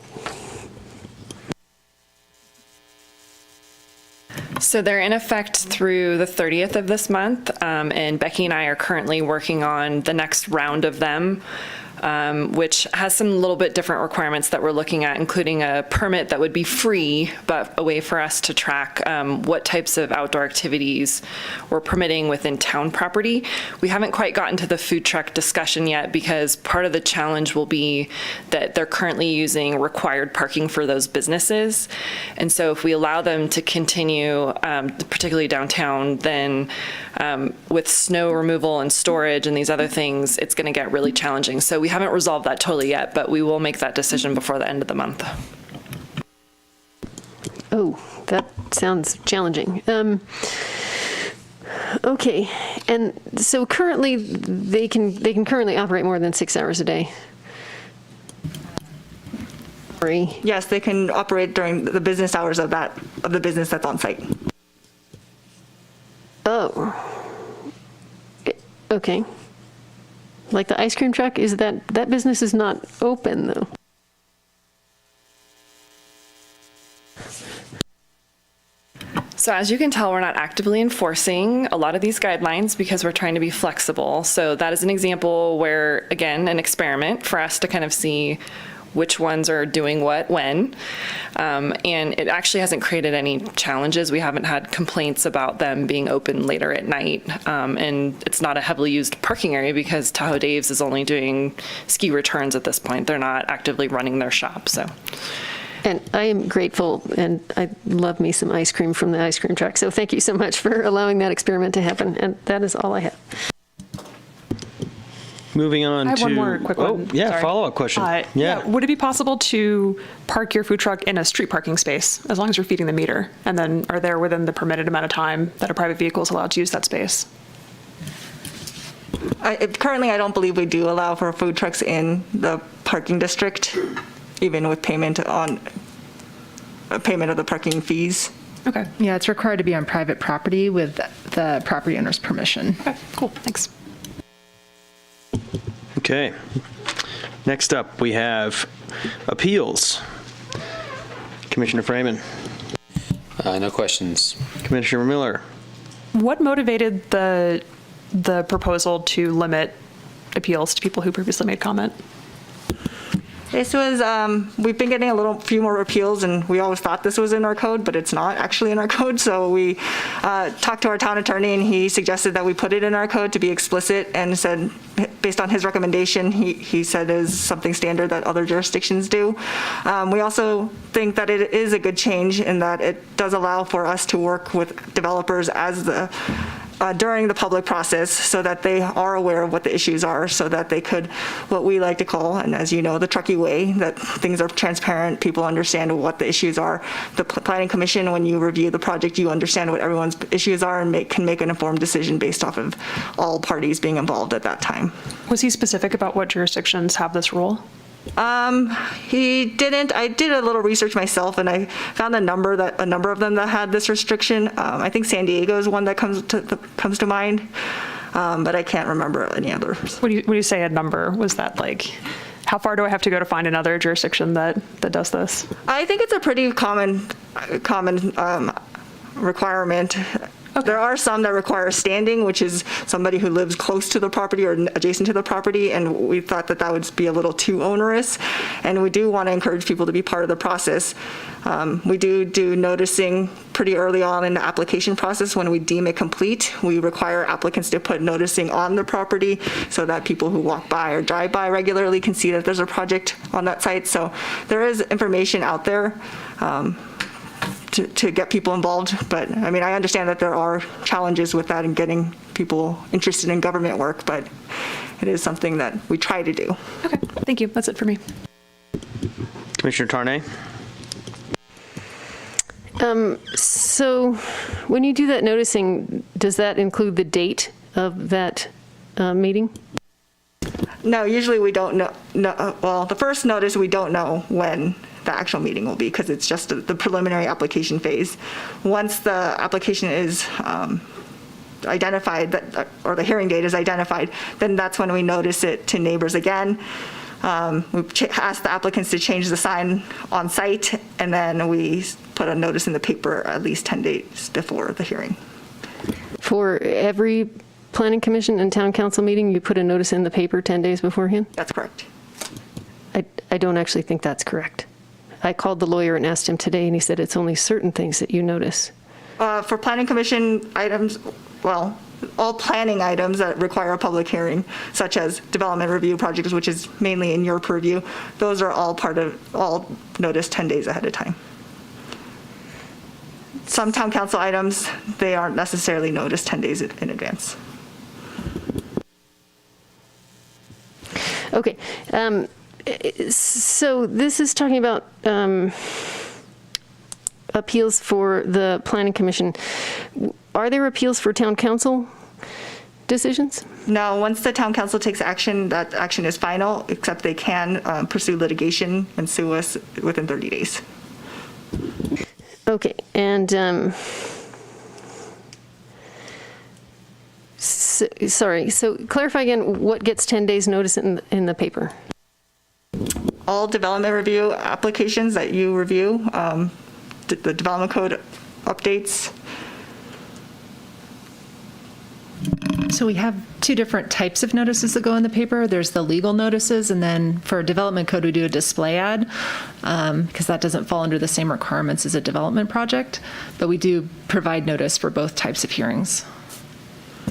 So they're in effect through the 30th of this month, and Becky and I are currently working on the next round of them, which has some little bit different requirements that we're looking at, including a permit that would be free, but a way for us to track what types of outdoor activities we're permitting within town property. We haven't quite gotten to the food truck discussion yet because part of the challenge will be that they're currently using required parking for those businesses. And so if we allow them to continue, particularly downtown, then with snow removal and storage and these other things, it's going to get really challenging. So we haven't resolved that totally yet, but we will make that decision before the end of the month. Oh, that sounds challenging. Okay, and so currently they can currently operate more than 6 hours a day. Yes, they can operate during the business hours of the business that's on site. Oh. Okay. Like the ice cream truck, is that business is not open though? So as you can tell, we're not actively enforcing a lot of these guidelines because we're trying to be flexible. So that is an example where, again, an experiment for us to kind of see which ones are doing what, when. And it actually hasn't created any challenges. We haven't had complaints about them being open later at night. And it's not a heavily used parking area because Tahoe Dave's is only doing ski returns at this point. They're not actively running their shop, so. And I am grateful, and I love me some ice cream from the ice cream truck. So thank you so much for allowing that experiment to happen. And that is all I have. Moving on to... I have one more quick one. Oh, yeah, Sorry. follow-up question. Yeah. Would it be possible to park your food truck in a street parking space as long as you're feeding the meter? And then are there within the permitted amount of time that a private vehicle is allowed to use that space? Currently, I don't believe we do allow for food trucks in the parking district, even with payment of the parking fees. Okay. Yeah, it's required to be on private property with the property owner's permission. Okay, cool, thanks. Okay. Next up, we have appeals. Commissioner Freeman. No questions. Commissioner Miller. What motivated the proposal to limit appeals to people who previously made comment? This was, we've been getting few more appeals, and we always thought this was in our code, but it's not actually in our code. So we talked to our town attorney, and he suggested that we put it in our code to be explicit, and said, based on his recommendation, he said is something standard that other jurisdictions do. We also think that it is a good change in that it does allow for us to work with developers as during the public process, so that they are aware of what the issues are, so that they could, what we like to call, and as you know, the Truckee way, that things are transparent, people understand what the issues are. The Planning Commission, when you review the project, you understand what everyone's issues are and can make an informed decision based off of all parties being involved at that time. Was he specific about what jurisdictions have this rule? He didn't. I did a little research myself, and I found a number of them that had this restriction. I think San Diego is one that comes to mind, but I can't remember any others. When you say a number, was that like, how far do I have to go to find another jurisdiction that does this? I think it's a pretty common requirement. Okay. There are some that require standing, which is somebody who lives close to the property or adjacent to the property, and we thought that would be a little too onerous. And we do want to encourage people to be part of the process. We do noticing pretty early on in the application process. When we deem it complete, we require applicants to put noticing on the property so that people who walk by or drive by regularly can see that there's a project on that site. So there is information out there to get people involved. But I mean, I understand that there are challenges with that and getting people interested in government work, but it is something that we try to do. Okay, thank you. That's it for me. Commissioner Tarnay. So when you do that noticing, does that include the date of that meeting? No, usually we don't know. Well, the first notice, we don't know when the actual meeting will be, because it's just the preliminary application phase. Once the application is identified, that, or the hearing date is identified, then that's when we notice it to neighbors again. We ask the applicants to change the sign on site, and then we put a notice in the paper at least 10 days before the hearing. For every planning commission and town council meeting, you put a notice in the paper 10 days beforehand? That's correct. I don't actually think that's correct. I called the lawyer and asked him today, and he said it's only certain things that you notice. For planning commission items, well, all planning items that require a public hearing, such as development review projects, which is mainly in your purview, those are all all noticed 10 days ahead of time. Some town council items, they aren't necessarily noticed 10 days in advance. Okay. So this is talking about appeals for the planning commission. Are there appeals for town council decisions? No, once the town council takes action, that action is final, except they can pursue litigation and sue us within 30 days. Okay, and sorry, so clarify again, what gets 10 days notice in the paper? All development review applications that you review, the development code updates. So we have two different types of notices that go in the paper. There's the legal notices, and then for development code, we do a display ad, because that doesn't fall under the same requirements as a development project. But we do provide notice for both types of hearings.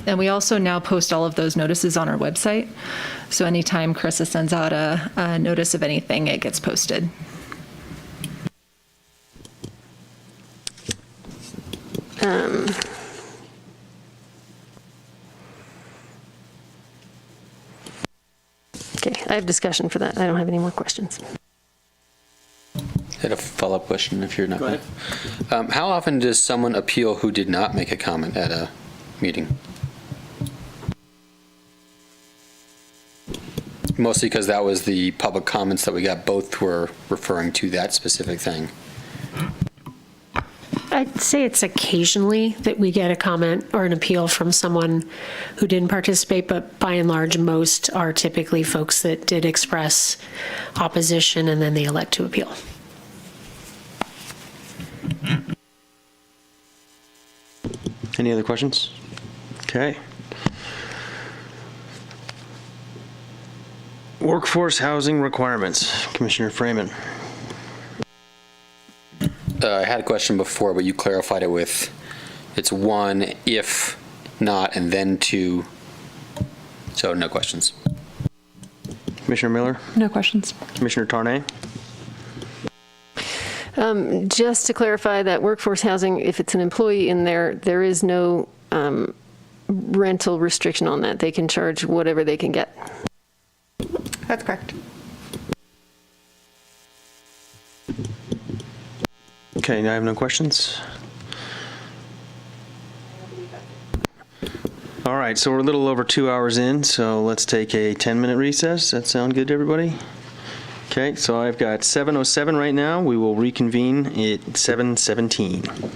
And we also now post all of those notices on our website. So anytime Carissa sends out a notice of anything, it gets posted. Okay, I have discussion for that. I don't have any more questions. I had a follow-up question if you're not. Go ahead. How often does someone appeal who did not make a comment at a meeting? Mostly because that was the public comments that we got, both were referring to that specific thing. I'd say it's occasionally that we get a comment or an appeal from someone who didn't participate, but by and large, most are typically folks that did express opposition and then they elect to appeal. Any other questions? Okay. Workforce housing requirements, Commissioner Freeman. I had a question before, but you clarified it with, it's one, if not, and then two. So no questions. Commissioner Miller? No questions. Commissioner Tarnay? Just to clarify that workforce housing, if it's an employee in there, there is no rental restriction on that. They can charge whatever they can get. That's correct. Okay, I have no questions. All right, so we're a little over 2 hours in, so let's take a 10-minute recess. That sound good to everybody? Okay, so I've got 7:07 right now. We will reconvene at 7:17.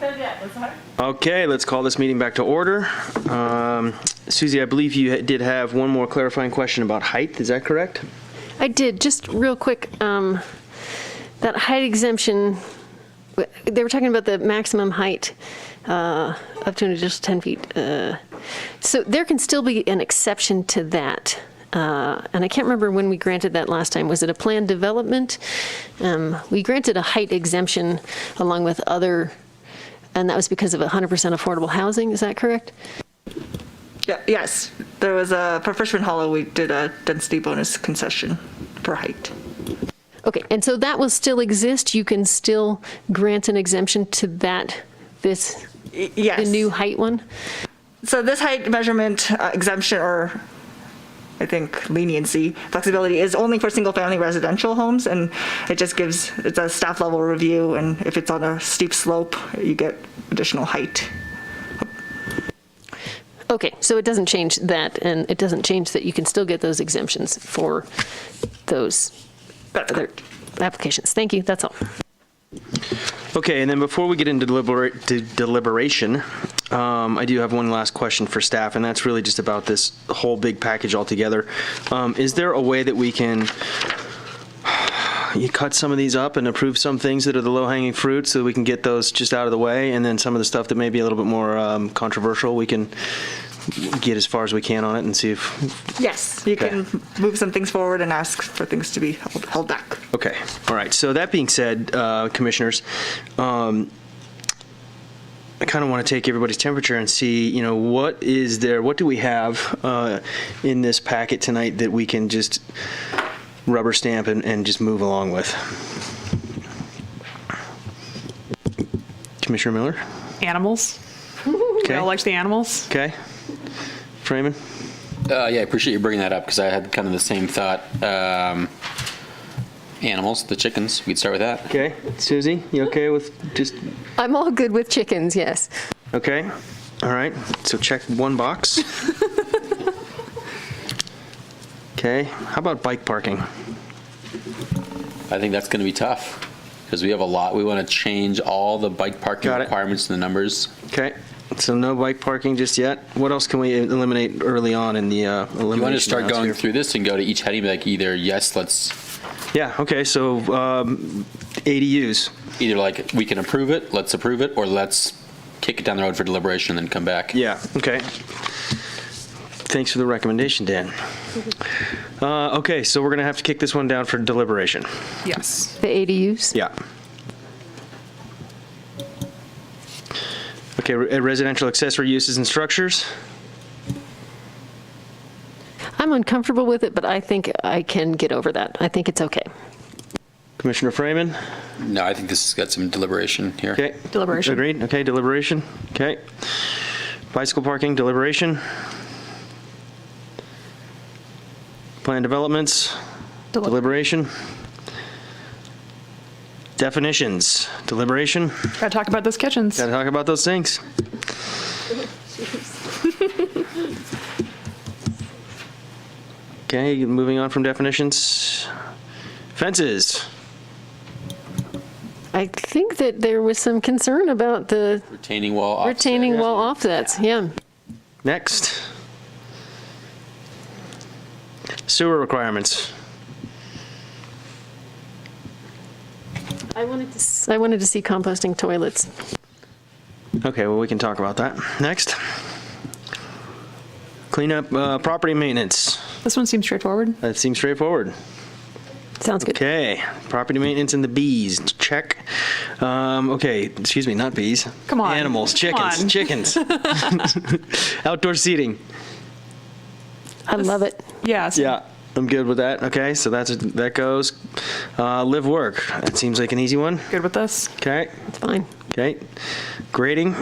Okay, let's call this meeting back to order. Susie, I believe you did have one more clarifying question about height, is that correct? I did, just real quick, that height exemption, they were talking about the maximum height up to an additional 10 feet. So there can still be an exception to that. And I can't remember when we granted that last time. Was it a planned development? We granted a height exemption along with other, and that was because of 100% affordable housing, is that correct? Yeah, yes, there was for Freshman Hollow, we did a density bonus concession for height. Okay, and so that will still exist? You can still grant an exemption to that, Yes. the new height one? So this height measurement exemption, or I think leniency, flexibility, is only for single-family residential homes, and it just gives, it's a staff level review, and if it's on a steep slope, you get additional height. Okay, so it doesn't change that, and it doesn't change that you can still get those exemptions for those other applications. Thank you, that's all. Okay, and then before we get into deliberation, I do have one last question for staff, and that's really just about this whole big package altogether. Is there a way that we can cut some of these up and approve some things that are the low-hanging fruit so that we can get those just out of the way, and then some of the stuff that may be a little bit more controversial, we can get as far as we can on it and see if... Yes, you can move some things forward and ask for things to be held back. Okay, all right. So that being said, commissioners, I kind of want to take everybody's temperature and see, what is there, what do we have in this packet tonight that we can just rubber stamp and just move along with? Commissioner Miller? Animals. Okay. We all like the animals. Okay. Freeman? Yeah, I appreciate you bringing that up because I had kind of the same thought. Animals, the chickens, we'd start with that. Okay. Susie, you okay with just... I'm all good with chickens, yes. Okay. All right. So check one box. Okay. How about bike parking? I think that's going to be tough because we have a lot. We want to change all the bike parking Got it. requirements and the numbers. Okay. So no bike parking just yet. What else can we eliminate early on in the elimination? You want to start rounds going here? through this and go to each heading, be like either yes, let's Yeah, okay, so ADUs. either like we can approve it, let's approve it, or let's kick it down the road for deliberation and then come back. Yeah, okay. Thanks for the recommendation, Dan. Okay, so we're going to have to kick this one down for deliberation. Yes. The ADUs? Yeah. Okay, residential accessory uses and structures. I'm uncomfortable with it, but I think I can get over that. I think it's okay. Commissioner Freeman? No, I think this has got some deliberation here. Okay. Deliberation. Agreed, okay, deliberation, okay. Bicycle parking, deliberation. Plan developments, deliberation. Definitions, deliberation. Gotta talk about those kitchens. Got to talk about those things. Okay, moving on from definitions. Fences. I think that there was some concern about the Retaining wall offset. retaining wall offsets, yeah. Next. Sewer requirements. I wanted to see composting toilets. Okay, well, we can talk about that. Next. Clean up property maintenance. This one seems straightforward. That seems straightforward. Sounds good. Okay, property maintenance and the bees, check. Okay, excuse me, not bees. Come on. Animals, Come chickens, on. chickens. Outdoor seating. I love it. Yeah. So Yeah, I'm good with that. Okay, so that goes. Live work, that seems like an easy one. Good with this? Okay, It's fine. okay. Grading,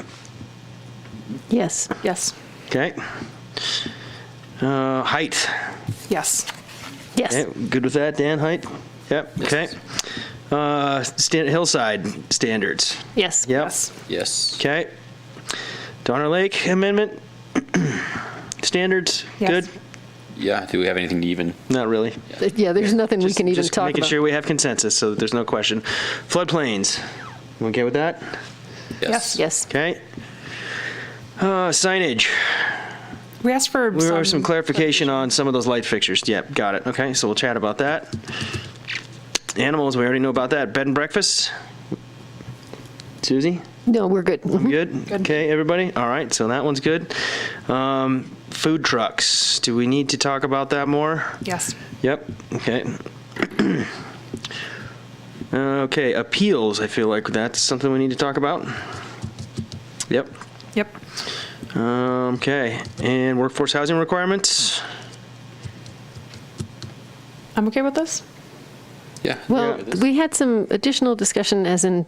Yes. Yes. okay. Height, Yes. Yes. okay, good with that, Dan, height? Yep, okay. Hillside standards. Yes. Yep. Yes. Yes. Okay. Donner Lake Amendment standards, Yes. good? Yeah. Do we have anything to even? Not really. Yeah, there's nothing we Just- can even just talk making about. sure we have consensus, so that there's no question. Floodplains, you okay with that? Yes. Yes. Okay. Signage. We asked for We have some clarification on some of those light fixtures. Yep, got it. Okay, so we'll chat about that. Animals, we already know about that. Bed and breakfast. Susie? No, we're good. I'm good? Okay, everybody? All right, so that one's good. Food trucks. Do we need to talk about that more? Yes. Yep, okay. Okay, appeals. I feel like that's something we need to talk about. Yep. Yep. Okay, and workforce housing requirements. I'm okay with this. Yeah. Well, we had some additional discussion as in,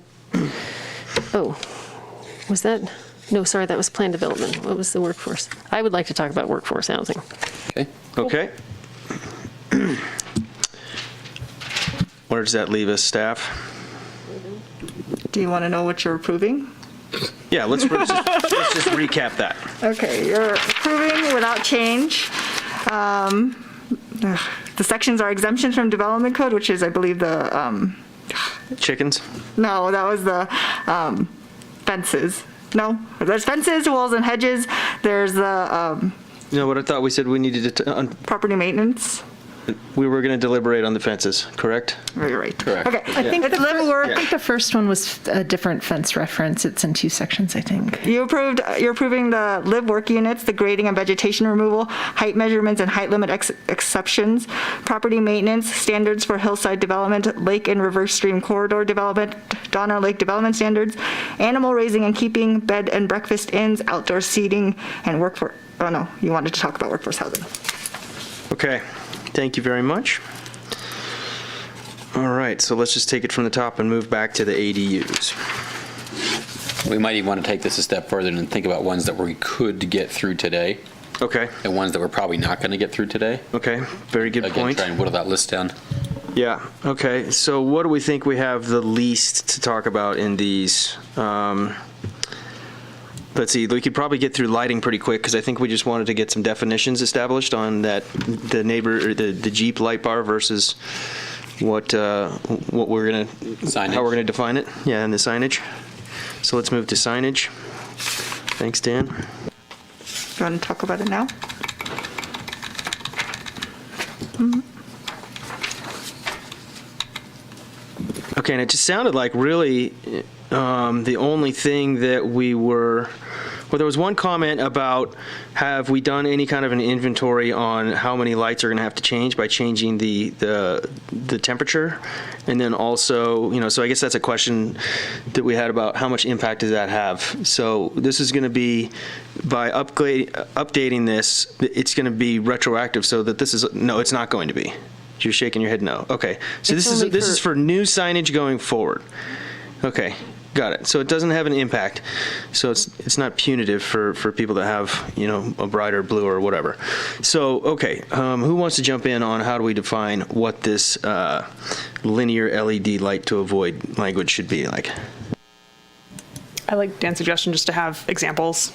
was that? No, sorry, that was plan development. What was the workforce? I would like to talk about workforce housing. Okay. Okay. Where does that leave us, staff? Do you want to know what you're approving? Yeah, let's just recap that. Okay, you're approving without change. The sections are exemptions from development code, which is, I believe, the, Chickens? no, that was the fences. No, there's fences, walls, and hedges. There's the No, but I thought we said we needed to, property maintenance. we were going to deliberate on the fences, correct? You're right. Correct. Okay, I think it's live work. I think the first one was a different fence reference. It's in 2 sections, I think. You're approving the live work units, the grading and vegetation removal, height measurements and height limit exceptions, property maintenance, standards for hillside development, lake and reverse stream corridor development, Donner Lake development standards, animal raising and keeping, bed and breakfast inns, outdoor seating, and workforce. Oh no, you wanted to talk about workforce housing. Okay, thank you very much. All right, so let's just take it from the top and move back to the ADUs. We might even want to take this a step further and think about ones that we could get through today Okay, and ones that we're probably not going to get through today. okay, very good Again, point. try and whittle that list down. Yeah, okay, so what do we think we have the least to talk about in these? Let's see, we could probably get through lighting pretty quick, because I think we just wanted to get some definitions established on that, the neighbor, or the Jeep light bar versus what we're gonna, Signage. how we're gonna define it, yeah, and the signage. So let's move to signage. Thanks, Dan. You want to talk about it now? Okay, and it just sounded like really the only thing that we were, well, there was one comment about, have we done any kind of an inventory on how many lights are going to have to change by changing the temperature? And then also, so I guess that's a question that we had about how much impact does that have? So this is going to be, by updating this, it's going to be retroactive, so that this is, no, it's not going to be. You're shaking your head no. Okay. So It's this only is for new signage going forward. Okay. Got it. So it doesn't have an impact. So it's not punitive for people that have, a brighter blue or whatever. So, okay. Who wants to jump in on how do we define what this linear LED light to avoid language should be like? I like Dan's suggestion just to have examples.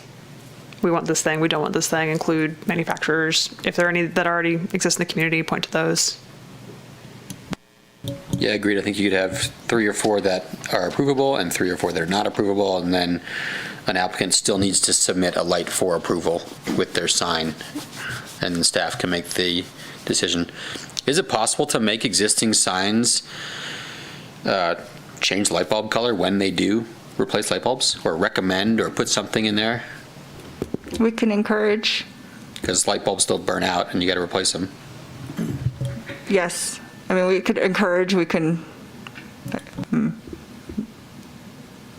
We want this thing, we don't want this thing, include manufacturers. If there are any that already exist in the community, point to those. Yeah, agreed. I think you could have 3 or 4 that are approvable and 3 or 4 that are not approvable, and then an applicant still needs to submit a light for approval with their sign, and the staff can make the decision. Is it possible to make existing signs change light bulb color when they do replace light bulbs, or recommend, or put something in there? We can encourage, Because light bulbs still burn out and you got to replace them. yes. I mean, we could encourage, we can,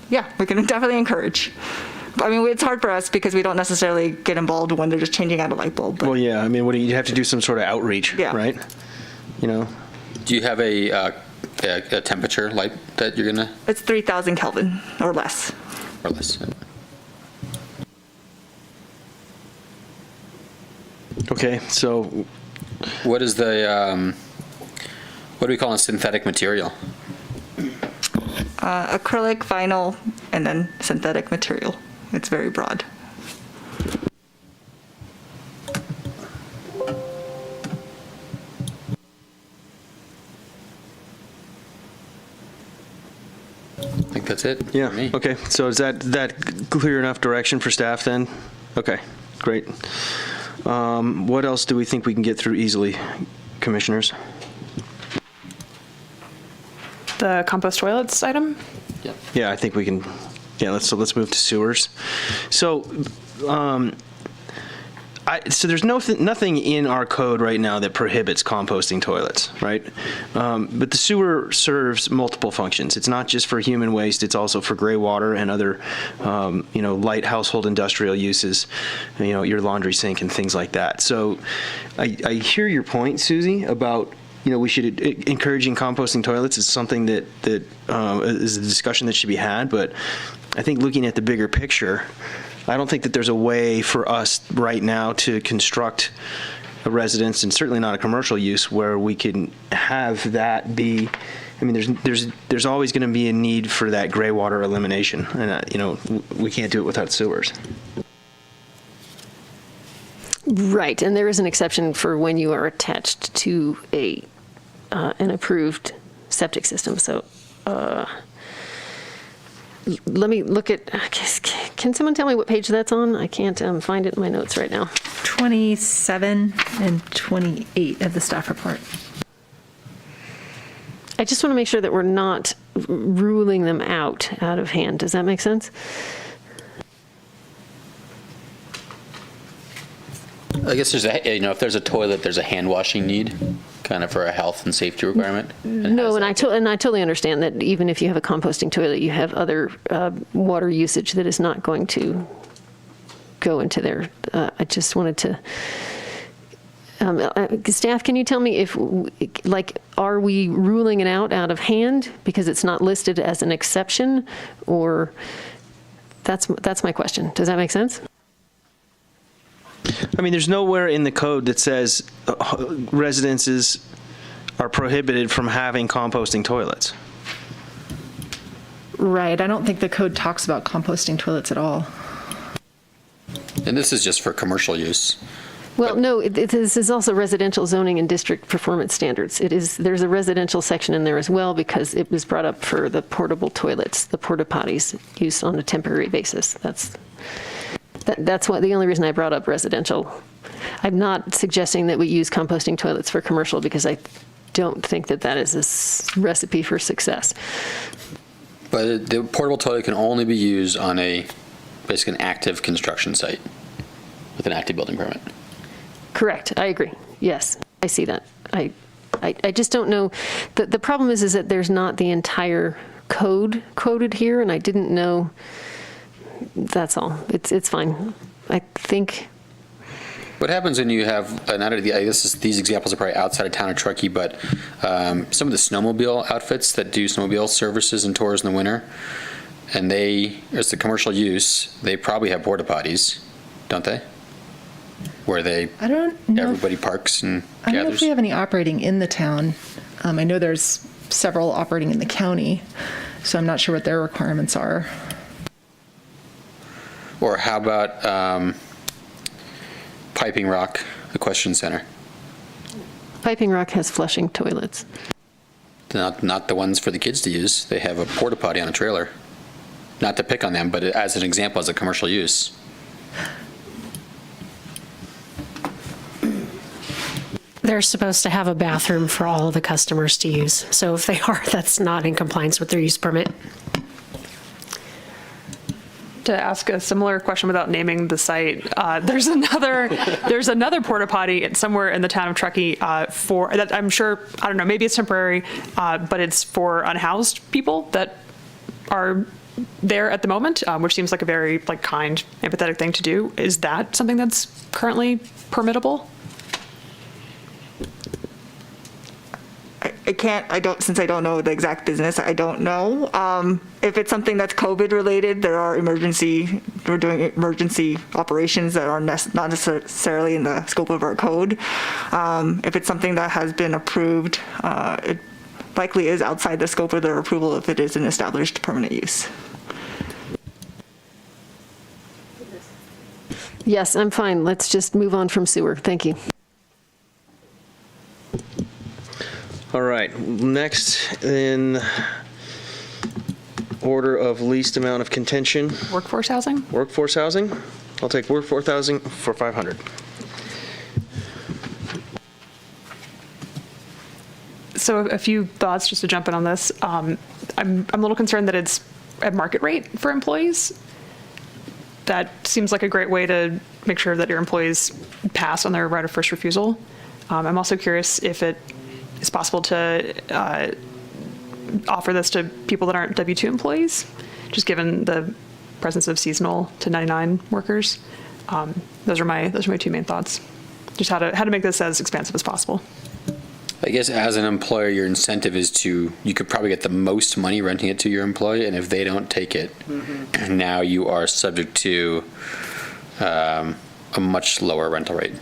yeah, we can definitely encourage. I mean, it's hard for us because we don't necessarily get involved when they're just changing out a light bulb. But Well, yeah. I mean, what do you have to do some sort of outreach, Yeah. right? Do you have a temperature light that you're going to, it's 3,000 Kelvin or less. or less? Okay. So What is the, what do we call a synthetic material? Acrylic, vinyl, and then synthetic material. It's very broad. I think that's it. Yeah, for me. okay. So is that clear enough direction for staff then? Okay, great. What else do we think we can get through easily, commissioners? The compost toilets item? Yeah, I think we can, yeah, let's move to sewers. So, so there's nothing in our code right now that prohibits composting toilets, right? But the sewer serves multiple functions. It's not just for human waste, it's also for gray water and other, light household industrial uses, your laundry sink and things like that. So I hear your point, Susie, about we should encouraging composting toilets is something that is a discussion that should be had. But I think looking at the bigger picture, I don't think that there's a way for us right now to construct a residence, and certainly not a commercial use, where we can have that be. I mean, there's always going to be a need for that gray water elimination, and we can't do it without sewers. Right, and there is an exception for when you are attached to an approved septic system. So let me look at, can someone tell me what page that's on? I can't find it in my notes right now. 27 and 28 of the staff report. I just want to make sure that we're not ruling them out of hand. Does that make sense? I guess there's if there's a toilet, there's a hand washing need, kind of for a health and safety requirement. No, and I totally understand that even if you have a composting toilet, you have other water usage that is not going to go into there. I just wanted to. Staff, can you tell me if, are we ruling it out of hand because it's not listed as an exception, or that's my question. Does that make sense? I mean, there's nowhere in the code that says residences are prohibited from having composting toilets. Right. I don't think the code talks about composting toilets at all. And this is just for commercial use. Well, no, this is also residential zoning and district performance standards. There's a residential section in there as well because it was brought up for the portable toilets, the porta potties used on a temporary basis. That's the only reason I brought up residential. I'm not suggesting that we use composting toilets for commercial because I don't think that is a recipe for success. But the portable toilet can only be used on basically an active construction site with an active building permit. Correct. I agree. Yes, I see that. I just don't know. The problem is that there's not the entire code quoted here, and I didn't know. That's all. It's fine. I think. What happens when you have these examples are probably outside of town of Truckee, but some of the snowmobile outfits that do snowmobile services and tours in the winter, and as the commercial use, they probably have porta potties, don't they? Where I don't know. Everybody parks and I don't know gathers. if we have any operating in the town. I know there's several operating in the county, so I'm not sure what their requirements are. Or how about Piping Rock Equestrian Center? Piping Rock has flushing toilets. Not the ones for the kids to use. They have a porta potty on a trailer. Not to pick on them, but as an example, as a commercial use. They're supposed to have a bathroom for all of the customers to use. So if they are, that's not in compliance with their use permit. To ask a similar question without naming the site, there's another porta potty somewhere in the town of Truckee for that. I'm sure, I don't know, maybe it's temporary, but it's for unhoused people that are there at the moment, which seems like a very kind, empathetic thing to do. Is that something that's currently permittable? Since I don't know the exact business, I don't know. If it's something that's COVID related, we're doing emergency operations that are not necessarily in the scope of our code. If it's something that has been approved, it likely is outside the scope of their approval if it is an established permanent use. Yes, I'm fine. Let's just move on from sewer. Thank you. All right, next in order of least amount of contention. Workforce housing? Workforce housing. I'll take workforce housing for 500. So a few thoughts just to jump in on this. I'm a little concerned that it's at market rate for employees. That seems like a great way to make sure that your employees pass on their right of first refusal. I'm also curious if it is possible to offer this to people that aren't W-2 employees, just given the presence of seasonal 1099 workers. Those are my two main thoughts. Just how to make this as expansive as possible. I guess as an employer, your incentive is you could probably get the most money renting it to your employee, and if they don't take it, now you are subject to a much lower rental rate.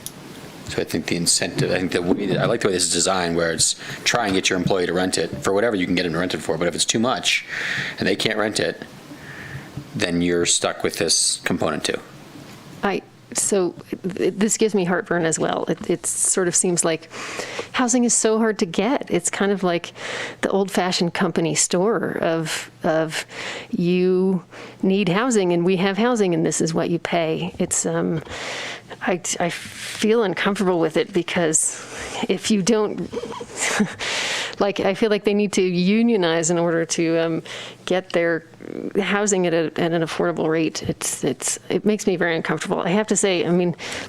So I think the incentive, I like the way this is designed, where it's try and get your employee to rent it for whatever you can get them to rent it for, but if it's too much and they can't rent it, then you're stuck with this component too. So this gives me heartburn as well. It sort of seems like housing is so hard to get. It's kind of like the old-fashioned company store of you need housing and we have housing and this is what you pay. It's I feel uncomfortable with it because if you don't, I feel like they need to unionize in order to get their housing at an affordable rate. It makes me very uncomfortable. I have to say,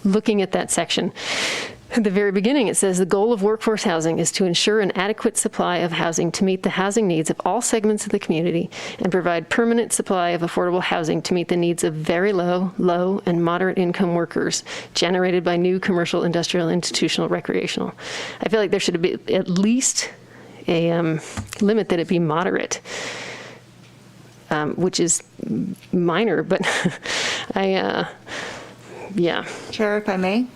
looking at that section, at the very beginning, it says the goal of workforce housing is to ensure an adequate supply of housing to meet the housing needs of all segments of the community and provide permanent supply of affordable housing to meet the needs of very low, low, and moderate income workers generated by new commercial, industrial, institutional, recreational. I feel like there should be at least a limit that it be moderate, which is minor, but yeah. Chair, if I may?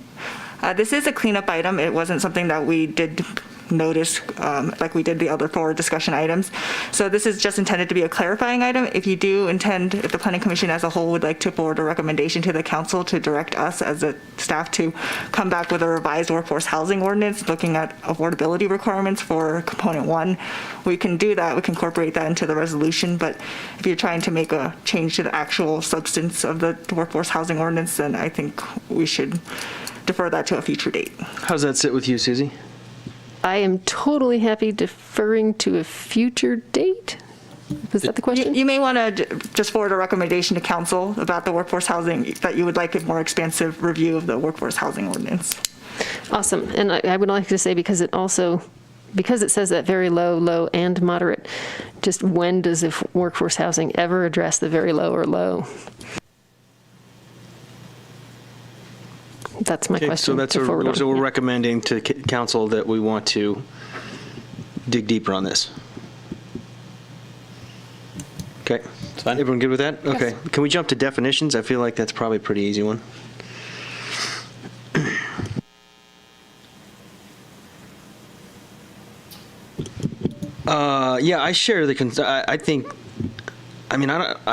This is a cleanup item. It wasn't something that we did notice like we did the other 4 discussion items. So this is just intended to be a clarifying item. If you do intend, if the Planning Commission as a whole would like to forward a recommendation to the council to direct us as a staff to come back with a revised workforce housing ordinance looking at affordability requirements for component 1, we can do that. We can incorporate that into the resolution. But if you're trying to make a change to the actual substance of the workforce housing ordinance, then I think we should defer that to a future date. How's that sit with you, Susie? I am totally happy deferring to a future date. Was that the question? You may want to just forward a recommendation to council about the workforce housing, that you would like a more expansive review of the workforce housing ordinance. Awesome. And I would like to say, because it says that very low, low, and moderate, just when does the workforce housing ever address the very low or low? That's my question. So we're recommending to council that we want to dig deeper on this. Okay. It's fine. Everyone good with that? Yes. Okay. Can we jump to definitions? I feel like that's probably a pretty easy one. Yeah, I share the I think. I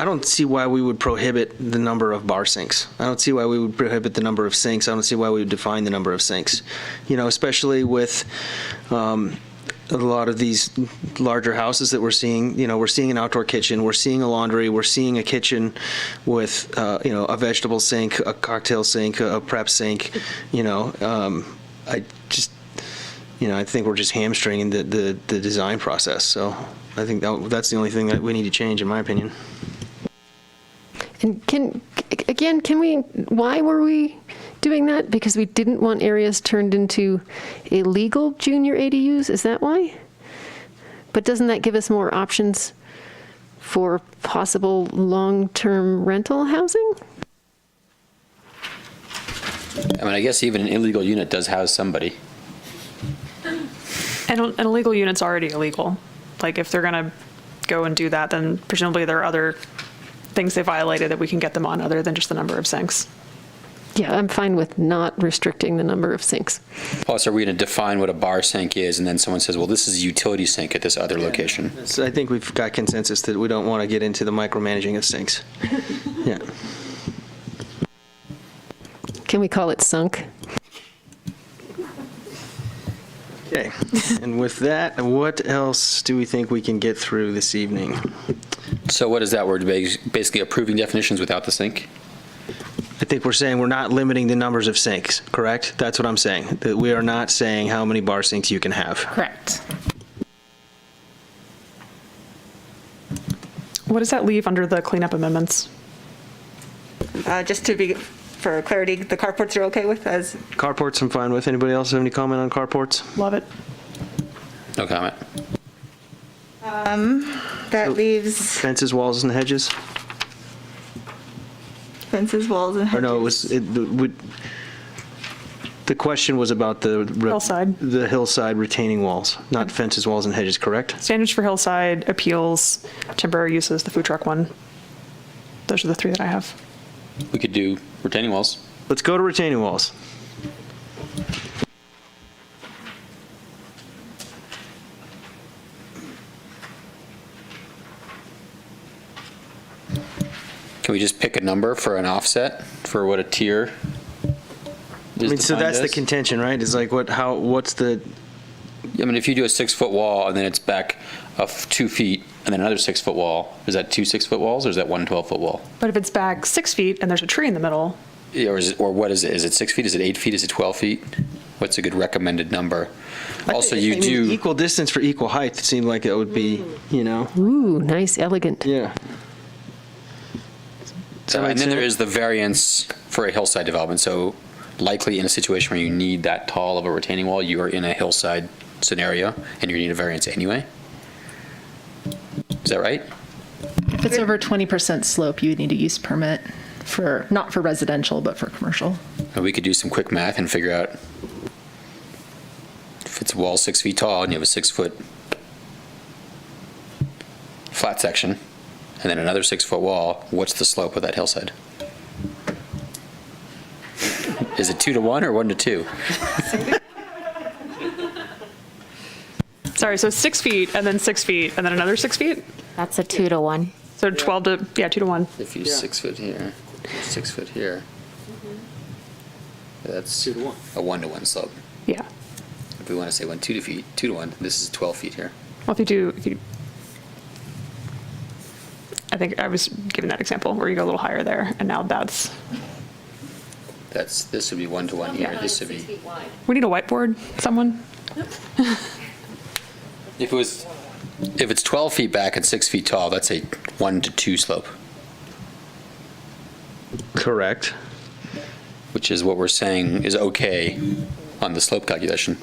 don't see why we would prohibit the number of bar sinks. I don't see why we would prohibit the number of sinks. I don't see why we would define the number of sinks. Especially with a lot of these larger houses that we're seeing. We're seeing an outdoor kitchen. We're seeing a laundry. We're seeing a kitchen with, a vegetable sink, a cocktail sink, a prep sink. I think we're just hamstringing the design process. So I think that's the only thing that we need to change, in my opinion. And why were we doing that? Because we didn't want areas turned into illegal junior ADUs? Is that why? But doesn't that give us more options for possible long-term rental housing? I guess even an illegal unit does house somebody. And an illegal unit's already illegal. If they're going to go and do that, then presumably there are other things they violated that we can get them on other than just the number of sinks. Yeah, I'm fine with not restricting the number of sinks. Plus, are we going to define what a bar sink is, and then someone says, well, this is a utility sink at this other location? So I think we've got consensus that we don't want to get into the micromanaging of sinks. Yeah. Can we call it sunk? Okay, and with that, what else do we think we can get through this evening? So what is that? We're basically approving definitions without the sink? I think we're saying we're not limiting the numbers of sinks, correct? That's what I'm saying. That we are not saying how many bar sinks you can have. Correct. What does that leave under the cleanup amendments? Just for clarity, the carports are okay with as, Carports I'm fine with. Anybody else have any comment on carports? Love it. No comment. that leaves Fences, walls, and hedges? fences, walls, and Or hedges. no, the question was about the Hillside. the hillside retaining walls, not fences, walls, and hedges, correct? Standards for hillside, appeals, temporary uses, the food truck one. Those are the three that I have. We could do retaining walls. Let's go to retaining walls. Can we just pick a number for an offset for what a tier is I mean, so defined that's the as? contention, right? Is like what's the, I mean, if you do a 6-foot wall and then it's back 2 feet and then another 6-foot wall, is that 2 6-foot walls or is that one 12-foot wall? But if it's back 6 feet and there's a tree in the middle, Yeah, or what is it? Is it 6 feet? Is it 8 feet? Is it 12 feet? What's a good recommended number? Also, you do. equal distance for equal height. It seemed like it would be, Ooh, nice, elegant. Yeah. And then there is the variance for a hillside development. So likely in a situation where you need that tall of a retaining wall, you are in a hillside scenario and you need a variance anyway. Is that right? If it's over 20% slope, you would need a use permit for, not for residential, but for commercial. And we could do some quick math and figure out if it's a wall 6 feet tall and you have a 6-foot flat section and then another 6-foot wall, what's the slope of that hillside? Is it 2 to 1 or 1 to 2? sorry, so 6 feet and then 6 feet and then another 6 feet? That's a 2 to 1. So 12 to, 2 to 1. If you 6 foot here, 6 foot here, that's 2 to 1. a 1 to 1 slope. Yeah. If we want to say 2 feet, 2 to 1, this is 12 feet here. Well, I think I was giving that example where you go a little higher there and now that's, This would be 1 to 1 here. This would be. we need a whiteboard, someone? If it's 12 feet back and 6 feet tall, that's a 1 to 2 slope, Correct. which is what we're saying is okay on the slope calculation.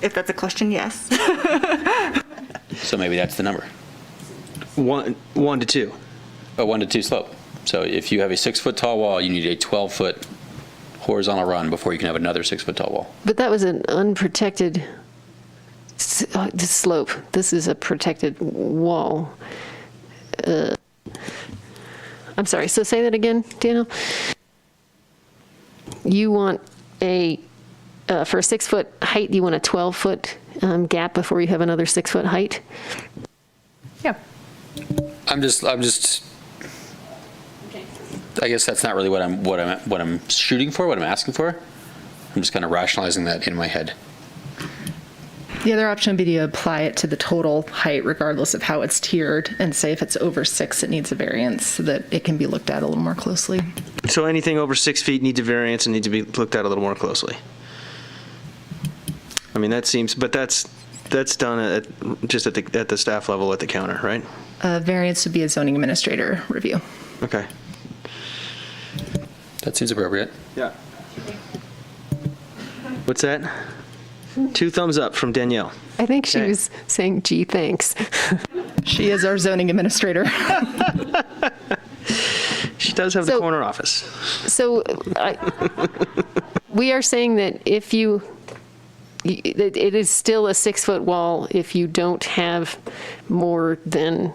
If that's a question, yes. So maybe that's the number. 1 to 2. A 1 to 2 slope. So if you have a 6-foot tall wall, you need a 12-foot horizontal run before you can have another 6-foot tall wall. But that was an unprotected slope. This is a protected wall. I'm sorry, so say that again, Daniel? You want for a 6-foot height, you want a 12-foot gap before you have another 6-foot height? Yeah. I'm just. I guess that's not really what I'm shooting for. What I'm asking for. I'm just kind of rationalizing that in my head. The other option would be to apply it to the total height regardless of how it's tiered and say if it's over 6, it needs a variance so that it can be looked at a little more closely. So anything over 6 feet needs a variance and needs to be looked at a little more closely. I mean, that seems, but that's done just at the staff level at the counter, right? A variance would be a zoning administrator review. Okay. That seems appropriate. Yeah. What's that? 2 thumbs up from Danielle. I think she Okay. was saying, gee, thanks. She is our zoning administrator. She does have the So- corner office. So we are saying that if that it is still a 6-foot wall if you don't have more than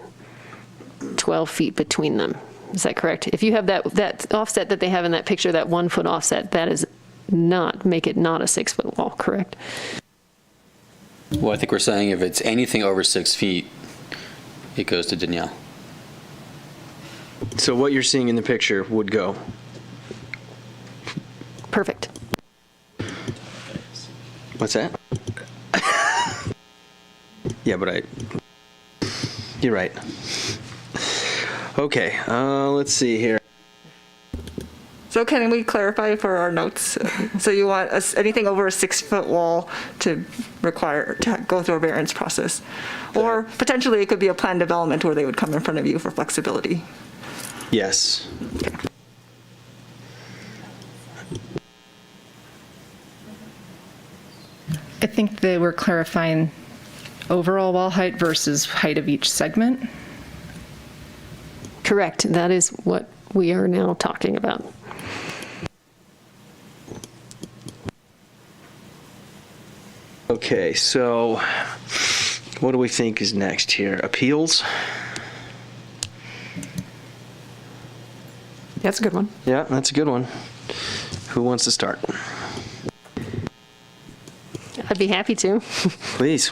12 feet between them. Is that correct? If you have that offset that they have in that picture, that 1-foot offset, that is make it not a 6-foot wall, correct? Well, I think we're saying if it's anything over 6 feet, it goes to Danielle. So what you're seeing in the picture would go. Perfect. What's that? Yeah, but you're right. Okay, let's see here. So can we clarify for our notes? So you want anything over a 6-foot wall to go through a variance process? Or potentially it could be a planned development where they would come in front of you for flexibility? Yes. I think they were clarifying overall wall height versus height of each segment. Correct. That is what we are now talking about. Okay, so what do we think is next here? Appeals? That's a good one. Yeah, that's a good one. Who wants to start? I'd be happy to. Please.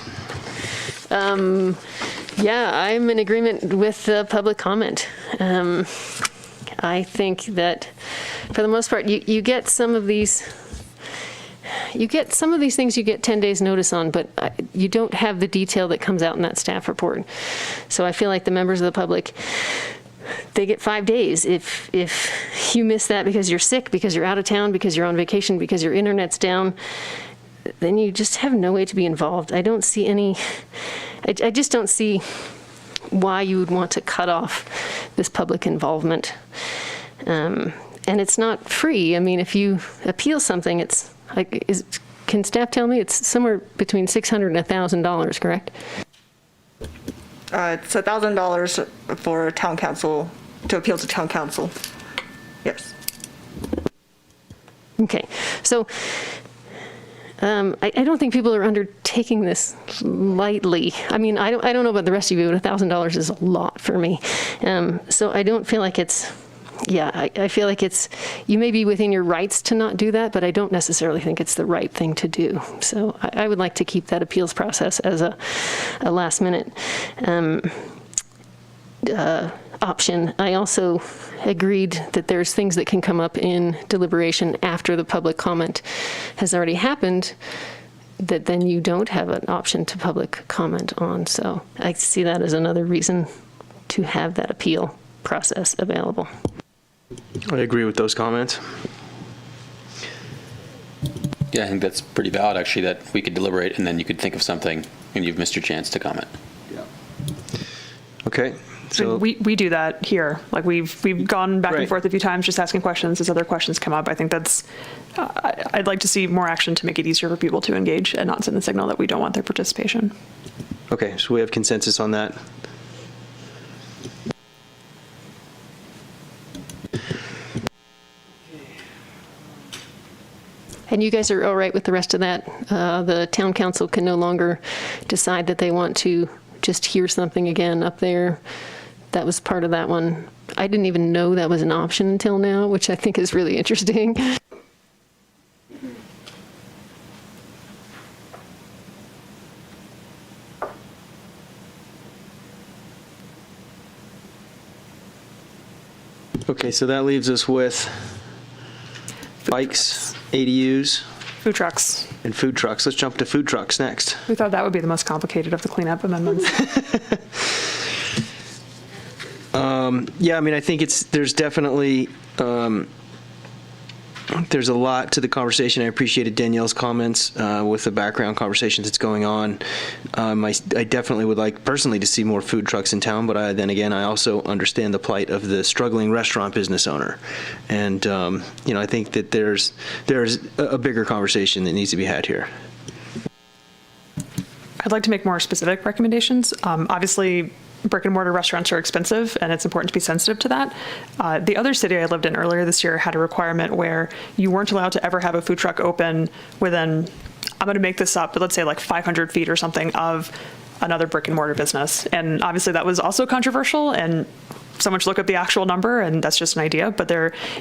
Yeah, I'm in agreement with the public comment. I think that for the most part, you get some of these things you get 10 days notice on, but you don't have the detail that comes out in that staff report. So I feel like the members of the public, they get 5 days. If you miss that because you're sick, because you're out of town, because you're on vacation, because your internet's down, then you just have no way to be involved. I don't see any, I just don't see why you would want to cut off this public involvement. And it's not free. I mean, if you appeal something, it's like, can staff tell me it's somewhere between $600 and $1,000, correct? It's $1,000 for town council, to appeal to town council. Yes. Okay, so I don't think people are undertaking this lightly. I mean, I don't know about the rest of you, but $1,000 is a lot for me. So I don't feel like it's, yeah, I feel like you may be within your rights to not do that, but I don't necessarily think it's the right thing to do. So I would like to keep that appeals process as a last minute option. I also agreed that there's things that can come up in deliberation after the public comment has already happened that then you don't have an option to public comment on. So I see that as another reason to have that appeal process available. I agree with those comments. Yeah, I think that's pretty valid, actually, that we could deliberate and then you could think of something and you've missed your chance to comment. Okay. So we do that here. Like we've gone back Right. and forth a few times just asking questions as other questions come up. I think that's, I'd like to see more action to make it easier for people to engage and not send the signal that we don't want their participation. okay, so we have consensus on that. And you guys are all right with the rest of that? The town council can no longer decide that they want to just hear something again up there. That was part of that one. I didn't even know that was an option until now, which I think is really interesting. Okay, so that leaves us with bikes, ADUs, Food trucks. and food trucks. Let's jump to food trucks next. We thought that would be the most complicated of the cleanup amendments. Yeah, I mean, I think there's definitely, there's a lot to the conversation. I appreciated Danielle's comments with the background conversation that's going on. I definitely would like personally to see more food trucks in town, but then again, I also understand the plight of the struggling restaurant business owner. And, I think that there's a bigger conversation that needs to be had here. I'd like to make more specific recommendations. Obviously, brick and mortar restaurants are expensive, and it's important to be sensitive to that. The other city I lived in earlier this year had a requirement where you weren't allowed to ever have a food truck open within, I'm going to make this up, but let's say like 500 feet or something of another brick and mortar business. And obviously that was also controversial, and someone should look up the actual number, and that's just an idea. But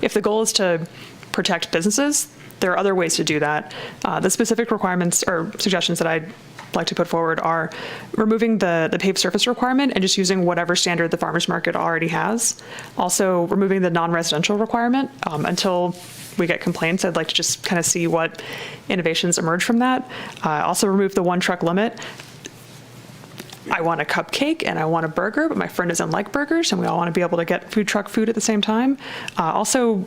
if the goal is to protect businesses, there are other ways to do that. The specific requirements or suggestions that I'd like to put forward are removing the paved surface requirement and just using whatever standard the farmer's market already has. Also removing the non-residential requirement. Until we get complaints, I'd like to just kind of see what innovations emerge from that. Also remove the one truck limit. I want a cupcake and I want a burger, but my friend doesn't like burgers, and we all want to be able to get food truck food at the same time. Also,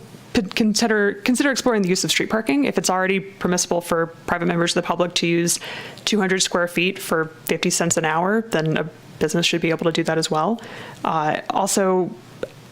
consider exploring the use of street parking. If it's already permissible for private members of the public to use 200 square feet for 50 cents an hour, then a business should be able to do that as well. Also,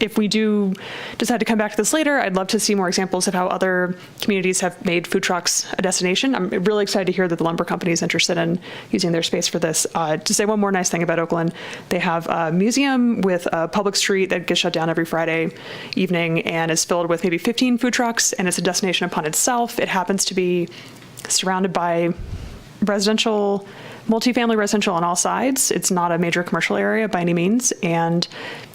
if we do decide to come back to this later, I'd love to see more examples of how other communities have made food trucks a destination. I'm really excited to hear that the lumber company is interested in using their space for this. To say one more nice thing about Oakland, they have a museum with a public street that gets shut down every Friday evening and is filled with maybe 15 food trucks, and it's a destination upon itself. It happens to be surrounded by residential, multifamily residential on all sides. It's not a major commercial area by any means. And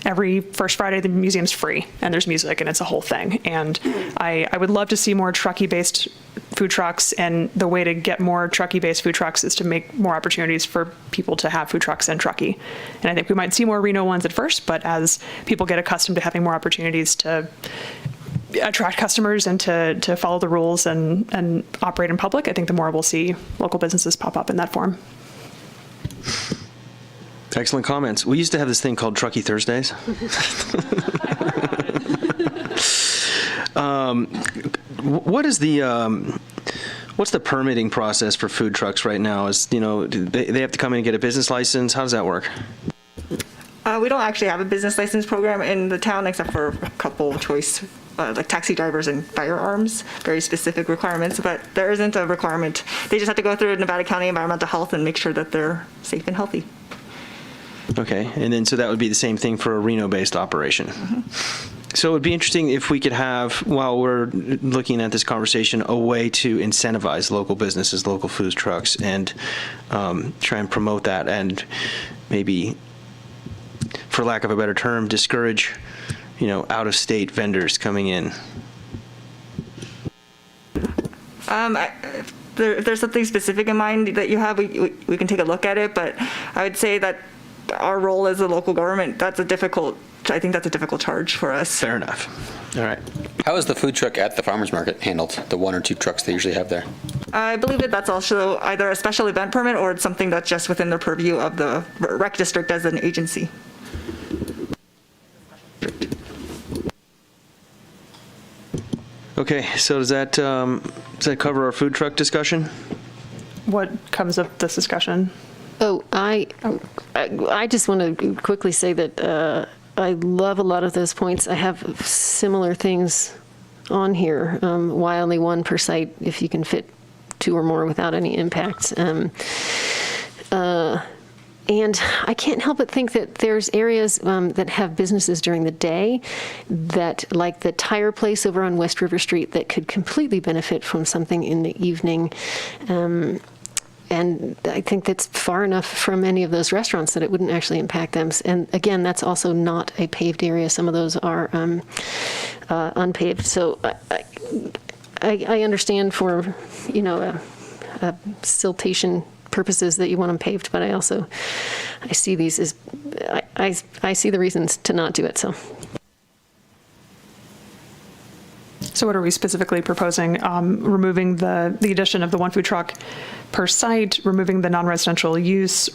every first Friday, the museum's free and there's music and it's a whole thing. And I would love to see more Truckee-based food trucks. And the way to get more Truckee-based food trucks is to make more opportunities for people to have food trucks in Truckee. And I think we might see more Reno ones at first, but as people get accustomed to having more opportunities to attract customers and to follow the rules and operate in public, I think the more we'll see local businesses pop up in that form. Excellent comments. We used to have this thing called Truckee Thursdays. What is what's the permitting process for food trucks right now? Do they have to come in and get a business license? How does that work? We don't actually have a business license program in the town except for a couple choice, like taxi drivers and firearms, very specific requirements, but there isn't a requirement. They just have to go through Nevada County Environmental Health and make sure that they're safe and healthy. Okay, and then so that would be the same thing for a Reno-based operation. Mm-hmm. So it would be interesting if we could have, while we're looking at this conversation, a way to incentivize local businesses, local food trucks, and try and promote that, and maybe, for lack of a better term, discourage, out-of-state vendors coming in. If there's something specific in mind that you have, we can take a look at it, but I would say that our role as a local government, I think that's a difficult charge for us. Fair enough. All right. How is the food truck at the farmer's market handled, the 1 or 2 trucks they usually have there? I believe that that's also either a special event permit or it's something that's just within the purview of the rec district as an agency. Okay, so does that cover our food truck discussion? What comes of this discussion? I just want to quickly say that I love a lot of those points. I have similar things on here. Why only 1 per site if you can fit 2 or more without any impacts? And I can't help but think that there's areas that have businesses during the day that, like the tire place over on West River Street, that could completely benefit from something in the evening. And I think that's far enough from any of those restaurants that it wouldn't actually impact them. And again, that's also not a paved area. Some of those are unpaved. So I understand for, siltation purposes that you want them paved, but I see these as, I see the reasons to not do it, so. So what are we specifically proposing? Removing the addition of the 1 food truck per site, removing the non-residential use,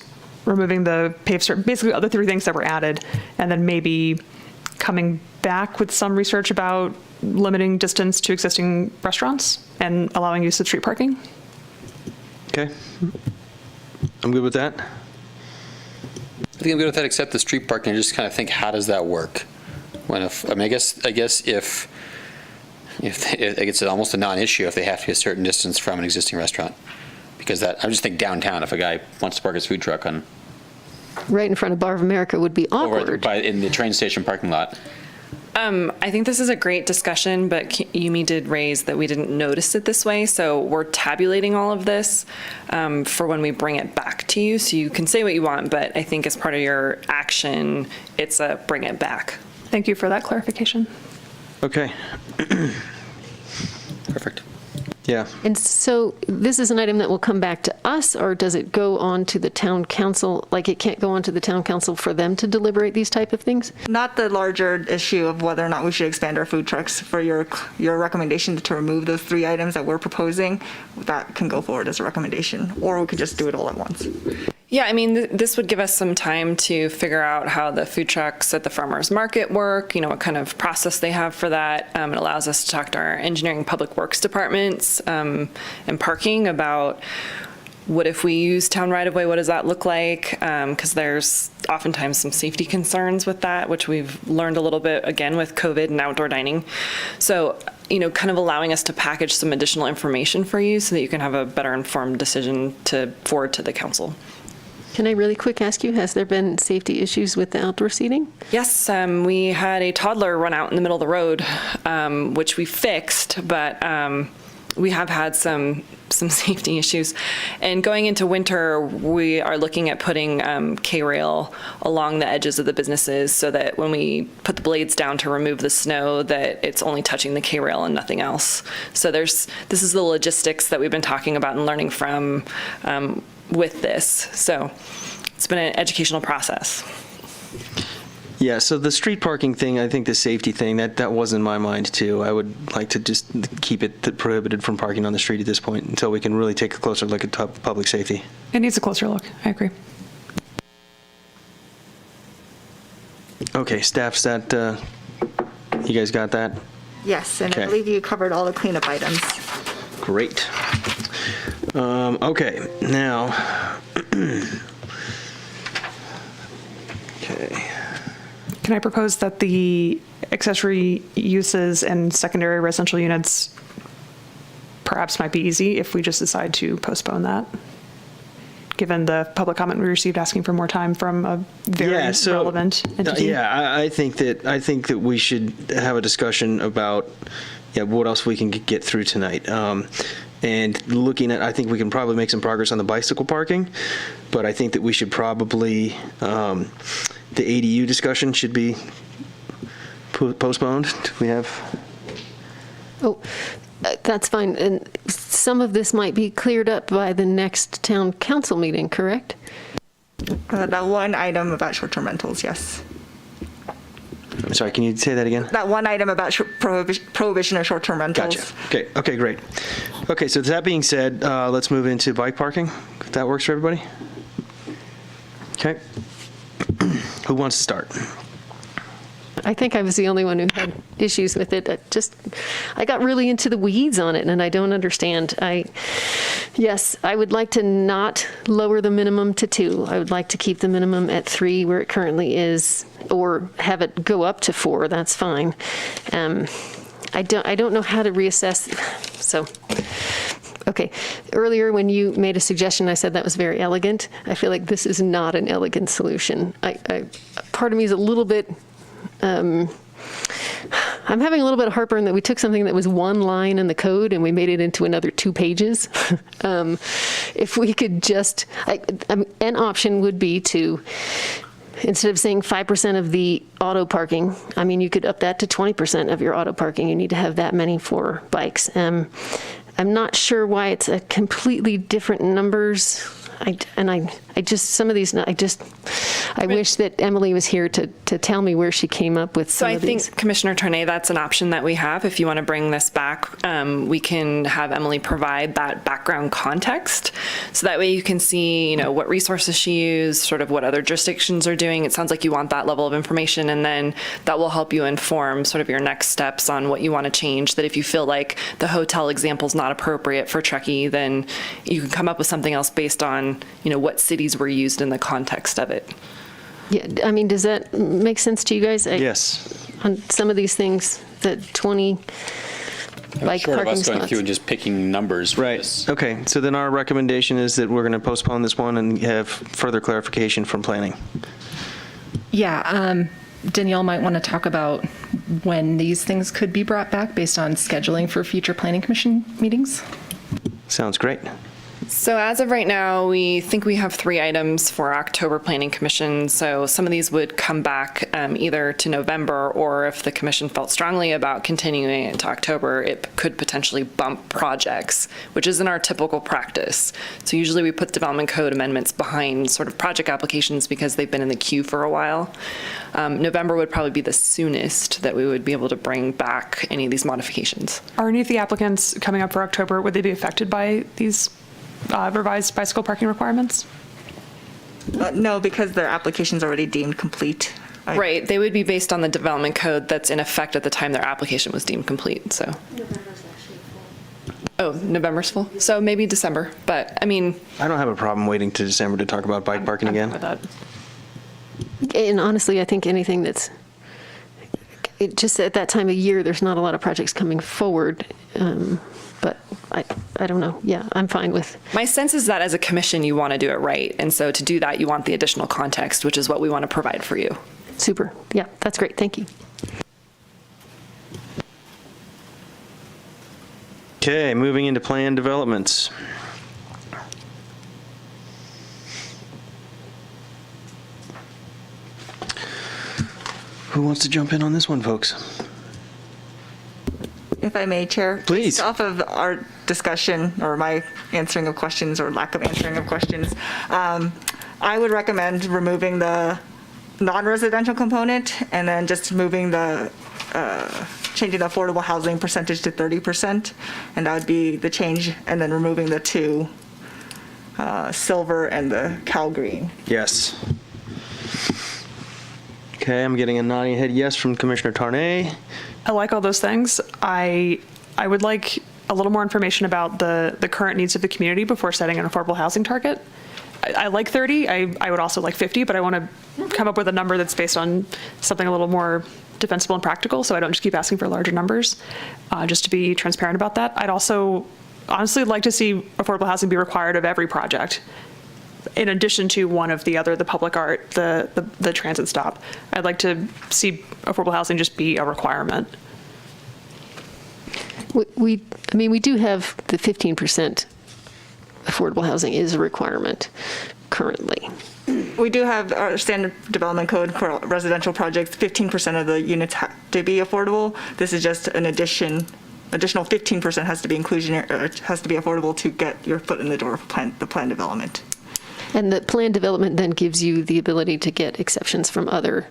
removing the paved street, basically other 3 things that were added, and then maybe coming back with some research about limiting distance to existing restaurants and allowing use of street parking? Okay. I'm good with that. I think I'm good with that, except the street parking. I just kind of think, how does that work? I guess if it's almost a non-issue if they have to be a certain distance from an existing restaurant, because I just think downtown, if a guy wants to park his food truck on right in front of Bar of America would be awkward. In the train station parking lot. I think this is a great discussion, but Yumi did raise that we didn't notice it this way. So we're tabulating all of this for when we bring it back to you. So you can say what you want, but I think as part of your action, it's a bring it back. Thank you for that clarification. Okay. Perfect. Yeah. And so this is an item that will come back to us, or does it go on to the town council? Like, it can't go on to the town council for them to deliberate these type of things? Not the larger issue of whether or not we should expand our food trucks. For your recommendation to remove those 3 items that we're proposing, that can go forward as a recommendation, or we could just do it all at once. Yeah, I mean, this would give us some time to figure out how the food trucks at the farmers market work, what kind of process they have for that. It allows us to talk to our engineering public works departments and parking about what if we use town right-of-way, what does that look like? Because there's oftentimes some safety concerns with that, which we've learned a little bit, again, with COVID and outdoor dining. So, kind of allowing us to package some additional information for you so that you can have a better informed decision to forward to the council. Can I really quick ask you, has there been safety issues with the outdoor seating? Yes, we had a toddler run out in the middle of the road, which we fixed, but we have had some safety issues. And going into winter, we are looking at putting K-rail along the edges of the businesses so that when we put the blades down to remove the snow, that it's only touching the K-rail and nothing else. So this is the logistics that we've been talking about and learning from with this. So it's been an educational process. Yeah, so the street parking thing, I think the safety thing, that was in my mind too. I would like to just keep it prohibited from parking on the street at this point until we can really take a closer look at public safety. It needs a closer look. I agree. Okay, staff's that, you guys got that? Yes, and Okay. I believe you covered all the cleanup items. Great. Okay, now, okay. Can I propose that the accessory uses and secondary residential units perhaps might be easy if we just decide to postpone that? Given the public comment we received asking for more time from a very relevant entity. Yeah, I think that we should have a discussion about what else we can get through tonight. And looking at, I think we can probably make some progress on the bicycle parking, but I think that we should probably, the ADU discussion should be postponed. Do we have? Oh, that's fine. And some of this might be cleared up by the next town council meeting, correct? That one item about short-term rentals, yes. I'm sorry, can you say that again? That one item about prohibition of short-term rentals. Gotcha. Okay, great. Okay, so that being said, let's move into bike parking, if that works for everybody. Okay. Who wants to start? I think I was the only one who had issues with it. I got really into the weeds on it, and I don't understand. Yes, I would like to not lower the minimum to 2. I would like to keep the minimum at 3 where it currently is, or have it go up to 4. That's fine. I don't know how to reassess. So, okay. Earlier, when you made a suggestion, I said that was very elegant. I feel like this is not an elegant solution. Part of me is a little bit. I'm having a little bit of heartburn that we took something that was one line in the code and we made it into another 2 pages. If we could just, an option would be to, instead of saying 5% of the auto parking, you could up that to 20% of your auto parking. You need to have that many for bikes. I'm not sure why it's a completely different numbers. I wish that Emily was here to tell me where she came up with some of these. So I think, Commissioner Tornay, that's an option that we have. If you want to bring this back, we can have Emily provide that background context. So that way you can see, what resources she used, sort of what other jurisdictions are doing. It sounds like you want that level of information, and then that will help you inform sort of your next steps on what you want to change. That if you feel like the hotel example is not appropriate for Truckee, then you can come up with something else based on what cities were used in the context of it. Yeah, does that make sense to you guys? Yes. On some of these things, the 20 bike Short of parking us going spots. through and just picking numbers. Right. Okay, so then our recommendation is that we're going to postpone this one and have further clarification from planning. Yeah, Danielle might want to talk about when these things could be brought back based on scheduling for future planning commission meetings. Sounds great. So as of right now, we think we have 3 items for October Planning Commission. So some of these would come back either to November, or if the commission felt strongly about continuing it to October, it could potentially bump projects, which isn't our typical practice. So usually we put development code amendments behind sort of project applications because they've been in the queue for a while. November would probably be the soonest that we would be able to bring back any of these modifications. Are any of the applicants coming up for October, would they be affected by these revised bicycle parking requirements? No, because their application's already deemed complete. Right, they would be based on the development code that's in effect at the time their application was deemed complete, so. Oh, November's full? So maybe December, but I mean. I don't have a problem waiting to December to talk about bike parking again. And honestly, I think anything that's, just at that time of year, there's not a lot of projects coming forward. But I don't know. Yeah, I'm fine with. My sense is that as a commission, you want to do it right. And so to do that, you want the additional context, which is what we want to provide for you. Super. Yeah, that's great. Thank you. Okay, moving into planned developments. Who wants to jump in on this one, folks? If I may, Chair. Please. Based off of our discussion, or my answering of questions, or lack of answering of questions, I would recommend removing the non-residential component, and then just moving the, changing the affordable housing percentage to 30%, and that would be the change, and then removing the two, silver and the cow green. Yes. Okay, I'm getting a nodding head yes from Commissioner Tarnay. I like all those things. I would like a little more information about the current needs of the community before setting an affordable housing target. I like 30. I would also like 50, but I want to come up with a number that's based on something a little more defensible and practical, so I don't just keep asking for larger numbers, just to be transparent about that. I'd also honestly like to see affordable housing be required of every project, in addition to one of the other, the public art, the transit stop. I'd like to see affordable housing just be a requirement. We do have the 15% affordable housing is a requirement currently. We do have our standard development code for residential projects. 15% of the units have to be affordable. This is just an additional 15% has to be inclusionary, has to be affordable to get your foot in the door of the plan development. And the plan development then gives you the ability to get exceptions from other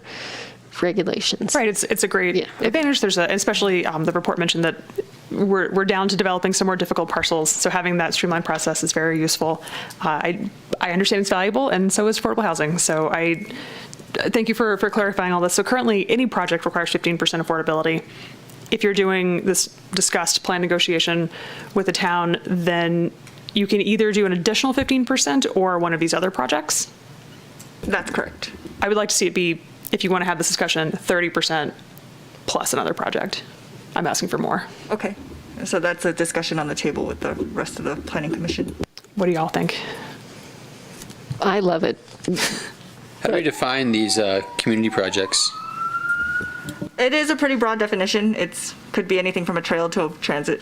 regulations. Right, it's a great advantage. There's especially the report mentioned that we're down to developing some more difficult parcels, so having that streamlined process is very useful. I understand it's valuable, and so is affordable housing. So I thank you for clarifying all this. So currently, any project requires 15% affordability. If you're doing this discussed plan negotiation with the town, then you can either do an additional 15% or one of these other projects. That's correct. I would like to see it be, if you want to have this discussion, 30% plus another project. I'm asking for more. Okay. So that's a discussion on the table with the rest of the Planning Commission. What do y'all think? I love it. How do we define these community projects? It is a pretty broad definition. It could be anything from a trail to a transit.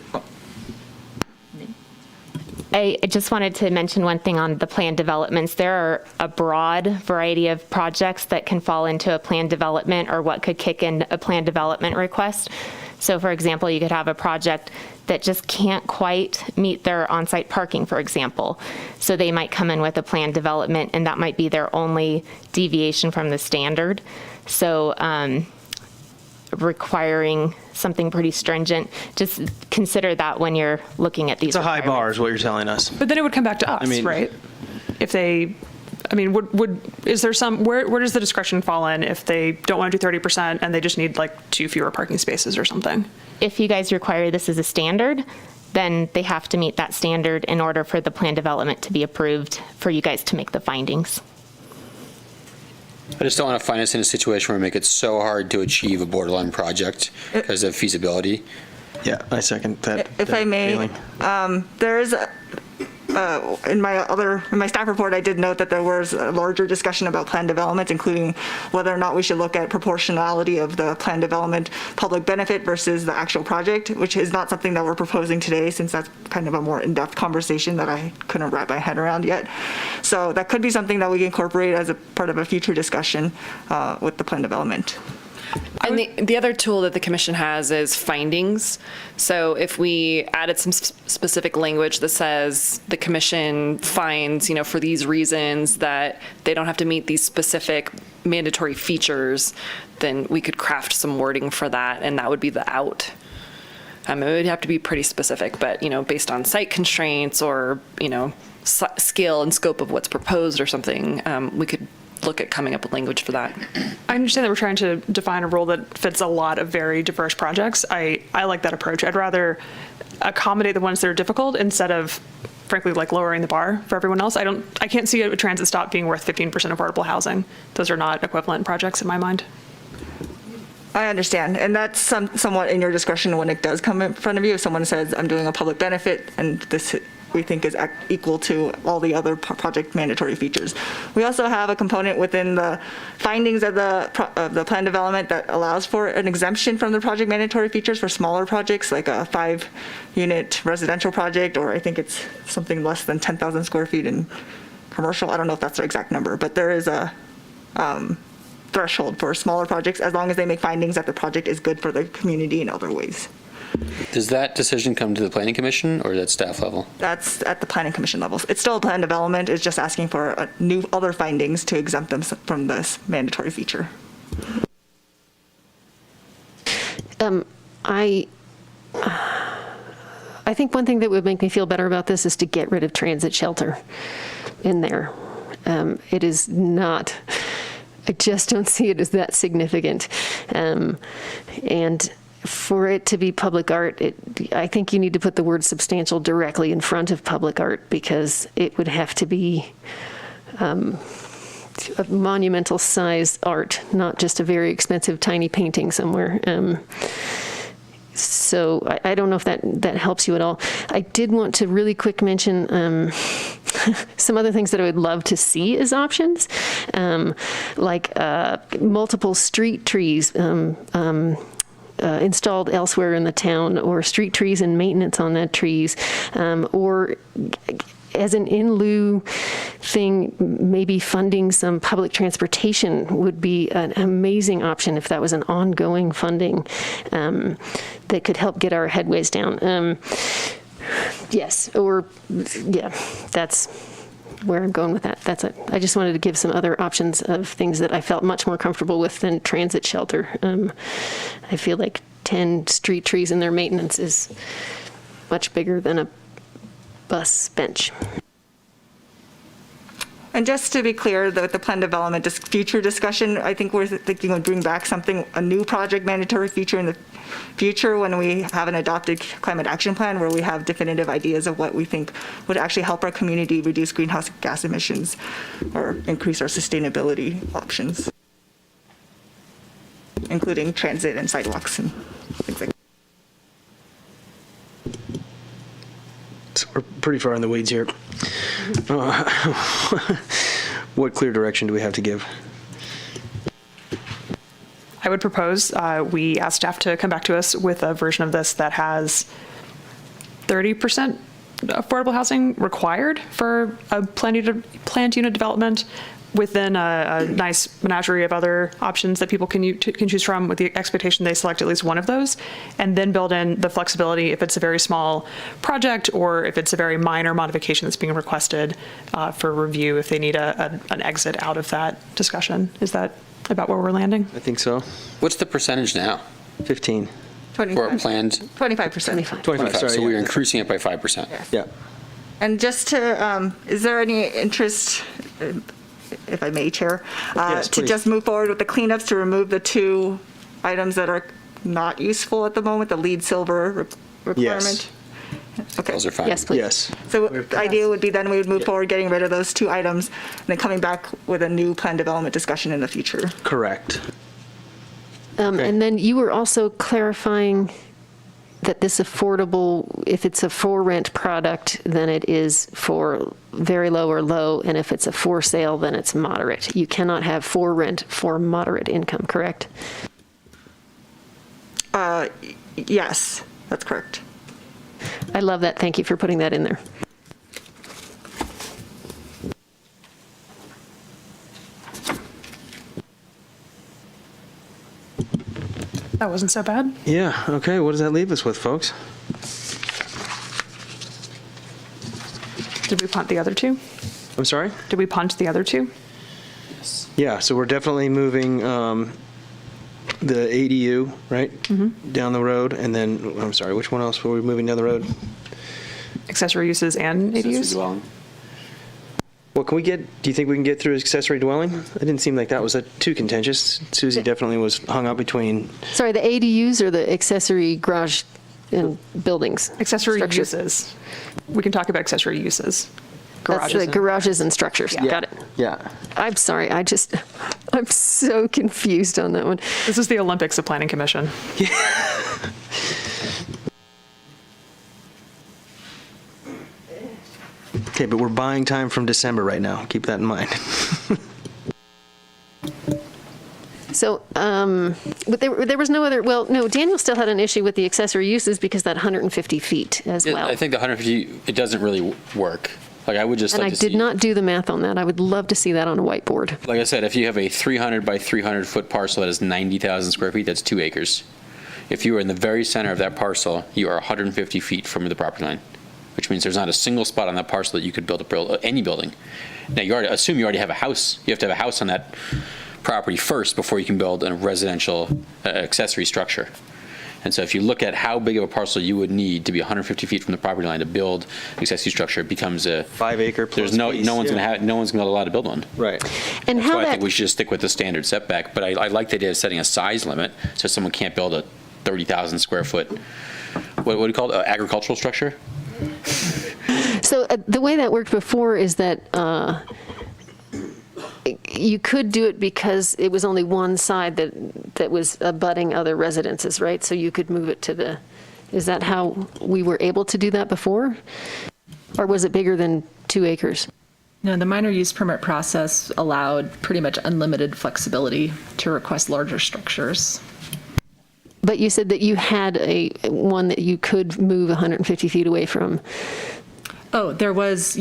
I just wanted to mention one thing on the planned developments. There are a broad variety of projects that can fall into a planned development or what could kick in a planned development request. So for example, you could have a project that just can't quite meet their on-site parking, for example. So they might come in with a planned development, and that might be their only deviation from the standard. So requiring something pretty stringent, just consider that when you're looking at these. It's a high bar is what you're telling us. But then it would come back to us, right? If they, is there where does the discretion fall in if they don't want to do 30% and they just need like 2 fewer parking spaces or something? If you guys require this as a standard, then they have to meet that standard in order for the plan development to be approved for you guys to make the findings. I just don't want to find us in a situation where we make it so hard to achieve a borderline project because of feasibility. Yeah, I second that. If I may, there is in my staff report, I did note that there was a larger discussion about plan development, including whether or not we should look at proportionality of the plan development public benefit versus the actual project, which is not something that we're proposing today, since that's kind of a more in-depth conversation that I couldn't wrap my head around yet. So that could be something that we incorporate as a part of a future discussion with the plan development. And the other tool that the commission has is findings. So if we added some specific language that says the commission finds, for these reasons that they don't have to meet these specific mandatory features, then we could craft some wording for that, and that would be the out. It would have to be pretty specific, but based on site constraints or scale and scope of what's proposed or something, we could look at coming up with language for that. I understand that we're trying to define a rule that fits a lot of very diverse projects. I like that approach. I'd rather accommodate the ones that are difficult instead of, frankly, like lowering the bar for everyone else. I can't see a transit stop being worth 15% affordable housing. Those are not equivalent projects in my mind. I understand, and that's somewhat in your discretion when it does come in front of you. If someone says, I'm doing a public benefit, and this we think is equal to all the other project mandatory features. We also have a component within the findings of the plan development that allows for an exemption from the project mandatory features for smaller projects, like a 5-unit residential project, or I think it's something less than 10,000 square feet in commercial. I don't know if that's the exact number, but there is a threshold for smaller projects as long as they make findings that the project is good for the community in other ways. Does that decision come to the planning commission or at staff level? That's at the planning commission levels. It's still a plan development. It's just asking for new other findings to exempt them from this mandatory feature. I think one thing that would make me feel better about this is to get rid of transit shelter in there. It is not, I just don't see it as that significant. And for it to be public art, I think you need to put the word substantial directly in front of public art, because it would have to be a monumental size art, not just a very expensive tiny painting somewhere. So I don't know if that helps you at all. I did want to really quick mention some other things that I would love to see as options, like multiple street trees installed elsewhere in the town, or street trees and maintenance on that trees, or as an in lieu thing, maybe funding some public transportation would be an amazing option if that was an ongoing funding that could help get our headways down. Yes, or yeah, that's where I'm going with that. That's it. I just wanted to give some other options of things that I felt much more comfortable with than transit shelter. I feel like 10 street trees and their maintenance is much bigger than a bus bench. And just to be clear, the plan development future discussion, I think we're thinking of bring back a new project mandatory feature in the future when we have an adopted climate action plan, where we have definitive ideas of what we think would actually help our community reduce greenhouse gas emissions or increase our sustainability options, including transit and sidewalks and things like that. We're pretty far in the weeds here. What clear direction do we have to give? I would propose we ask staff to come back to us with a version of this that has 30% affordable housing required for a planned unit development, within a nice menagerie of other options that people can choose from, with the expectation they select at least one of those, and then build in the flexibility if it's a very small project or if it's a very minor modification that's being requested for review, if they need an exit out of that discussion. Is that about where we're landing? I think so. What's the percentage now? 15. 25. For planned? 25%. 25, sorry. So we're yeah. increasing it by 5%. Yeah. And just to, is there any interest, if I may, Chair, Yes, to please. just move forward with the cleanups to remove the 2 items that are not useful at the moment, the lead silver requirement? Yes. Okay. Those are fine. Yes, please. Yes. So the idea would be then we would move forward getting rid of those 2 items and then coming back with a new plan development discussion in the future. Correct. And then you were also clarifying that this affordable, if it's a for rent product, then it is for very low or low, and if it's a for sale, then it's moderate. You cannot have for rent for moderate income, correct? Yes, that's correct. I love that. Thank you for putting that in there. That wasn't so bad. Yeah, okay, what does that leave us with, folks? Did we punt the other 2? I'm sorry? Did we punt the other 2? Yeah, so we're definitely moving the ADU, right? Down the road, and then, I'm sorry, which one else were we moving down the road? Accessory uses and Accessory ADUs? dwelling. Well, do you think we can get through accessory dwelling? It didn't seem like that was too contentious. Susie definitely was hung up between. Sorry, the ADUs or the accessory garage and buildings? Accessory Structure. uses. We can talk about accessory uses. That's the garages and structures. Got it. Yeah. I'm sorry, I'm so confused on that one. This is the Olympics of Planning Commission. Okay, but we're buying time from December right now. Keep that in mind. So, but there was no other, well, no, Daniel still had an issue with the accessory uses because that 150 feet as well. I think the 150, it doesn't really work. Like, I would just And like I to see. did not do the math on that. I would love to see that on a whiteboard. Like I said, if you have a 300 by 300 foot parcel that is 90,000 square feet, that's 2 acres. If you are in the very center of that parcel, you are 150 feet from the property line, which means there's not a single spot on that parcel that you could build any building. Now, you already have a house. You have to have a house on that property first before you can build a residential accessory structure. And so if you look at how big of a parcel you would need to be 150 feet from the property line to build an accessory structure, it becomes a 5 acre plus. there's no one's going to be allowed to build one. Right. And That's how why I that, think we should just stick with the standard setback. But I like the idea of setting a size limit so someone can't build a 30,000 square foot, what do you call it, agricultural structure? so the way that worked before is that you could do it because it was only one side that was abutting other residences, right? So you could move it to is that how we were able to do that before? Or was it bigger than 2 acres? No, the minor use permit process allowed pretty much unlimited flexibility to request larger structures. But you said that you had one that you could move 150 feet away from. Oh, there was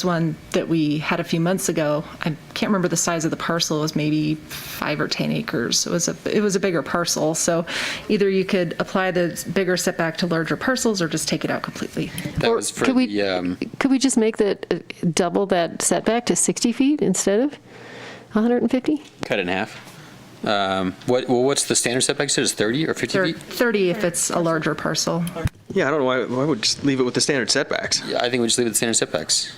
one that we had a few months ago. I can't remember the size of the parcel. It was maybe 5 or 10 acres. It was a bigger parcel. So either you could apply the bigger setback to larger parcels or just take it out completely. That was for could we just make double that setback to 60 feet instead of 150? Cut it in half. What's the standard setback? So it's 30 or 50 feet? 30 if it's a larger parcel. Yeah, I don't know why would just leave it with the standard setbacks. Yeah, I think we just leave it the standard setbacks.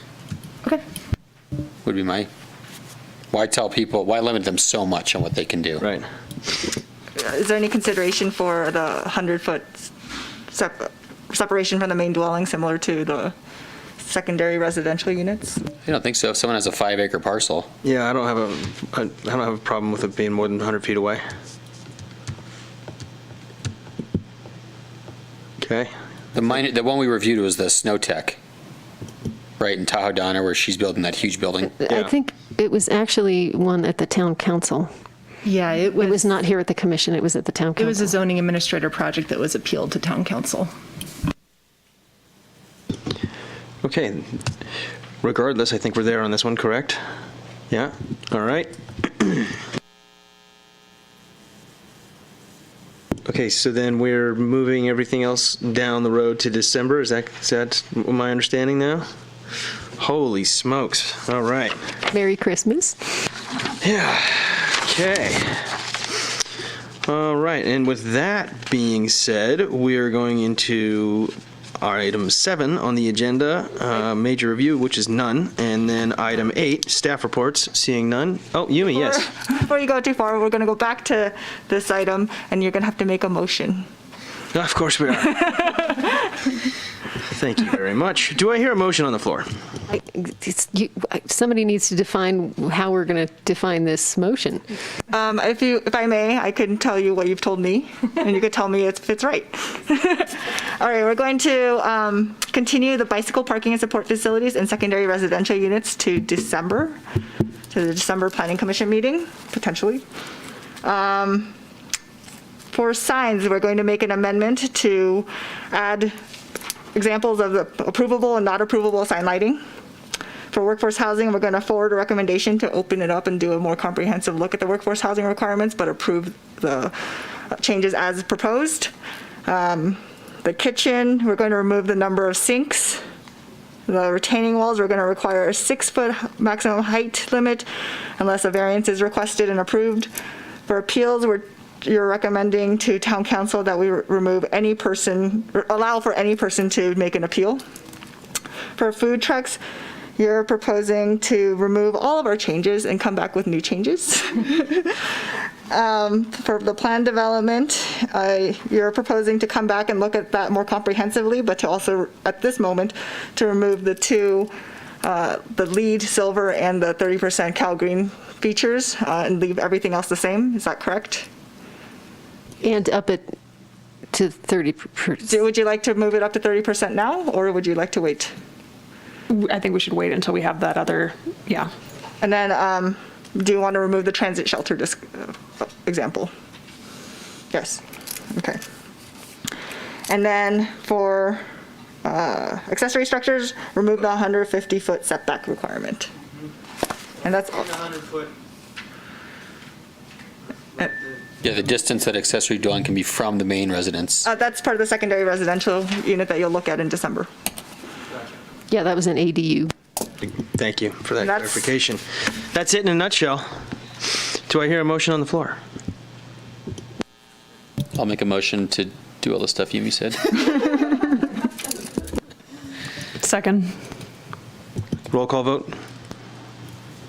Okay. Would be why limit them so much on what they can do? Right. Is there any consideration for the 100-foot separation from the main dwelling, similar to the secondary residential units? I don't think so. If someone has a 5 acre parcel. Yeah, I don't have a problem with it being more than 100 feet away. Okay. The one we reviewed was the Snow Tech, right, in Tahoe Donna, where she's building that huge building. I think it was actually one at the town council. Yeah, It was not here at the commission, it was at the town council. It was a zoning administrator project that was appealed to town council. Okay. Regardless, I think we're there on this one, correct? Yeah? All right. Okay, so then we're moving everything else down the road to December. Is that my understanding now? Holy smokes. All right. Merry Christmas. Yeah. Okay. All right. And with that being said, we are going into item 7 on the agenda, major review, which is none. And then item 8, staff reports, seeing none. Oh, Yumi, yes. Before you go too far, we're going to go back to this item, and you're going to have to make a motion. Of course we are. Thank you very much. Do I hear a motion on the floor? Somebody needs to define how we're going to define this motion. If I may, I can tell you what you've told me, and you could tell me if it's right. All right, we're going to continue the bicycle parking and support facilities and secondary residential units to the December Planning Commission meeting, potentially. For signs, we're going to make an amendment to add examples of the approvable and not approvable sign lighting. For workforce housing, we're going to forward a recommendation to open it up and do a more comprehensive look at the workforce housing requirements, but approve the changes as proposed. The kitchen, we're going to remove the number of sinks. The retaining walls, we're going to require a 6-foot maximum height limit unless a variance is requested and approved. For appeals, you're recommending to town council that we remove allow for any person to make an appeal. For food trucks, you're proposing to remove all of our changes and come back with new changes. For the plan development, you're proposing to come back and look at that more comprehensively, but to also, at this moment, to remove the two, the lead silver and the 30% Cal Green features and leave everything else the same. Is that correct? And up it to 30%. Would you like to move it up to 30% now, or would you like to wait? I think we should wait until we have that other, yeah. And then, do you want to remove the transit shelter example? Yes. Okay. And then for accessory structures, remove the 150-foot setback requirement. And that's all. 100-foot. Yeah, the distance that accessory dwelling can be from the main residence. That's part of the secondary residential unit that you'll look at in December. Yeah, that was an ADU. Thank you for that clarification. That's it in a nutshell. Do I hear a motion on the floor? I'll make a motion to do all the stuff Yumi said. Second. Roll call vote?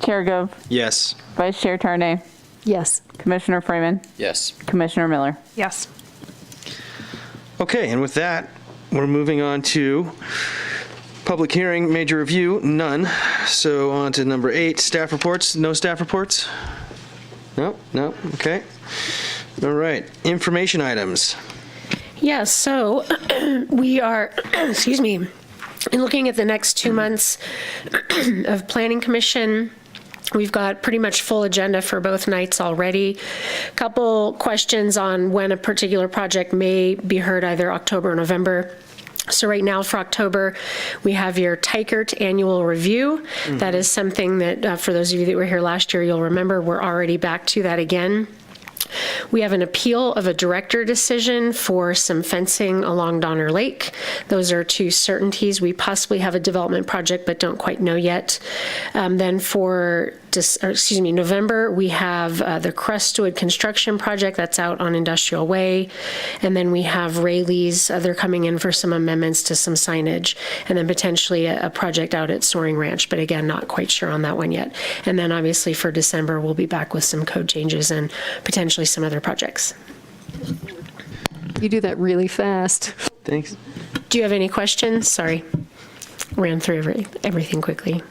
Chair Gove, Yes. Vice Chair Tarnay, Yes. Commissioner Freeman, Yes. Commissioner Miller. Yes. Okay, and with that, we're moving on to public hearing, major review, none. So on to number 8, staff reports. No staff reports? No, okay. All right, information items. Yes, so we are, excuse me, looking at the next 2 months of Planning Commission. We've got pretty much full agenda for both nights already. Couple questions on when a particular project may be heard, either October or November. So right now for October, we have your Teichert annual review. That is something that, for those of you that were here last year, you'll remember we're already back to that again. We have an appeal of a director decision for some fencing along Donner Lake. Those are two certainties. We possibly have a development project, but don't quite know yet. Then for November, we have the Crestwood construction project that's out on Industrial Way. And then we have Rayleigh's, they're coming in for some amendments to some signage. And then potentially a project out at Soaring Ranch, but again, not quite sure on that one yet. And then obviously for December, we'll be back with some code changes and potentially some other projects. You do that really fast. Thanks. Do you have any questions? Sorry, ran through everything quickly.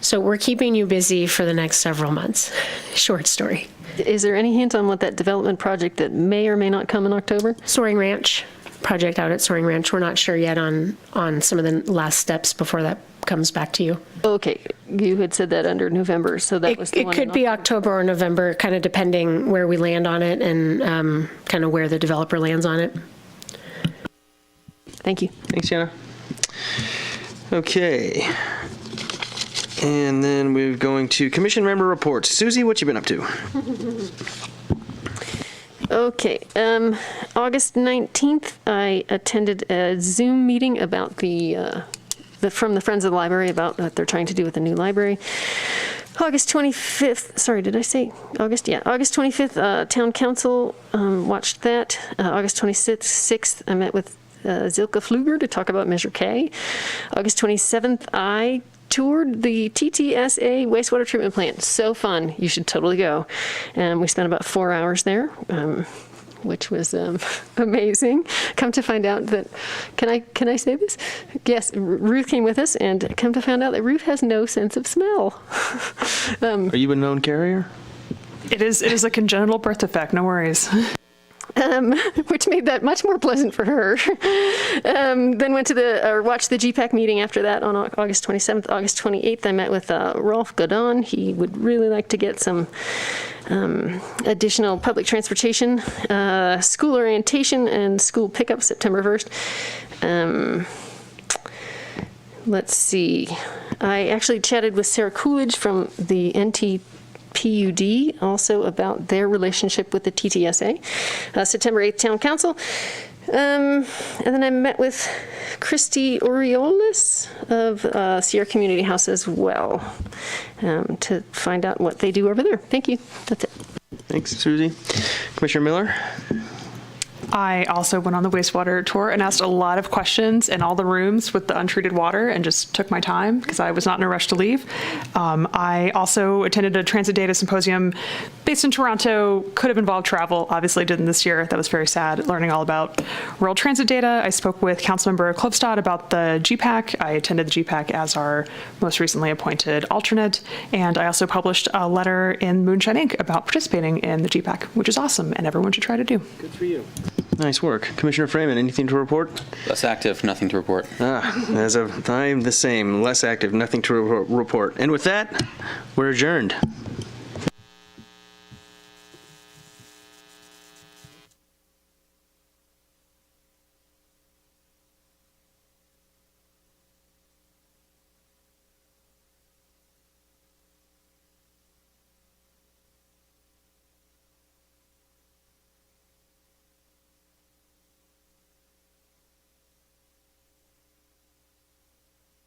So we're keeping you busy for the next several months. Short story. Is there any hint on what that development project that may or may not come in October? Soaring Ranch, project out at Soaring Ranch. We're not sure yet on some of the last steps before that comes back to you. Okay, you had said that under November, so that was the one. It could be October or November, kind of depending where we land on it and kind of where the developer lands on it. Thank you. Thanks, Yana. Okay. And then we're going to commission member reports. Susie, what you been up to? Okay, August 19th, I attended a Zoom meeting about from the Friends of the Library about what they're trying to do with the new library. August 25th, sorry, did I say August? Yeah, August 25th, Town Council watched that. August 26th, I met with Zilka Pfluger to talk about Measure K. August 27th, I toured the TTSA wastewater treatment plant. So fun. You should totally go. And we spent about 4 hours there, which was amazing. Come to find out that, can I say this? Yes, Ruth came with us, and come to find out that Ruth has no sense of smell. Are you a known carrier? It is a congenital birth defect, no worries. Which made that much more pleasant for her. Then went to watched the GPAC meeting after that on August 27th. August 28th, I met with Rolf Godon. He would really like to get some additional public transportation, school orientation, and school pickup September 1st. Let's see. I actually chatted with Sarah Coolidge from the NTPUD also about their relationship with the TTSA. September 8th, Town Council. And then I met with Christy Oriolis of Sierra Community House as well to find out what they do over there. Thank you. That's it. Thanks, Susie. Commissioner Miller? I also went on the wastewater tour and asked a lot of questions in all the rooms with the untreated water and just took my time because I was not in a rush to leave. I also attended a transit data symposium based in Toronto. Could have involved travel, obviously didn't this year. That was very sad, learning all about rural transit data. I spoke with Councilmember Klopstad about the GPAC. I attended the GPAC as our most recently appointed alternate. And I also published a letter in Moonshine Inc. about participating in the GPAC, which is awesome and everyone should try to do. Good for you. Nice work. Commissioner Freeman, anything to report? Less active, nothing to report. I'm the same. Less active, nothing to report. And with that, we're adjourned.